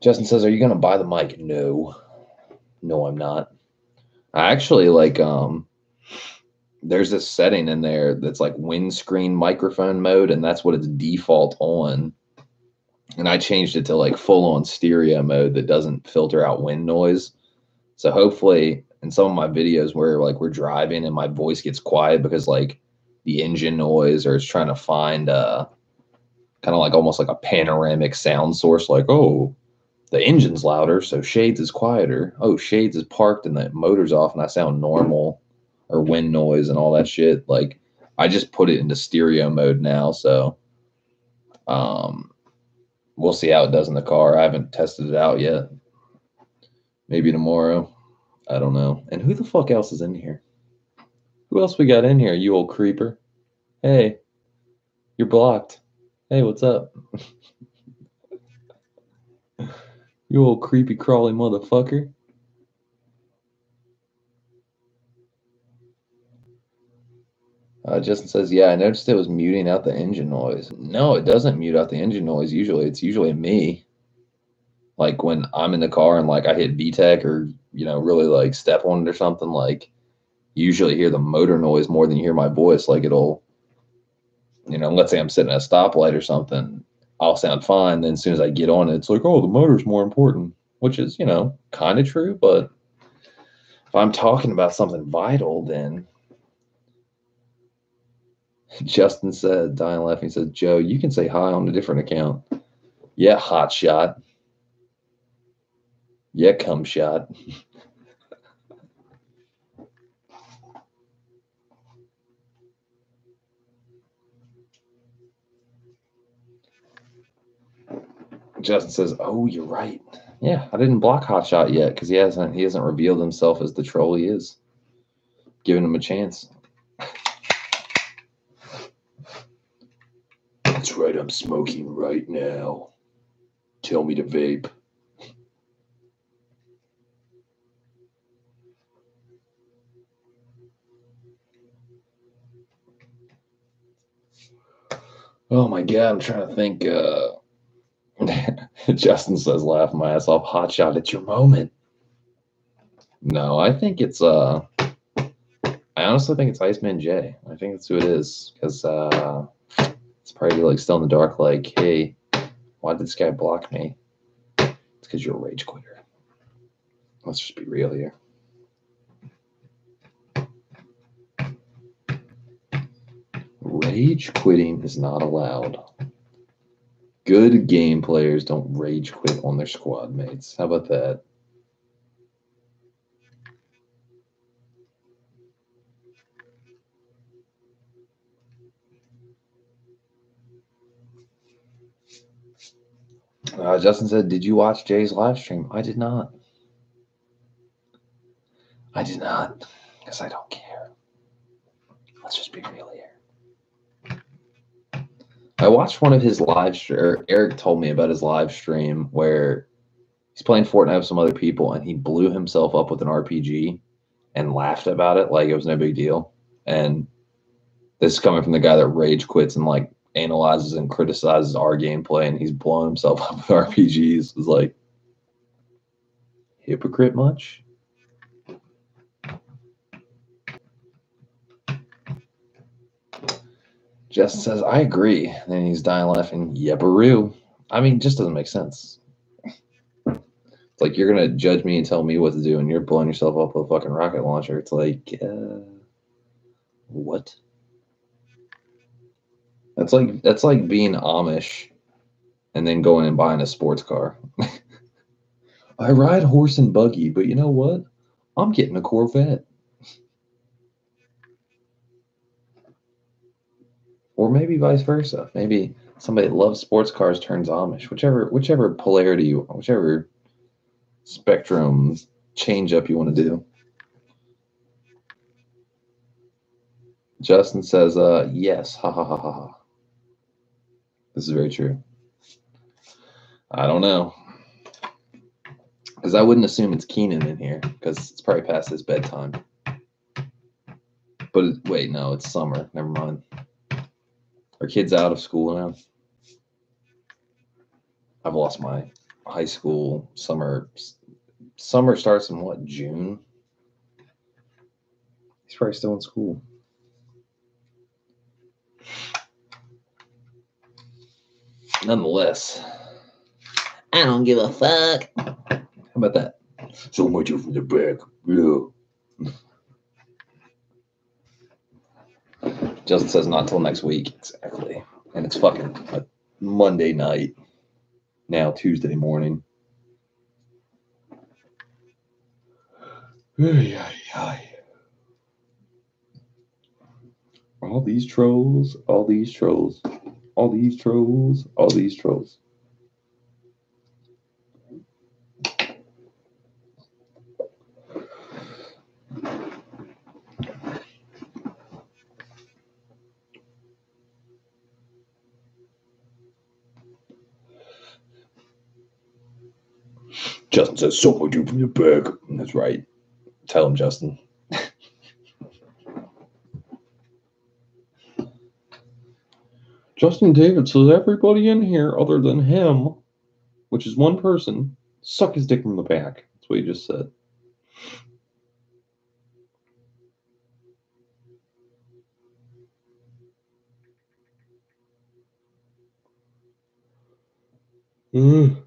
Justin says, are you going to buy the mic? No, I'm not. I actually there's this setting in there that's like windscreen microphone mode, and that's what it's default on. And I changed it to like full on stereo mode that doesn't filter out wind noise. So hopefully in some of my videos where like we're driving and my voice gets quiet because like the engine noise or it's trying to find kind of like almost like a panoramic sound source, like, oh, the engine's louder, so shades is quieter. Oh, shades is parked and the motor's off and I sound normal, or wind noise and all that shit. Like I just put it into stereo mode now, so we'll see how it does in the car. I haven't tested it out yet. Maybe tomorrow. I don't know. And who the fuck else is in here? Who else we got in here, you old creeper? Hey, you're blocked. Hey, what's up? You old creepy crawly motherfucker. Justin says, yeah, I noticed it was muting out the engine noise. No, it doesn't mute out the engine noise usually. It's usually me. Like when I'm in the car and like I hit VTEC or, really like step on it or something, like you usually hear the motor noise more than you hear my voice. Like it'll You know, let's say I'm sitting at a stoplight or something, I'll sound fine. Then as soon as I get on it, it's like, oh, the motor's more important, which is, you know, kind of true. But if I'm talking about something vital, then Justin said, dying laughing, he said, Joe, you can say hi on a different account. Yeah, hot shot. Yeah, cum shot. Justin says, "Oh, you're right. Yeah, I didn't block Hotshot yet because he hasn't revealed himself as the troll he is. Giving him a chance." That's right. I'm smoking right now. Tell me to vape. Oh my god, I'm trying to think. Justin says, "Laughing my ass off. Hotshot, it's your moment." No, I think it's I honestly think it's Iceman J. I think that's who it is because it's probably like still in the dark. Like, hey, why did this guy block me? It's because you're a rage quitter. Let's just be real here. Rage quitting is not allowed. Good game players don't rage quit on their squad mates. How about that? Justin said, "Did you watch Jay's live stream?" I did not. I did not, because I don't care. Let's just be real here. I watched one of his live stream. Eric told me about his live stream where he's playing Fortnite with some other people and he blew himself up with an RPG and laughed about it like it was no big deal. And this is coming from the guy that rage quits and like analyzes and criticizes our gameplay, and he's blowing himself up with RPGs. It's like, hypocrite much? Justin says, "I agree." And he's dying laughing. Yepperoo. I mean, it just doesn't make sense. It's like you're gonna judge me and tell me what to do, and you're blowing yourself up with a fucking rocket launcher. It's like, what? That's like being Amish and then going and buying a sports car. I ride horse and buggy, but you know what? I'm getting a Corvette. Or maybe vice versa. Maybe somebody that loves sports cars turns Amish. Whichever polarity whichever spectrum change up you want to do. Justin says, yes. Ha ha ha ha ha. This is very true. I don't know. Because I wouldn't assume it's Keenan in here, because it's probably past his bedtime. But wait, no, it's summer. Never mind. Are kids out of school now? I've lost my high school summer. Summer starts in what, June? He's probably still in school. Nonetheless, I don't give a fuck. How about that? So much from the back. Yeah. Justin says not till next week. Exactly. And it's fucking Monday night. Now Tuesday morning. All these trolls, all these trolls, all these trolls, all these trolls. Justin says, "So much from the back." That's right. Tell him, Justin. Justin David says, "Everybody in here other than him, which is one person, suck his dick from the back." That's what he just said. Oof.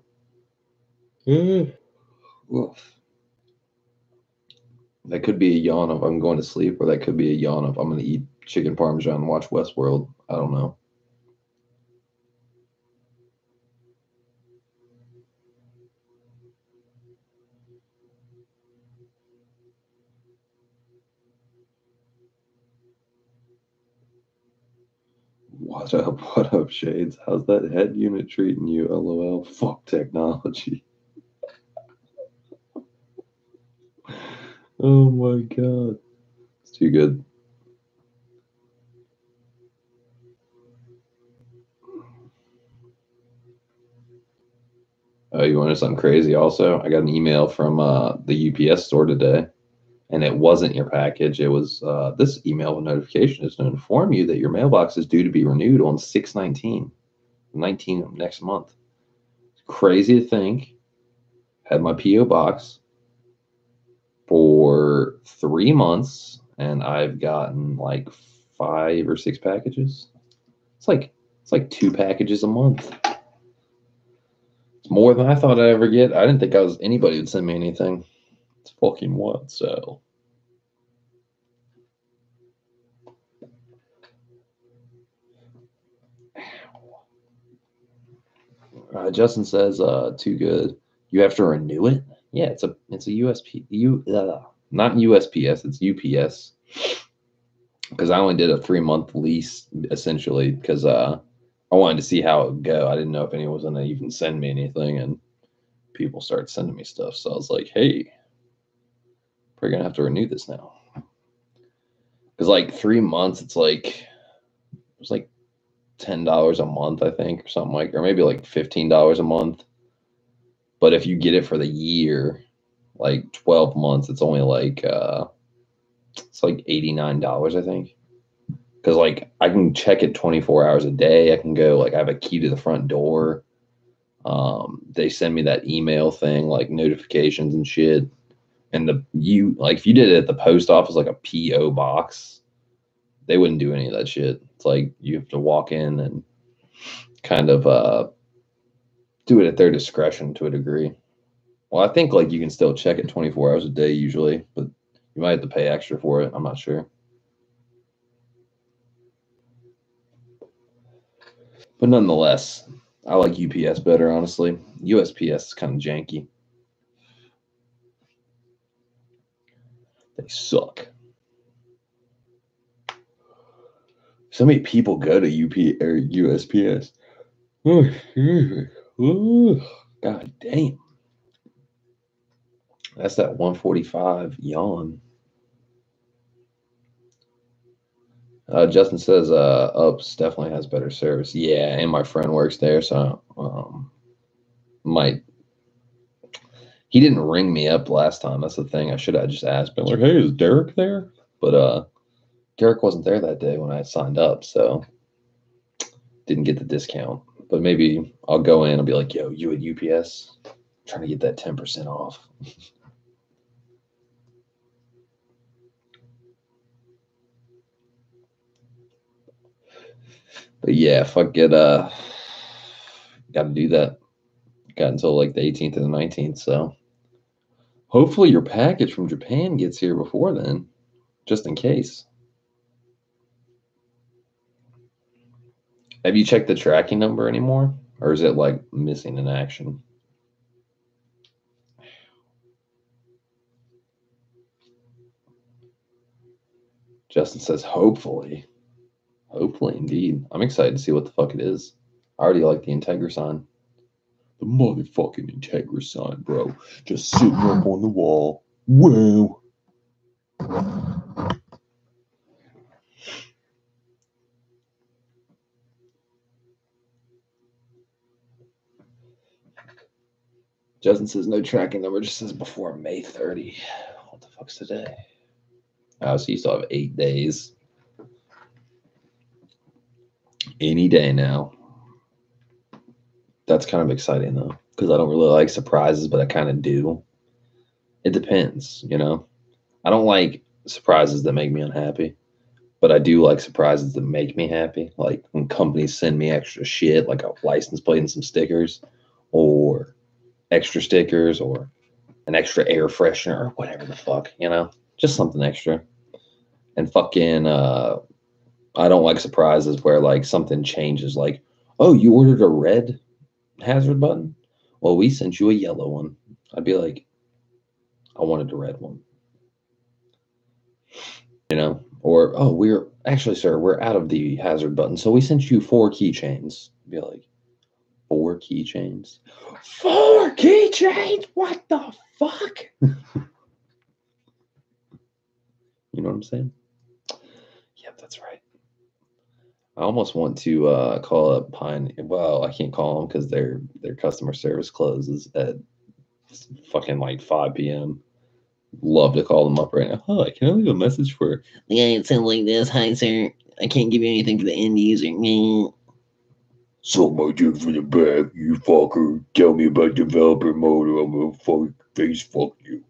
That could be a yawn of I'm going to sleep, or that could be a yawn of I'm going to eat chicken parmesan and watch Westworld. I don't know. What up, Shades? How's that head unit treating you? LOL. Fuck technology. Oh my god. It's too good. Oh, you want to know something crazy also? I got an email from the UPS store today, and it wasn't your package. It was this email notification is to inform you that your mailbox is due to be renewed on 6/19, 19 of next month. Crazy to think. Had my PO box for 3 months, and I've gotten like 5 or 6 packages. It's like 2 packages a month. It's more than I thought I'd ever get. I didn't think anybody would send me anything. It's fucking what? So Justin says, too good. You have to renew it? Yeah, it's a USP not USPS, it's UPS. Because I only did a 3-month lease essentially because I wanted to see how it would go. I didn't know if anyone was gonna even send me anything, and people started sending me stuff. So I was like, hey, we're gonna have to renew this now. Because like 3 months, it was like $10 a month, I think, or something like, or maybe like $15 a month. But if you get it for the year, like 12 months, it's only like it's like $89, I think. Because like I can check it 24 hours a day. I can go, like, I have a key to the front door. They send me that email thing, like notifications and shit. And if you did it at the post office, like a PO box, they wouldn't do any of that shit. It's like you have to walk in and kind of do it at their discretion to a degree. Well, I think like you can still check it 24 hours a day usually, but you might have to pay extra for it. I'm not sure. But nonetheless, I like UPS better, honestly. USPS is kind of janky. They suck. So many people go to UP or USPS. God damn. That's that 145 yawn. Justin says Ups definitely has better service. Yeah, and my friend works there, so he didn't ring me up last time. That's the thing. I should have just asked, been like, hey, is Derek there? But Derek wasn't there that day when I signed up, so didn't get the discount. But maybe I'll go in and be like, yo, you at UPS? I'm trying to get that 10% off. But yeah, fuck it. Got to do that. Got until like the 18th and the 19th, so hopefully your package from Japan gets here before then, just in case. Have you checked the tracking number anymore? Or is it like missing in action? Justin says, hopefully. Hopefully, indeed. I'm excited to see what the fuck it is. I already like the Integra sign. The motherfucking Integra sign, bro. Just sitting up on the wall. Wow. Justin says no tracking number, just says before May 30. What the fuck's today? Oh, so you still have 8 days. Any day now. That's kind of exciting though, because I don't really like surprises, but I kind of do. It depends, you know. I don't like surprises that make me unhappy, but I do like surprises that make me happy. Like when companies send me extra shit, like a license plate and some stickers, or extra stickers or an extra air freshener or whatever the fuck, you know, just something extra. And fucking, I don't like surprises where like something changes, like, oh, you ordered a red hazard button? Well, we sent you a yellow one. I'd be like, I wanted a red one. You know, or, oh, we're actually, sir, we're out of the hazard button, so we sent you 4 keychains. I'd be like, 4 keychains? 4 keychains? What the fuck? You know what I'm saying? Yep, that's right. I almost want to call up Pine. Well, I can't call them because their customer service closes at fucking like 5 p.m. Love to call them up right now. Hi, can I leave a message for? Yeah, it sounds like this. Hi, sir. I can't give you anything for the end user. Suck my dick for the back, you fucker. Tell me about developer mode or I'm gonna fucking face fuck you.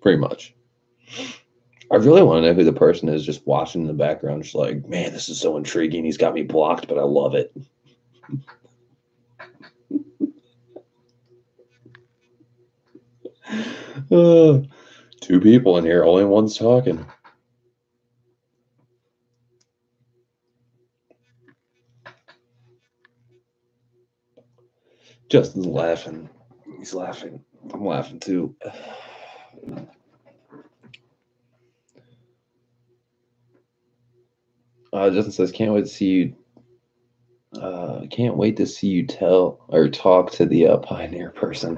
Pretty much. I really want to know who the person is just watching in the background, just like, man, this is so intriguing. He's got me blocked, but I love it. Two people in here, only one's talking. Justin's laughing. He's laughing. I'm laughing too. Justin says, can't wait to see you. Can't wait to see you tell or talk to the Pioneer person.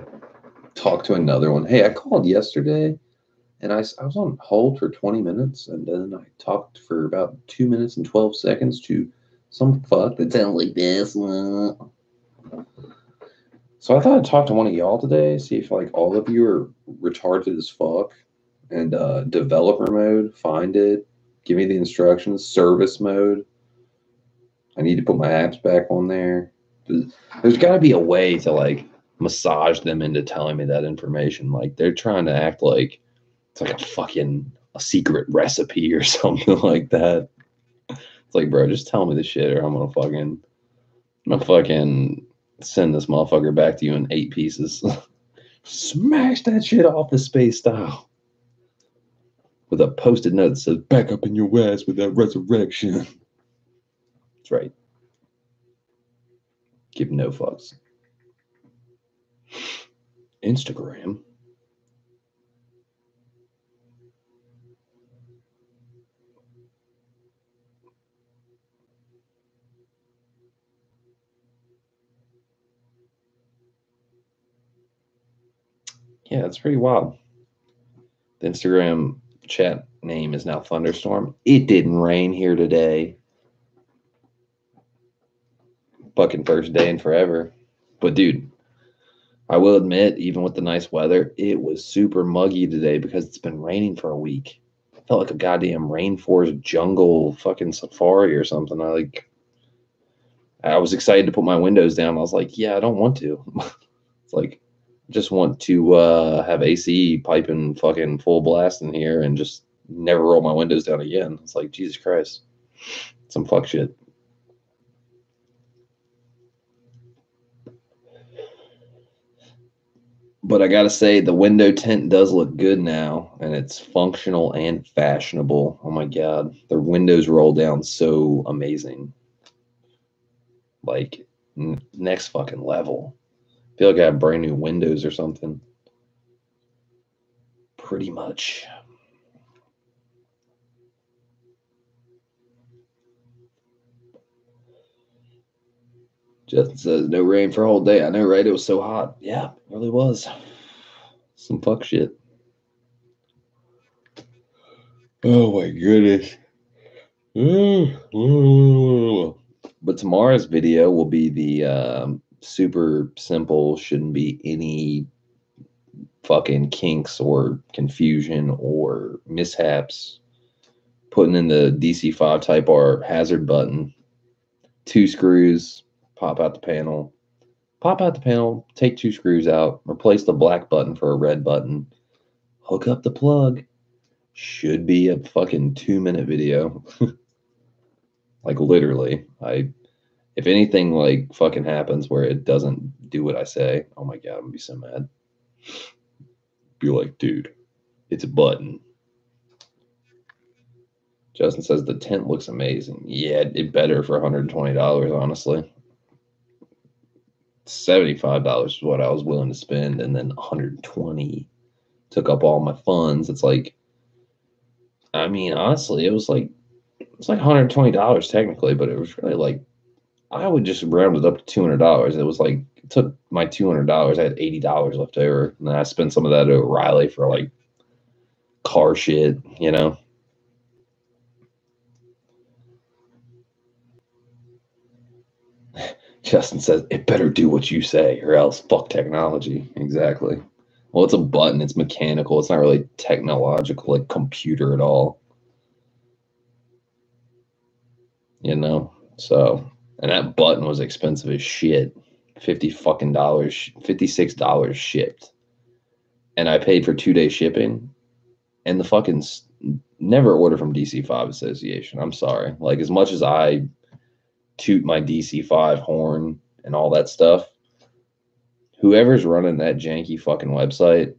Talk to another one. Hey, I called yesterday and I was on hold for 20 minutes and then I talked for about 2 minutes and 12 seconds to some fuck that sounds like this. So I thought I'd talk to one of y'all today, see if like all of you are retarded as fuck. And developer mode, find it, give me the instructions, service mode. I need to put my apps back on there. There's got to be a way to like massage them into telling me that information. Like they're trying to act like it's like a secret recipe or something like that. It's like, bro, just tell me the shit or I'm gonna fucking send this motherfucker back to you in 8 pieces. Smash that shit off the space style. With a post-it note that says, back up in your ass with that resurrection. That's right. Give no fucks. Instagram. Yeah, it's pretty wild. The Instagram chat name is now Thunderstorm. It didn't rain here today. Fucking first day in forever. But dude, I will admit, even with the nice weather, it was super muggy today because it's been raining for a week. It felt like a goddamn rainforest jungle fucking safari or something. I was excited to put my windows down. I was like, yeah, I don't want to. It's like, just want to have AC piping fucking full blast in here and just never roll my windows down again. It's like, Jesus Christ. Some fuck shit. But I gotta say, the window tint does look good now, and it's functional and fashionable. Oh my God. The windows roll down so amazing. Like, next fucking level. I feel like I have brand new windows or something. Pretty much. Justin says, no rain for a whole day. I know, right? It was so hot. Yeah, it really was. Some fuck shit. Oh my goodness. But tomorrow's video will be the super simple, shouldn't be any fucking kinks or confusion or mishaps. Putting in the DC5 Type R hazard button. 2 screws, pop out the panel. Pop out the panel, take 2 screws out, replace the black button for a red button, hook up the plug. Should be a fucking 2-minute video. Like literally, I If anything like fucking happens where it doesn't do what I say, oh my God, I'm gonna be so mad. Be like, dude, it's a button. Justin says the tent looks amazing. Yeah, it better for $120, honestly. $75 is what I was willing to spend, and then $120 took up all my funds. It's like, I mean, honestly, it's like $120 technically, but it was really like, I would just round it up to $200. It was like, it took my $200. I had $80 left over, and then I spent some of that at O'Reilly for like car shit, you know. Justin says, it better do what you say or else fuck technology. Exactly. Well, it's a button. It's mechanical. It's not really technological, like computer at all. You know? So, and that button was expensive as shit. $56 shipped. And I paid for 2 day shipping. And the fucking never order from DC5 Association. I'm sorry. Like, as much as I toot my DC5 horn and all that stuff, whoever's running that janky fucking website,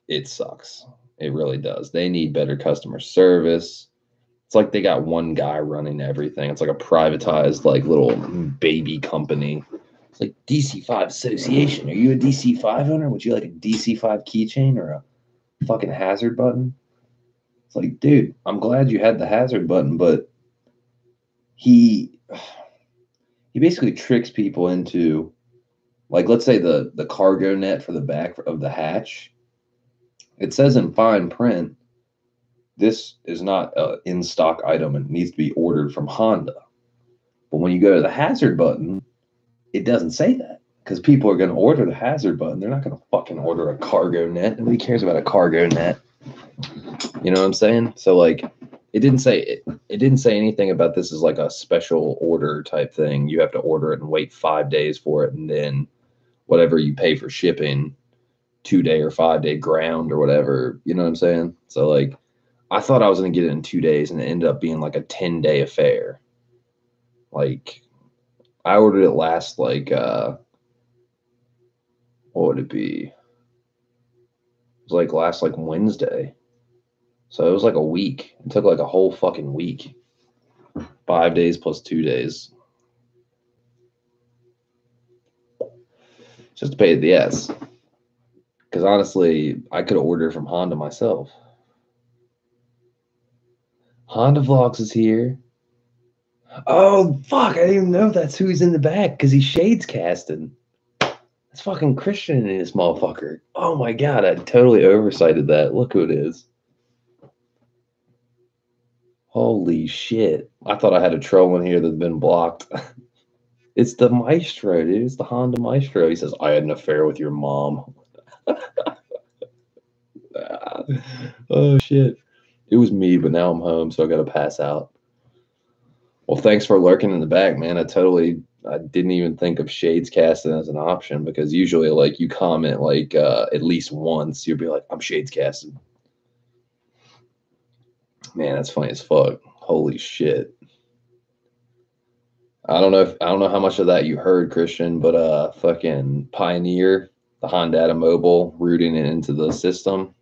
it sucks. It really does. They need better customer service. It's like they got one guy running everything. It's like a privatized, like, little baby company. It's like DC5 Association. Are you a DC5 owner? Would you like a DC5 keychain or a fucking hazard button? It's like, dude, I'm glad you had the hazard button, but he basically tricks people into, like, let's say the cargo net for the back of the hatch. It says in fine print, this is not an in-stock item and it needs to be ordered from Honda. But when you go to the hazard button, it doesn't say that, because people are going to order the hazard button. They're not going to fucking order a cargo net. Nobody cares about a cargo net. You know what I'm saying? So, like, it didn't say anything about this is like a special order type thing. You have to order it and wait 5 days for it, and then whatever you pay for shipping, 2 day or 5 day ground or whatever. You know what I'm saying? So, like, I thought I was going to get it in 2 days, and it ended up being like a 10-day affair. Like, I ordered it last, like, what would it be? It was like last, like, Wednesday. So it was like a week. It took like a whole fucking week. 5 days plus 2 days. Just to pay the yes. Because honestly, I could have ordered from Honda myself. Honda Vlogs is here. Oh, fuck. I didn't even know that's who's in the back, because he's shades casting. That's fucking Christian in this motherfucker. Oh my God. I totally oversighted that. Look who it is. Holy shit. I thought I had a troll in here that's been blocked. It's the Maestro, dude. It's the Honda Maestro. He says, I had an affair with your mom. Oh, shit. It was me, but now I'm home, so I got to pass out. Well, thanks for lurking in the back, man. I didn't even think of shades casting as an option, because usually, like, you comment, like, at least once. You'll be like, I'm shades casting. Man, that's funny as fuck. Holy shit. I don't know how much of that you heard, Christian, but fucking Pioneer, the Honda Mobile, rooting it into the system.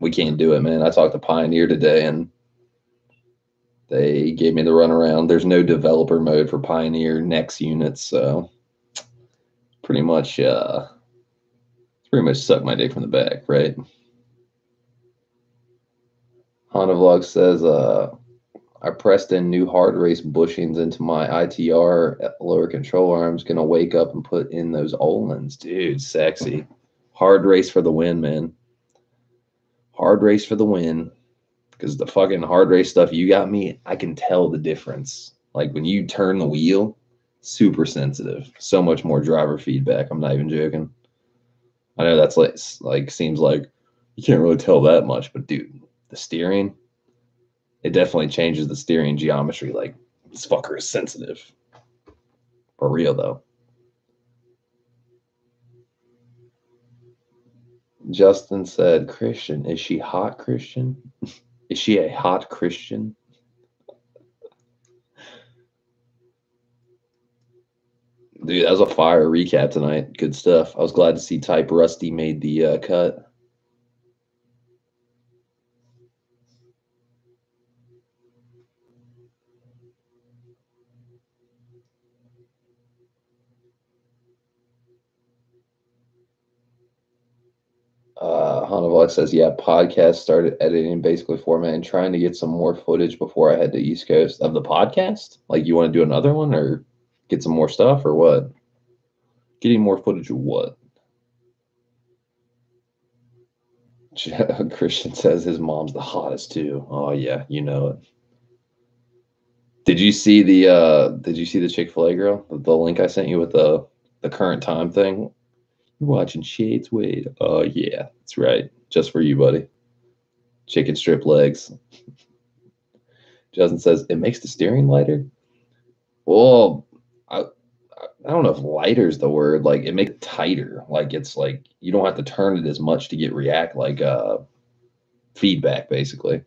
We can't do it, man. I talked to Pioneer today, and they gave me the runaround. There's no developer mode for Pioneer Next units, so pretty much suck my dick from the back, right? Honda Vlog says, I pressed in new hard race bushings into my ITR lower control arms. Gonna wake up and put in those Olins. Dude, sexy. Hard race for the win, man. Hard race for the win. Because the fucking hard race stuff you got me, I can tell the difference. Like, when you turn the wheel, super sensitive. So much more driver feedback. I'm not even joking. I know that's like seems like you can't really tell that much, but dude, the steering, it definitely changes the steering geometry. Like, this fucker is sensitive. For real, though. Justin said, Christian, is she hot, Christian? Is she a hot Christian? Dude, that was a fire recap tonight. Good stuff. I was glad to see Type Rusty made the cut. Hanavok says, yeah, podcast started editing basically formatting, trying to get some more footage before I head to East Coast of the podcast. Like, you want to do another one or get some more stuff or what? Getting more footage of what? Christian says his mom's the hottest too. Oh yeah, you know it. Did you see the Chick-fil-A girl? The link I sent you with the current time thing? You're watching Shades Wade. Oh yeah, that's right. Just for you, buddy. Chicken strip legs. Justin says it makes the steering lighter. Well, I don't know if lighter is the word. Like, it makes it tighter. Like, it's like you don't have to turn it as much to get feedback, basically.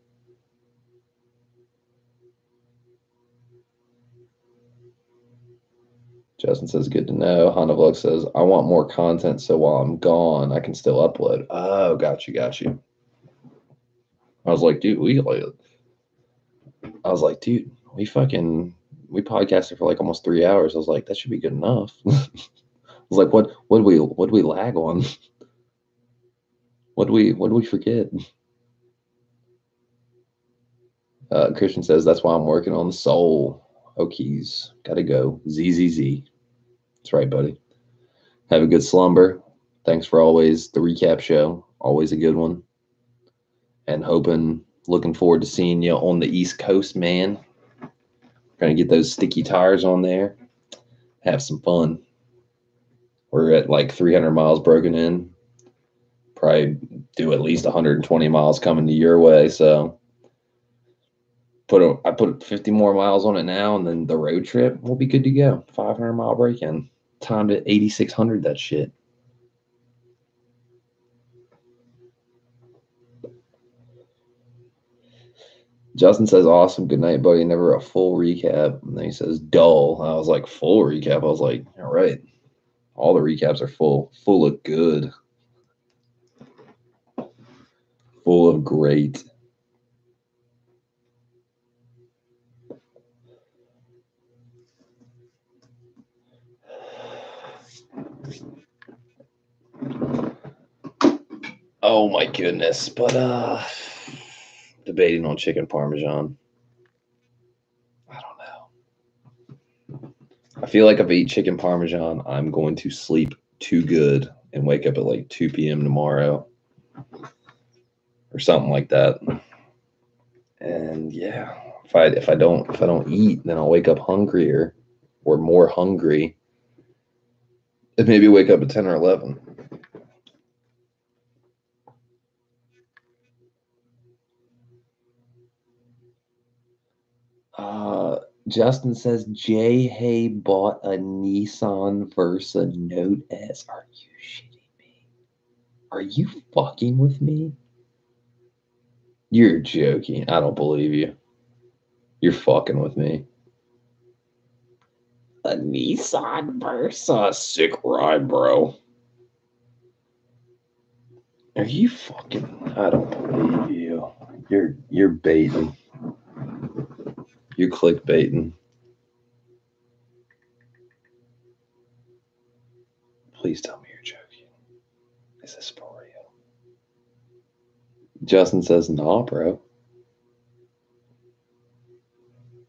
Justin says, good to know. Hanavlog says, I want more content so while I'm gone, I can still upload. Oh, got you. I was like, dude, we podcasted for like almost 3 hours. I was like, that should be good enough. I was like, what did we lag on? What did we forget? Christian says, that's why I'm working on the soul. Okies, gotta go. ZZZ. That's right, buddy. Have a good slumber. Thanks for always the recap show. Always a good one. And looking forward to seeing you on the East Coast, man. Gonna get those sticky tires on there. Have some fun. We're at like 300 miles broken in. Probably do at least 120 miles coming to your way. So I put 50 more miles on it now, and then the road trip will be good to go. 500-mile break-in. Timed at 8,600. That shit. Justin says, awesome. Good night, buddy. Never a full recap. And then he says, dull. I was like, full recap. I was like, all right. All the recaps are full of good. Full of great. Oh my goodness. But debating on chicken parmesan. I don't know. I feel like if I eat chicken parmesan, I'm going to sleep too good and wake up at like 2 p.m. tomorrow or something like that. And yeah, if I don't eat, then I'll wake up hungrier or more hungry. And maybe wake up at 10 or 11. Justin says Jay Hay bought a Nissan Versa Note S. Are you shitting me? Are you fucking with me? You're joking. I don't believe you. You're fucking with me. A Nissan Versa. Sick ride, bro. Are you fucking... I don't believe you. You're baiting. You're clickbaiting. Please tell me you're joking. Is this for real? Justin says, nah, bro.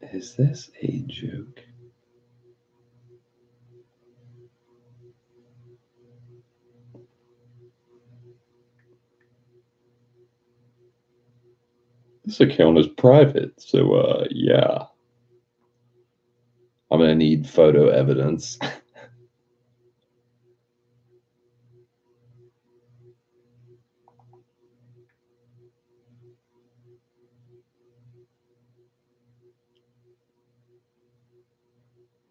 Is this a joke? This account is private, so yeah. I'm gonna need photo evidence.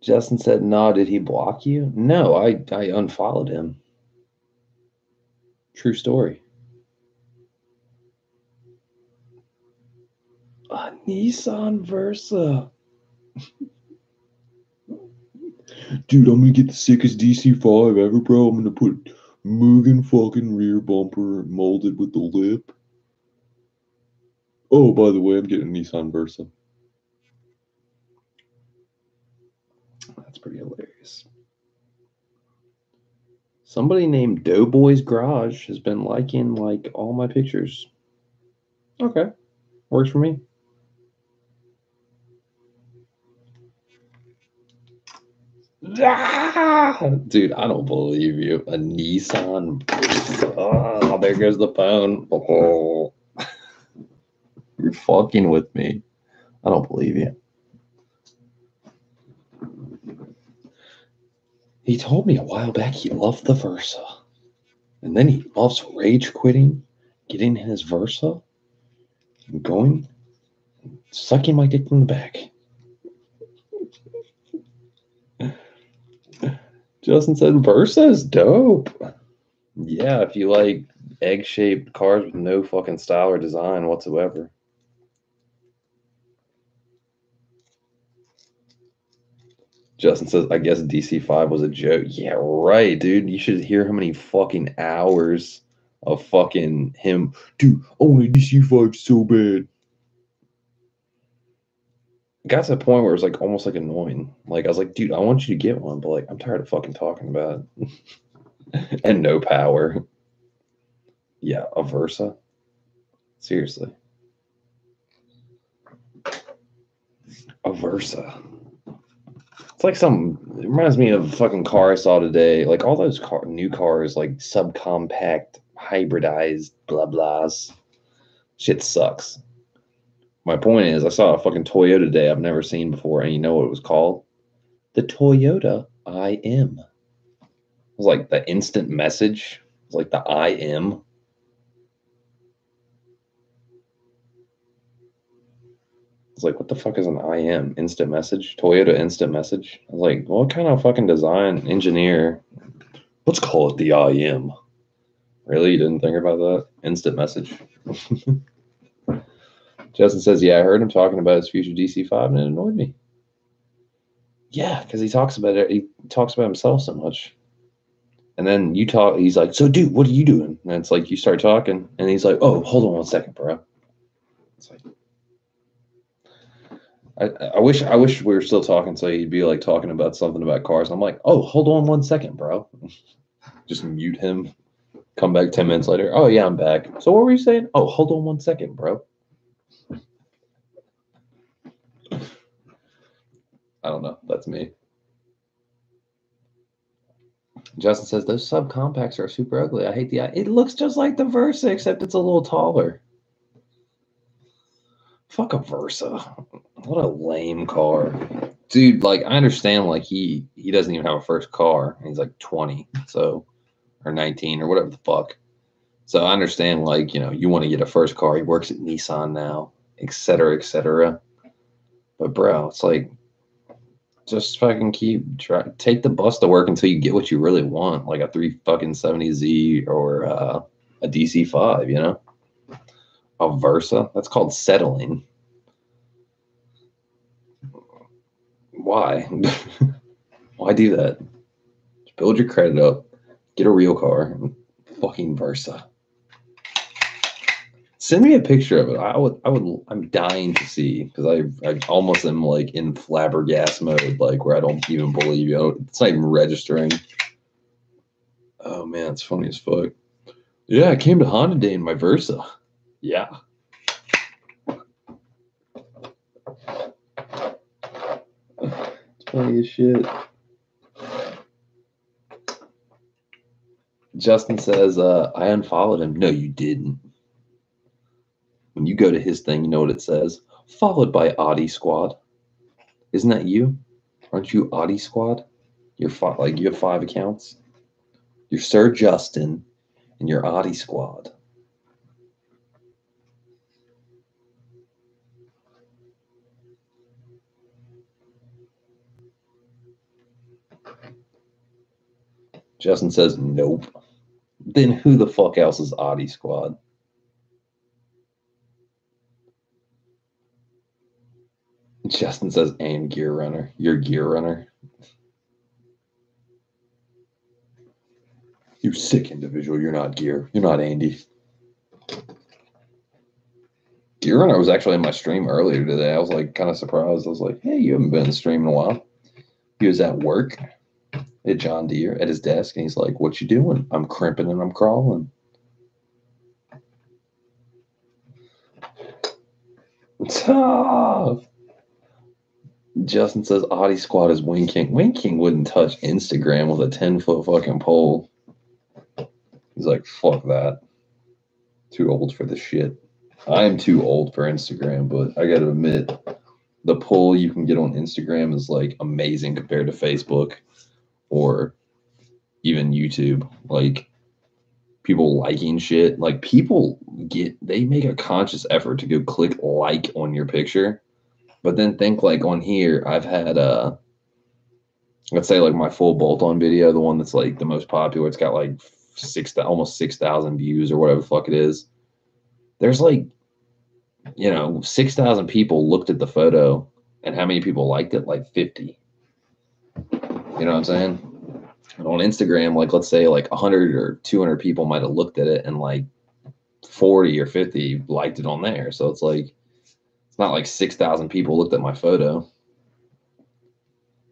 Justin said, no, did he block you? No, I unfollowed him. True story. A Nissan Versa. Dude, I'm gonna get the sickest DC5 ever, bro. I'm gonna put Mugen fucking rear bumper molded with the lip. Oh, by the way, I'm getting a Nissan Versa. That's pretty hilarious. Somebody named Doughboy's Garage has been liking like all my pictures. Okay, works for me. Ah! Dude, I don't believe you. A Nissan. Oh, there goes the phone. Oh. You're fucking with me. I don't believe you. He told me a while back he loved the Versa. And then he loves rage quitting, getting his Versa, and going, sucking my dick from the back. Justin said Versa is dope. Yeah, if you like egg-shaped cars with no fucking style or design whatsoever. Justin says, I guess DC5 was a joke. Yeah, right, dude. You should hear how many fucking hours of fucking him. Dude, I want a DC5 so bad. It got to the point where it was like almost like annoying. Like I was like, dude, I want you to get one, but like I'm tired of fucking talking about it. And no power. Yeah, a Versa. Seriously. A Versa. It's like it reminds me of a fucking car I saw today. Like all those new cars, like subcompact, hybridized, blah blahs. Shit sucks. My point is, I saw a fucking Toyota today I've never seen before, and you know what it was called? The Toyota IM. It was like the instant message. It was like the IM. It's like, what the fuck is an IM? Instant message? Toyota instant message? I was like, what kind of fucking design engineer? Let's call it the IM. Really? You didn't think about that? Instant message. Justin says, yeah, I heard him talking about his future DC5 and it annoyed me. Yeah, because he talks about it. He talks about himself so much. And then you talk, he's like, so dude, what are you doing? And it's like, you start talking and he's like, oh, hold on one second, bro. It's like, I wish we were still talking so he'd be like talking about something about cars. And I'm like, oh, hold on 1 second, bro. Just mute him. Come back 10 minutes later. Oh, yeah, I'm back. So what were you saying? Oh, hold on 1 second, bro. I don't know. That's me. Justin says, those subcompacts are super ugly. I hate it looks just like the Versa, except it's a little taller. Fuck a Versa. What a lame car. Dude, like, I understand, like, he doesn't even have a first car. He's like 20, so, or 19, or whatever the fuck. So I understand, like, you know, you want to get a first car. He works at Nissan now, et cetera, et cetera. But, bro, it's like, just fucking take the bus to work until you get what you really want, like a 370Z or a DC5, you know? A Versa. That's called settling. Why? Why do that? Just build your credit up, get a real car, fucking Versa. Send me a picture of it. I'm dying to see because I almost am like in flabbergast mode, like where I don't even believe you. It's not even registering. Oh man, it's funny as fuck. Yeah, I came to Honda Day in my Versa. Yeah. It's funny as shit. Justin says, I unfollowed him. No, you didn't. When you go to his thing, you know what it says? Followed by Audi Squad. Isn't that you? Aren't you Audi Squad? You're like you have 5 accounts. You're Sir Justin and you're Audi Squad. Justin says nope. Then who the fuck else is Audi Squad? Justin says, and Gear Runner. You're Gear Runner. You sick individual. You're not Gear. You're not Andy. Gear Runner was actually in my stream earlier today. I was like kind of surprised. I was like, hey, you haven't been in the stream in a while. He was at work at John Deere at his desk, and he's like, what you doing? I'm crimping and I'm crawling. Tough. Justin says Audi Squad is Wing King. Wing King wouldn't touch Instagram with a 10-foot fucking pole. He's like, fuck that. Too old for this shit. I'm too old for Instagram, but I gotta admit, the pull you can get on Instagram is like amazing compared to Facebook or even YouTube. Like people liking shit. Like people they make a conscious effort to go click like on your picture. But then think like on here, I've had let's say like my full bolt-on video, the one that's like the most popular, it's got like almost 6,000 views or whatever the fuck it is. There's like, 6,000 people looked at the photo, and how many people liked it? Like 50. You know what I'm saying? And on Instagram, like let's say like 100 or 200 people might have looked at it, and like 40 or 50 liked it on there. So it's like, it's not like 6,000 people looked at my photo.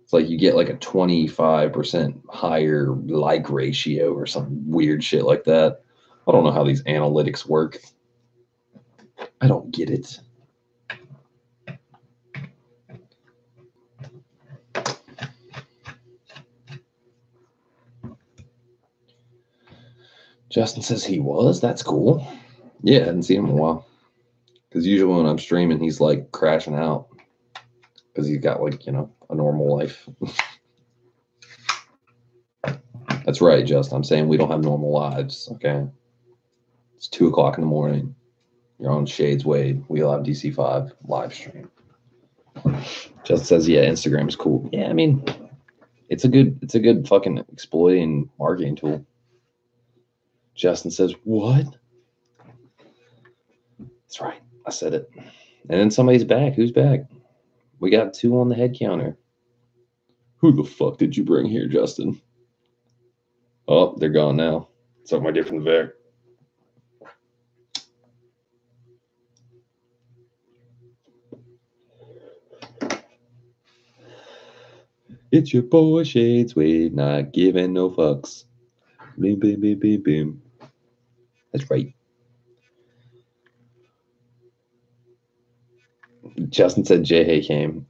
It's like you get like a 25% higher like ratio or some weird shit like that. I don't know how these analytics work. I don't get it. Justin says he was. That's cool. Yeah, I hadn't seen him in a while. Because usually when I'm streaming, he's like crashing out. Because he's got like, a normal life. That's right, Justin. I'm saying we don't have normal lives, okay? It's 2 o'clock in the morning. You're on Shades Wade. We all have DC5 live stream. Justin says, yeah, Instagram is cool. Yeah, I mean, it's a good fucking exploiting marketing tool. Justin says, what? That's right. I said it. And then somebody's back. Who's back? We got 2 on the head counter. Who the fuck did you bring here, Justin? Oh, they're gone now. Suck my dick from the back. It's your boy Shades Wade, not giving no fucks. Boom, boom, boom, boom, boom. That's right. Justin said J.Hay came.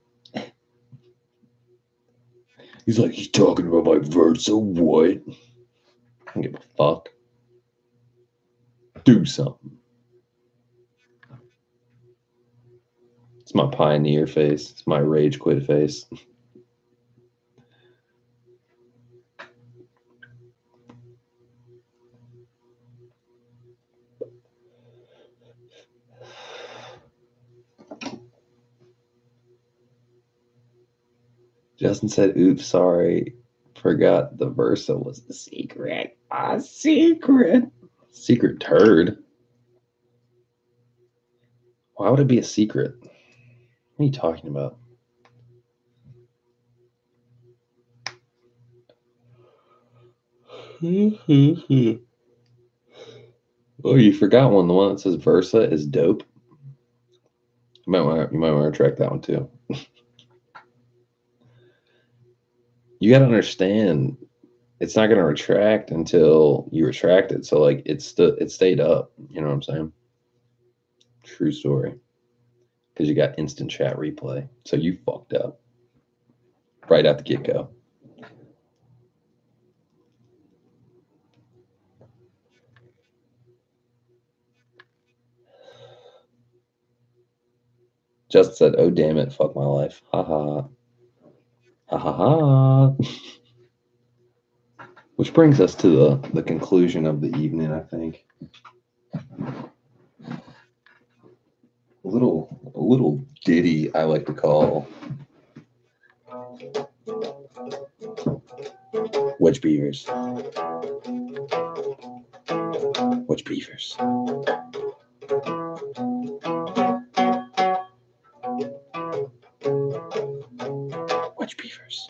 He's like, he's talking about my Versa. What? I don't give a fuck. Do something. It's my pioneer face. It's my rage quit face. Justin said, oops, sorry. Forgot the Versa was the secret. A secret. Secret turd. Why would it be a secret? What are you talking about? Oh, you forgot one. The one that says Versa is dope. You might want to track that one too. You got to understand, it's not going to retract until you retract it. So like it stayed up. You know what I'm saying? True story. Because you got instant chat replay. So you fucked up right at the get-go. Justin said, oh, damn it. Fuck my life. Ha ha. Ha ha ha. Which brings us to the conclusion of the evening, I think. A little ditty I like to call Wedge Beavers. Wedge Beavers. Wedge Beavers.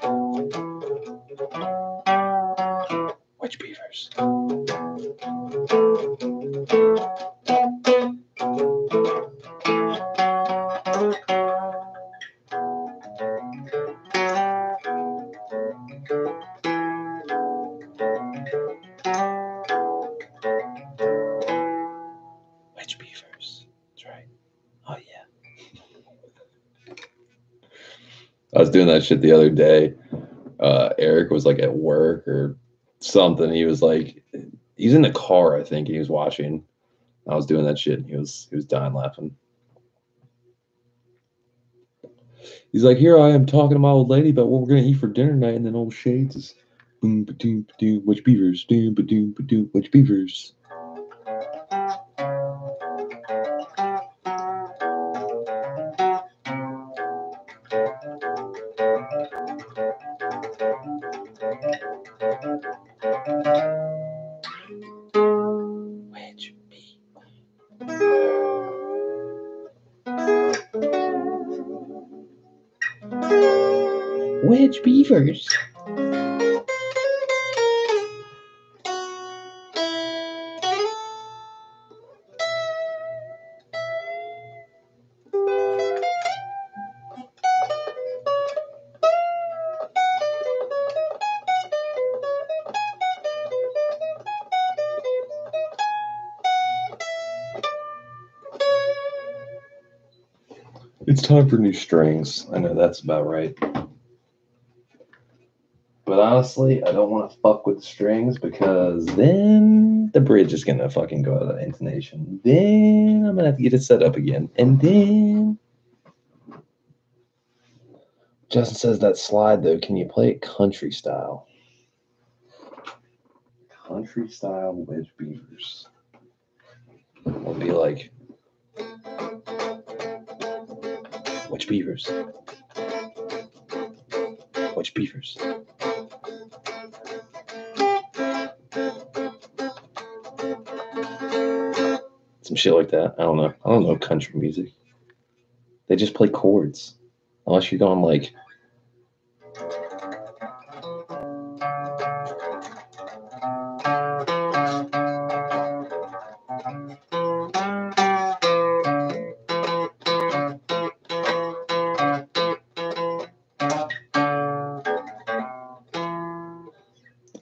Wedge Beavers. Which beavers? That's right. Oh yeah. I was doing that shit the other day. Eric was like at work or something. He was like, he's in the car, I think, and he was watching. I was doing that shit, and he was dying laughing. He's like, here I am talking to my old lady about what we're gonna eat for dinner tonight, and then old Shades is boom ba doom ba doom, which beavers? Doom ba doom ba doom, which beavers? Which Which beavers? It's time for new strings. I know that's about right. But honestly, I don't want to fuck with the strings because then the bridge is gonna fucking go out of intonation. Then I'm gonna have to get it set up again. And then Justin says that slide though, can you play it country style? Country style wedge beavers. It'll be like which beavers? Which beavers? Some shit like that. I don't know. I don't know country music. They just play chords. Unless you're going like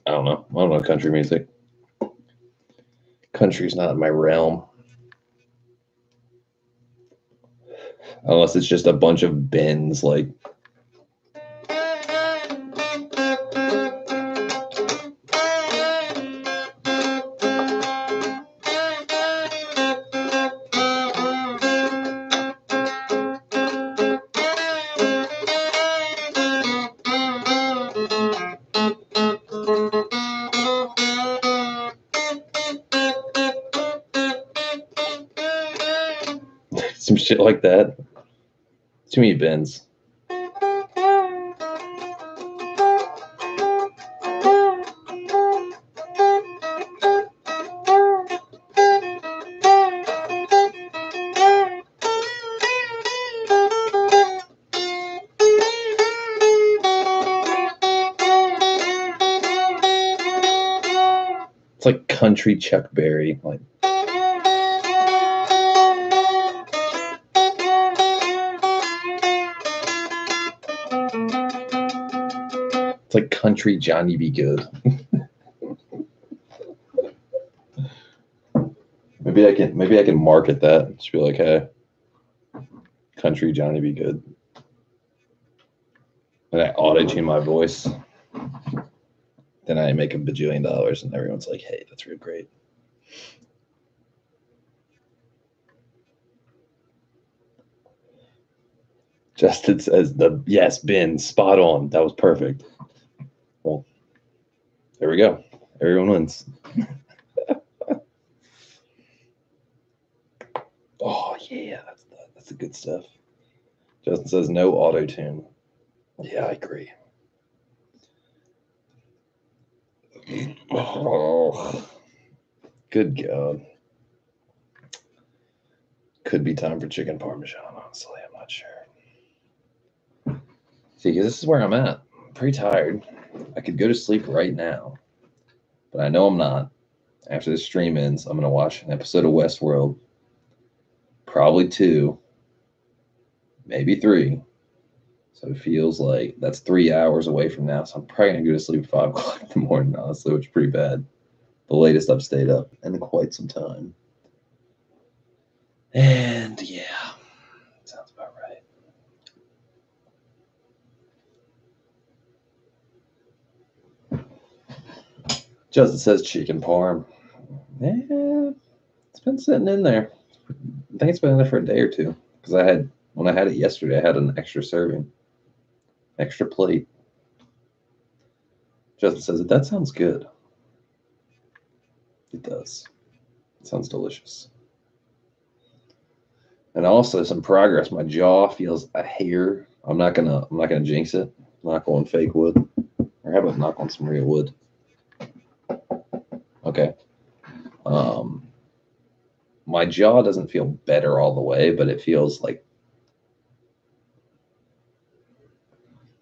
I don't know. I don't know country music. Country's not in my realm. Unless it's just a bunch of bends like some shit like that. Too many bends. It's like country Chuck Berry. Like it's like country Johnny Be Good. Maybe I can market that. Just be like, hey, country Johnny Be Good. And I auto-tune my voice. Then I make $1 bajillion and everyone's like, hey, that's real great. Justin says yes, Ben, spot on. That was perfect. Well, there we go. Everyone wins. Oh yeah, that's the good stuff. Justin says no auto tune. Yeah, I agree. Oh, good God. Could be time for chicken parmesan, honestly. I'm not sure. See, because this is where I'm at. I'm pretty tired. I could go to sleep right now, but I know I'm not. After the stream ends, I'm going to watch an episode of Westworld. Probably 2. Maybe 3. So it feels like that's 3 hours away from now. So I'm probably going to go to sleep at 5 o'clock in the morning, honestly, which is pretty bad. The latest I've stayed up in quite some time. And yeah, sounds about right. Justin says chicken parm. Yeah, it's been sitting in there. I think it's been in there for a day or two. Because when I had it yesterday, I had an extra serving. Extra plate. Justin says, that sounds good. It does. It sounds delicious. And also some progress. My jaw feels a hair. I'm not gonna jinx it. Knock on fake wood. Or how about knock on some real wood? Okay. My jaw doesn't feel better all the way, but it feels like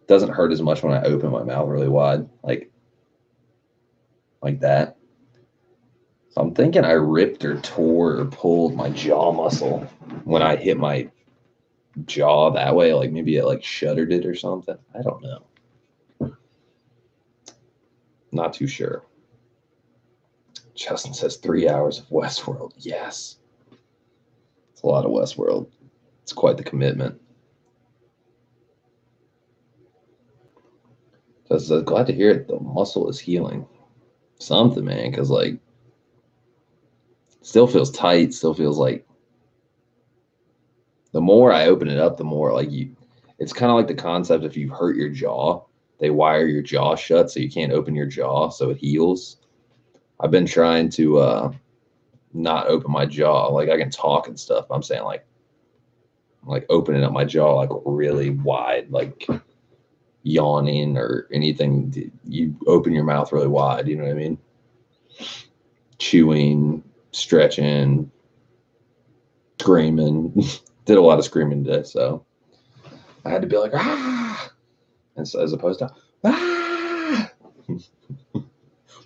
it doesn't hurt as much when I open my mouth really wide, like that. So I'm thinking I ripped or tore or pulled my jaw muscle when I hit my jaw that way. Like maybe it like shuddered it or something. I don't know. Not too sure. Justin says 3 hours of Westworld. Yes. It's a lot of Westworld. It's quite the commitment. Justin says, glad to hear it. The muscle is healing. Something, man, because like still feels tight, still feels like the more I open it up, the more like it's kind of like the concept if you hurt your jaw, they wire your jaw shut so you can't open your jaw so it heals. I've been trying to not open my jaw. Like I can talk and stuff. I'm saying like opening up my jaw like really wide, like yawning or anything. You open your mouth really wide, you know what I mean? Chewing, stretching, screaming. Did a lot of screaming today, so I had to be like, ah, and so as opposed to, ah,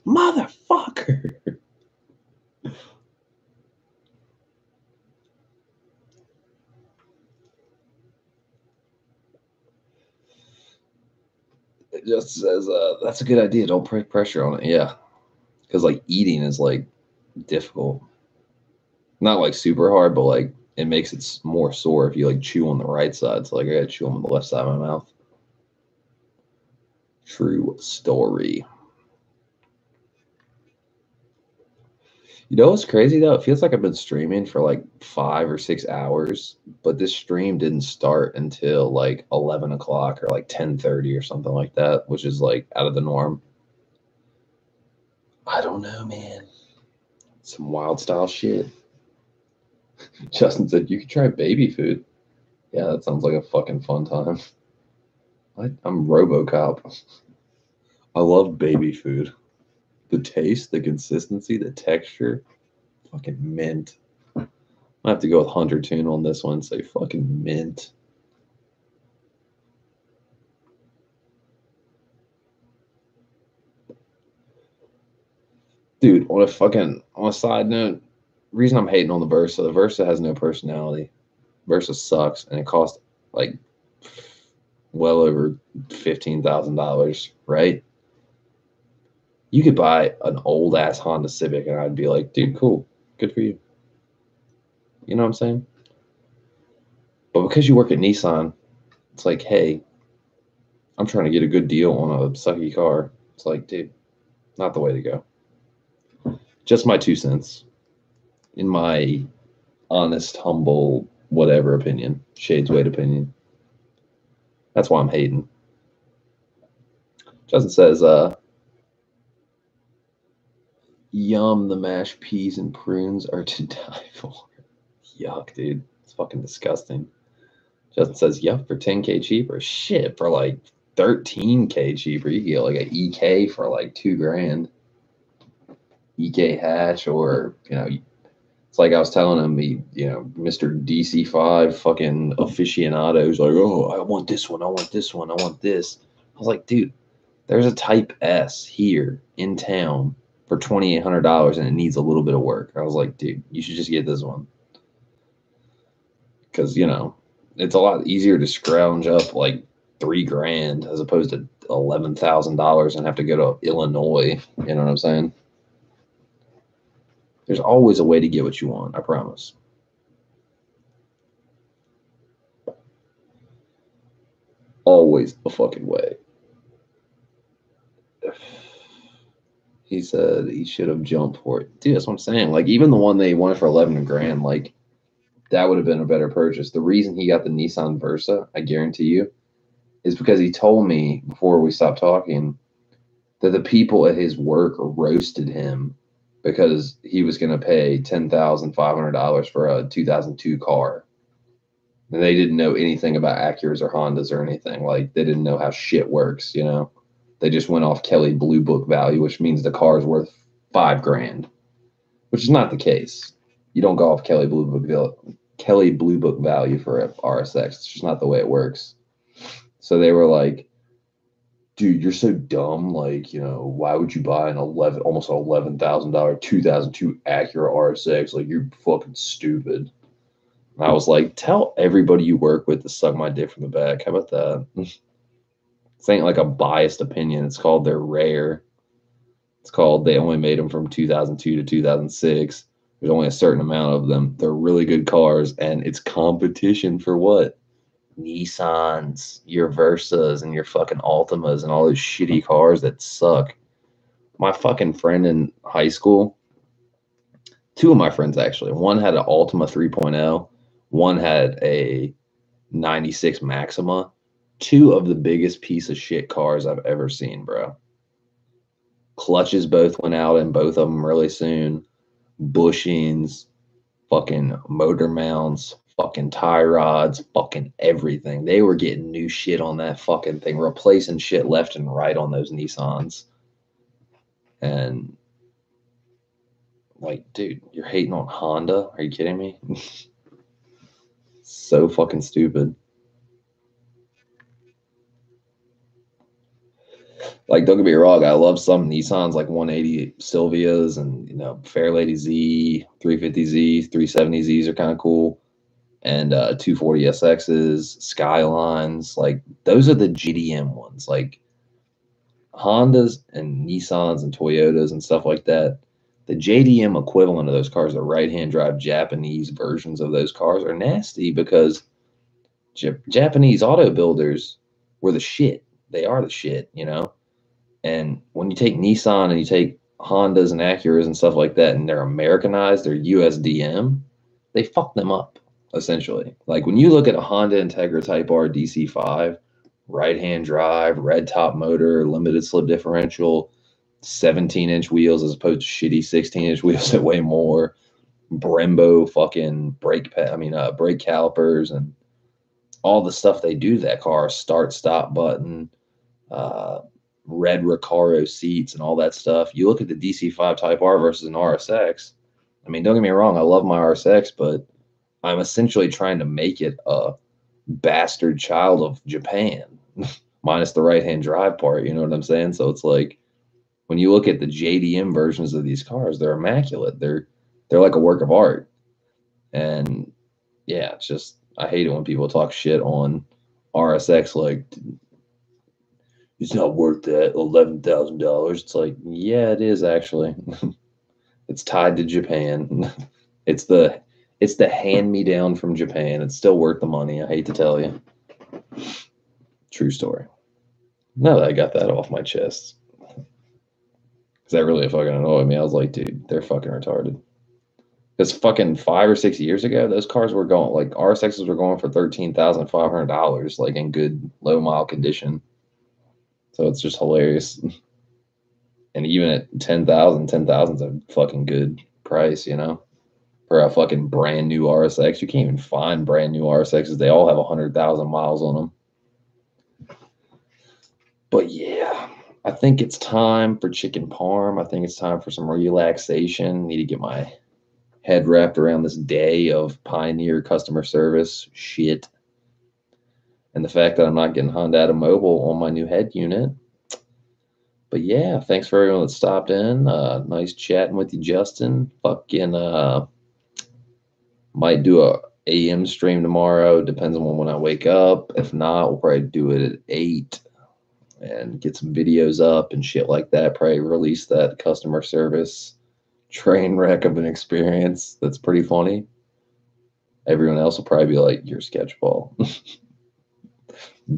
motherfucker. It just says, that's a good idea. Don't put pressure on it. Yeah, because like eating is like difficult. Not like super hard, but like it makes it more sore if you like chew on the right side. So like I gotta chew on the left side of my mouth. True story. You know what's crazy though? It feels like I've been streaming for like 5 or 6 hours, but this stream didn't start until like 11 o'clock or like 10:30 or something like that, which is like out of the norm. I don't know, man. Some wild style shit. Justin said, you could try baby food. Yeah, that sounds like a fucking fun time. I'm RoboCop. I love baby food. The taste, the consistency, the texture. Fucking mint. I have to go with Hunter Tune on this one. Say fucking mint. Dude, on a side note, reason I'm hating on the Versa has no personality. Versa sucks, and it costs like well over $15,000, right? You could buy an old ass Honda Civic, and I'd be like, dude, cool, good for you. You know what I'm saying? But because you work at Nissan, it's like, hey, I'm trying to get a good deal on a sucky car. It's like, dude, not the way to go. Just my 2 cents. In my honest, humble, whatever opinion, shades weight opinion. That's why I'm hating. Justin says, yum, the mashed peas and prunes are to die for. Yuck, dude. It's fucking disgusting. Justin says, yup, for 10K cheaper. Shit, for like 13K cheaper. You can get like an EK for like $2,000. EK hatch, or, you know, it's like I was telling him, Mr. DC5 fucking aficionado who's like, oh, I want this one, I want this one, I want this. I was like, dude, there's a Type S here in town for $2,800 and it needs a little bit of work. I was like, dude, you should just get this one. Because, you know, it's a lot easier to scrounge up like $3,000 as opposed to $11,000 and have to go to Illinois. You know what I'm saying? There's always a way to get what you want, I promise. Always a fucking way. He said he should have jumped for it. Dude, that's what I'm saying. Like, even the one they wanted for $11,000, like, that would have been a better purchase. The reason he got the Nissan Versa, I guarantee you, is because he told me before we stopped talking that the people at his work roasted him because he was going to pay $10,500 for a 2002 car. And they didn't know anything about Acuras or Hondas or anything. Like, they didn't know how shit works, you know? They just went off Kelley Blue Book value, which means the car is worth $5,000, which is not the case. You don't go off Kelley Blue Book value for a RSX. It's just not the way it works. So they were like, dude, you're so dumb. Like, you know, why would you buy an almost $11,000 2002 Acura RSX? Like, you're fucking stupid. And I was like, tell everybody you work with to suck my dick from the back. How about that? This ain't like a biased opinion. It's called they're rare. It's called they only made them from 2002 to 2006. There's only a certain amount of them. They're really good cars, and it's competition for what? Nissans, your Versas, and your fucking Altimas, and all those shitty cars that suck. My fucking friend in high school, two of my friends actually, one had an Altima 3.0, one had a 96 Maxima. Two of the biggest piece of shit cars I've ever seen, bro. Clutches both went out in both of them really soon. Bushings, fucking motor mounts, fucking tie rods, fucking everything. They were getting new shit on that fucking thing, replacing shit left and right on those Nissans. And, like, dude, you're hating on Honda? Are you kidding me? So fucking stupid. Like, don't get me wrong, I love some Nissans, like 180 Silvias and, you know, Fairlady Z, 350Z, 370Zs are kind of cool. And 240 SXs, Skylines, like, those are the GDM ones. Like, Hondas and Nissans and Toyotas and stuff like that, the JDM equivalent of those cars, the right-hand drive Japanese versions of those cars, are nasty because Japanese auto builders were the shit. They are the shit, you know? And when you take Nissan and you take Hondas and Acuras and stuff like that, and they're Americanized, they're USDM, they fuck them up, essentially. Like, when you look at a Honda Integra Type R DC5, right-hand drive, red top motor, limited slip differential, 17-inch wheels as opposed to shitty 16-inch wheels that weigh more, Brembo fucking brake calipers, and all the stuff they do to that car, start-stop button, red Recaro seats and all that stuff. You look at the DC5 Type R versus an RSX. I mean, don't get me wrong, I love my RSX, but I'm essentially trying to make it a bastard child of Japan, minus the right-hand drive part, you know what I'm saying? So it's like, when you look at the JDM versions of these cars, they're immaculate. They're like a work of art. And yeah, it's just, I hate it when people talk shit on RSX like, it's not worth that $11,000. It's like, yeah, it is actually. It's tied to Japan. It's the hand-me-down from Japan. It's still worth the money. I hate to tell you. True story. Now that I got that off my chest, because that really fucking annoyed me. I was like, dude, they're fucking retarded. Because fucking 5 or 6 years ago, those cars were going, like, RSXs were going for $13,500, like, in good low mile condition. So it's just hilarious. And even at 10,000's a fucking good price, you know, for a fucking brand new RSX. You can't even find brand new RSXs. They all have 100,000 miles on them. But yeah, I think it's time for chicken parm. I think it's time for some relaxation. Need to get my head wrapped around this day of Pioneer customer service shit. And the fact that I'm not getting Honda Mobile on my new head unit. But yeah, thanks for everyone that stopped in. Nice chatting with you, Justin. Fucking might do a AM stream tomorrow. Depends on when I wake up. If not, we'll probably do it at 8 and get some videos up and shit like that. Probably release that customer service train wreck of an experience. That's pretty funny. Everyone else will probably be like, "You're sketchball."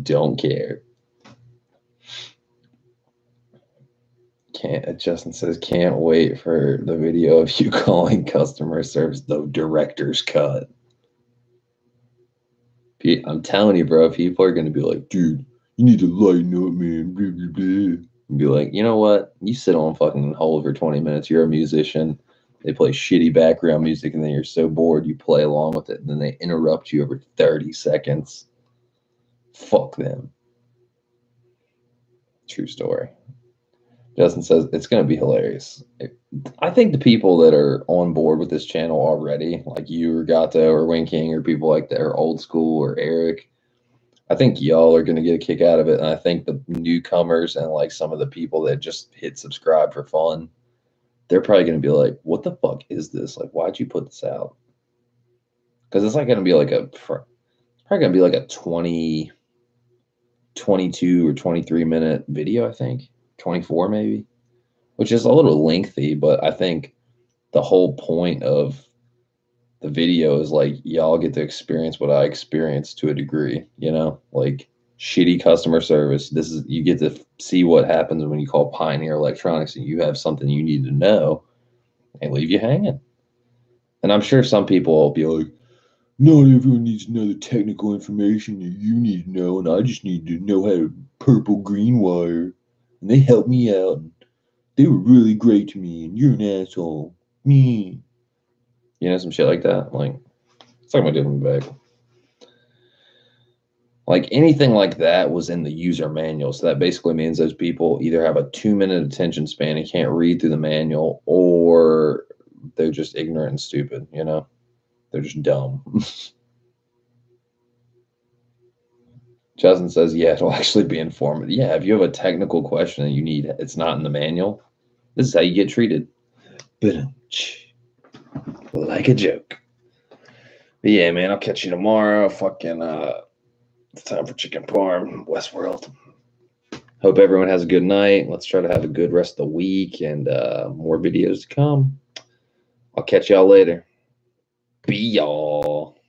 Don't care. Justin says, can't wait for the video of you calling customer service the director's cut. I'm telling you, bro, people are going to be like, dude, you need to lighten up, man. Blah, blah, blah. And be like, you know what? You sit on fucking hold for 20 minutes. You're a musician. They play shitty background music, and then you're so bored you play along with it, and then they interrupt you every 30 seconds. Fuck them. True story. Justin says it's going to be hilarious. I think the people that are on board with this channel already, like you or Gato or Winking or people like that, or Old School or Eric, I think y'all are going to get a kick out of it. And I think the newcomers and like some of the people that just hit subscribe for fun, they're probably going to be like, what the fuck is this? Like, why'd you put this out? Because it's like going to be like probably going to be like a 22 or 23 minute video, I think. 24 maybe, which is a little lengthy, but I think the whole point of the video is like y'all get to experience what I experienced to a degree, you know, like shitty customer service. This is, you get to see what happens when you call Pioneer Electronics and you have something you need to know and leave you hanging. And I'm sure some people will be like, not everyone needs to know the technical information that you need to know, and I just need to know how to purple green wire. And they helped me out. And they were really great to me. And you're an asshole. Me. You know, some shit like that. Like, it's like my different bag. Like, anything like that was in the user manual. So that basically means those people either have a 2-minute attention span and can't read through the manual, or they're just ignorant and stupid, you know? They're just dumb. Justin says, yeah, it'll actually be informative. Yeah, if you have a technical question and you need, it's not in the manual, this is how you get treated. Like a joke. But yeah, man, I'll catch you tomorrow. Fucking, it's time for chicken parm, Westworld. Hope everyone has a good night. Let's try to have a good rest of the week and more videos to come. I'll catch y'all later. Be y'all.